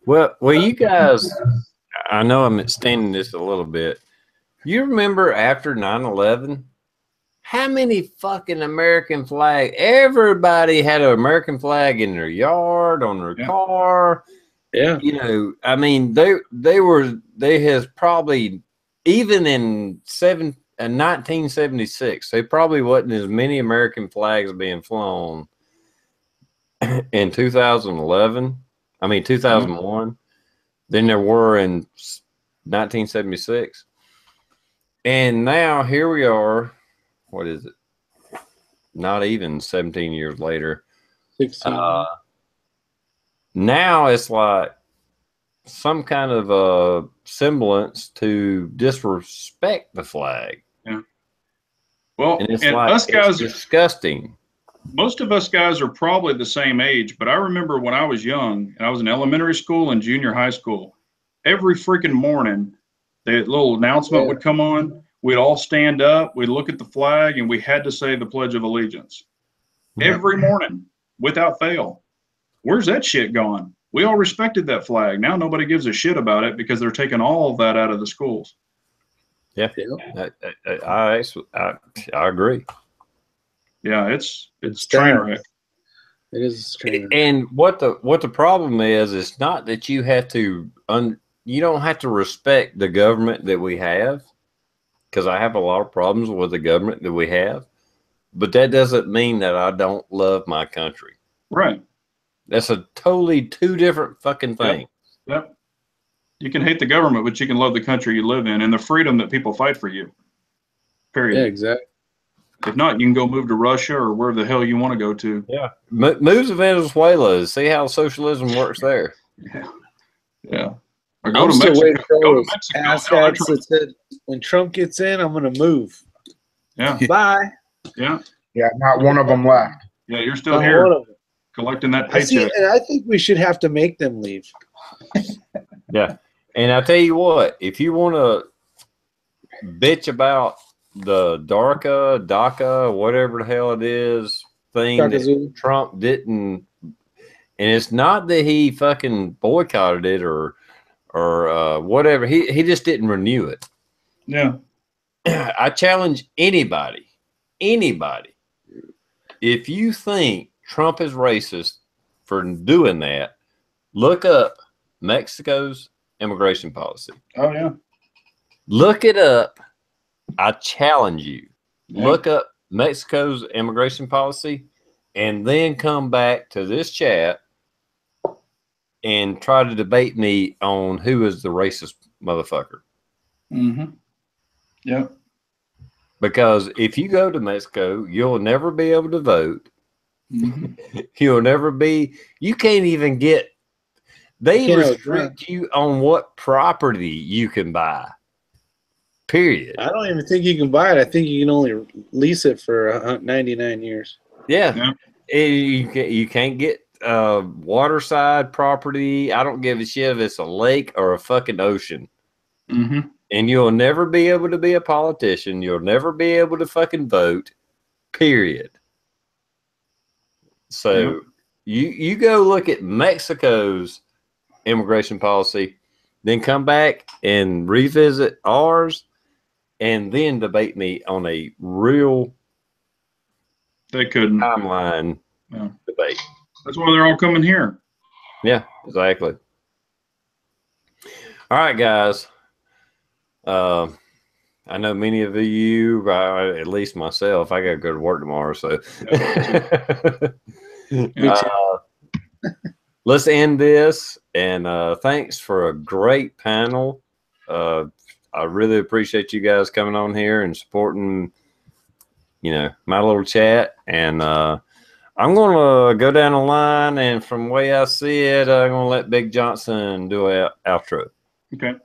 Well, you guys, I know I'm extending this a little bit. You remember after 9/11, how many fucking American flag? Everybody had an American flag in their yard, on their car. Yeah. You know, I mean, they has probably, even in 1976, there probably wasn't as many American flags being flown in 2011. I mean, 2001 than there were in 1976. And now here we are. What is it? Not even 17 years later. 16. Now it's like some kind of a semblance to disrespect the flag. Yeah. Well, And it's and like, us guys, it's disgusting. most of us guys are probably the same age, but I remember when I was young and I was in elementary school and junior high school, every freaking morning, the little announcement would come on. We'd all stand up, we'd look at the flag, and we had to say the Pledge of Allegiance every morning without fail. Where's that shit gone? We all respected that flag. Now nobody gives a shit about it because they're taking all of that out of the schools. Yeah, I agree. Yeah, it's train wreck. It is train wreck. And what the problem is, it's not that you have to you don't have to respect the government that we have, because I have a lot of problems with the government that we have, but that doesn't mean that I don't love my country. Right. That's a totally two different fucking things. Yep. You can hate the government, but you can love the country you live in and the freedom that people fight for you. Period. Yeah, exactly. If not, you can go move to Russia or where the hell you want to go to. Yeah. Move to Venezuela. See how socialism works there. Yeah. Yeah. Or go I'm to still Mexico. waiting for Go to those Mexico. asshats that said, when Trump gets in, I'm going to move. Yeah. Bye. Yeah. Yeah, not one of them left. Yeah, you're still Not here one of them. collecting that I see, paycheck. and I think we should have to make them leave. Yeah. And I tell you what, if you want to bitch about the DACA, whatever the hell it is, thing that Trump didn't, and it's not that he fucking boycotted it or whatever. He just didn't renew it. Yeah. I challenge anybody, if you think Trump is racist for doing that, look up Mexico's immigration policy. Oh, yeah. Look it up. I challenge you. Yeah. Look up Mexico's immigration policy and then come back to this chat and try to debate me on who is the racist motherfucker. Mm-hmm. Yep. Because if you go to Mexico, you'll never be able to vote. Mm-hmm. You'll never be, you can't even get, they restrict you on what property you can buy. Period. I don't even think you can buy it. I think you can only lease it for 99 years. Yeah. You can't get waterside property. I don't give a shit if it's a lake or a fucking ocean. Mm-hmm. And you'll never be able to be a politician. You'll never be able to fucking vote. Period. So you go look at Mexico's immigration policy, then come back and revisit ours, and then debate me on a real timeline debate. That's why they're all coming here. Yeah, exactly. All right, guys. I know many of you, at least myself, I got to go to work tomorrow. So let's end this. And thanks for a great panel. I really appreciate you guys coming on here and supporting, my little chat. And I'm going to go down the line. And from the way I see it, I'm going to let Big Johnson do an outro. Okay.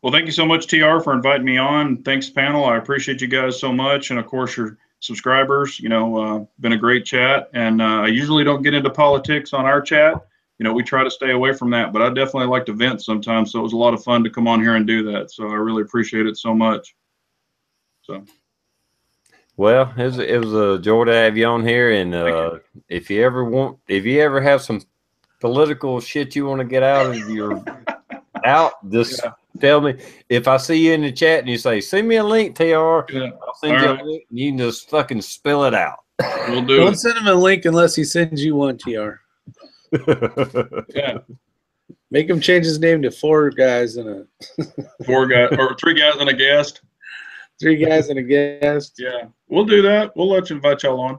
Well, thank you so much, TR, for inviting me on. Thanks, panel. I appreciate you guys so much. And, of course, your subscribers, been a great chat. And I usually don't get into politics on our chat. We try to stay away from that. But I definitely like to vent sometimes. So it was a lot of fun to come on here and do that. So I really appreciate it so much. So. Well, it was a joy to have you on here. And if you ever have some political shit you want to get out of your just tell me. If I see you in the chat and you say, send me a link, TR, I'll send you a link and you can just fucking spill it out. We'll do Don't it. send him a link unless he sends you one, TR. Yeah. Make him change his name to 4 guys and a 4 guys or 3 guys and a guest. 3 guys and a guest. Yeah, we'll do that. We'll let you invite y'all on.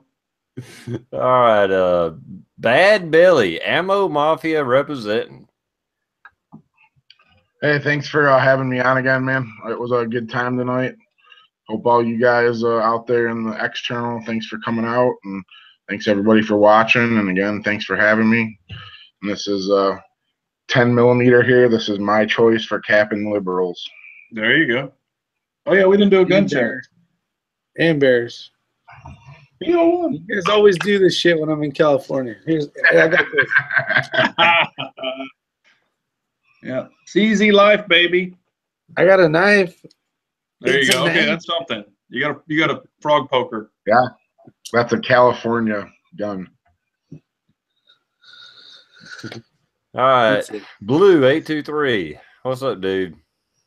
All right, Bad Billy, Ammo Mafia representing. Hey, thanks for having me on again, man. It was a good time tonight. Hope all you guys out there in the external, thanks for coming out, and thanks everybody for watching. And again, thanks for having me. And this is 10 millimeter here. This is my choice for capping liberals. There you go. Oh yeah, we didn't do a gun check. And bears. You guys always do this shit when I'm in California. I got this. Yeah, it's easy life, baby. I got a knife. There you go. Okay, that's something. You got a frog poker. Yeah, that's a California gun. All right, Blue 823. What's up, dude?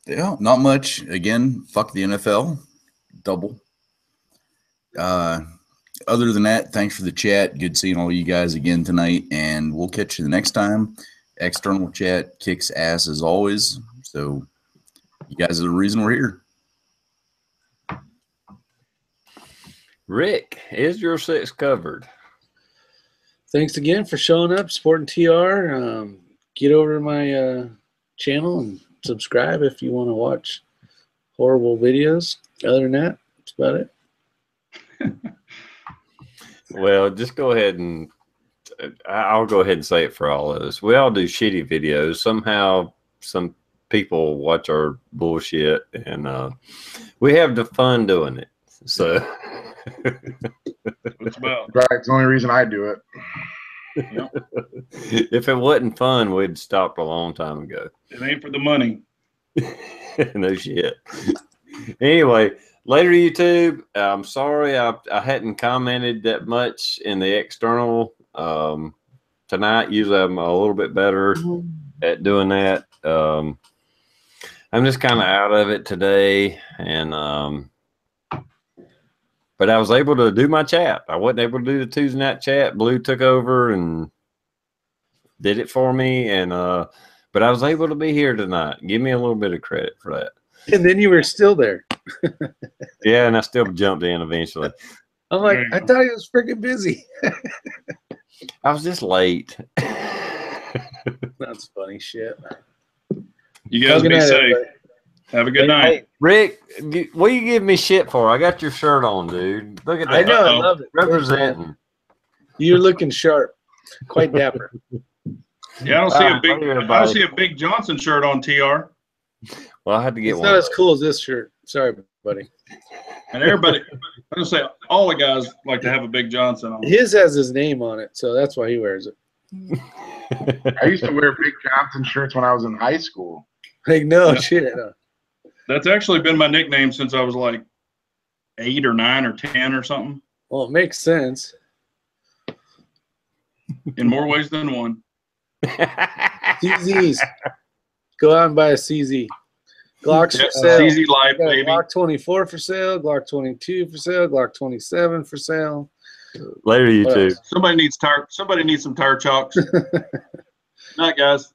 Yeah, not much. Again, fuck the NFL. Double. Other than that, thanks for the chat. Good seeing all you guys again tonight, and we'll catch you the next time. External chat kicks ass as always. So you guys are the reason we're here. Rick, is your 6 covered? Thanks again for showing up, supporting TR. Get over to my channel and subscribe if you want to watch horrible videos. Other than that, that's about it. Well, just go ahead and I'll go ahead and say it for all of us. We all do shitty videos. Somehow some people watch our bullshit, and we have the fun doing it. So What's about? Right, it's the only reason I do it. Yep. If it wasn't fun, we'd stopped a long time ago. It ain't for the money. No shit. Anyway, later YouTube. I'm sorry I hadn't commented that much in the external tonight. Usually I'm a little bit better at doing that. I'm just kind of out of it today, and but I was able to do my chat. I wasn't able to do the Tuesday night chat. Blue took over and did it for me, and but I was able to be here tonight. Give me a little bit of credit for that. And then you were still there. Yeah, and I still jumped in eventually. I'm like, I thought he was freaking busy. I was just late. That's funny shit. You guys be safe. Have a good night. Hey, Rick, what you give me shit for? I got your shirt on, dude. Look at that. I know, I love it. Representing. You're looking sharp. Quite dapper. Yeah, I don't see a big Johnson shirt on TR. Well, I had to get It's one. not as cool as this shirt. Sorry, buddy. And everybody, I'm gonna say all the guys like to have a Big Johnson on. His has his name on it, so that's why he wears it. I used to wear Big Johnson shirts when I was in high school. Like, no shit. That's actually been my nickname since I was like 8 or 9 or 10 or something. Well, it makes sense. In more ways than one. CZs. Go out and buy a CZ. Glocks for Yep, sale. CZ Life, Got baby. Glock 24 for sale. Glock 22 for sale. Glock 27 for sale. Later, What YouTube. else? Somebody needs some tire chocks. Night, guys.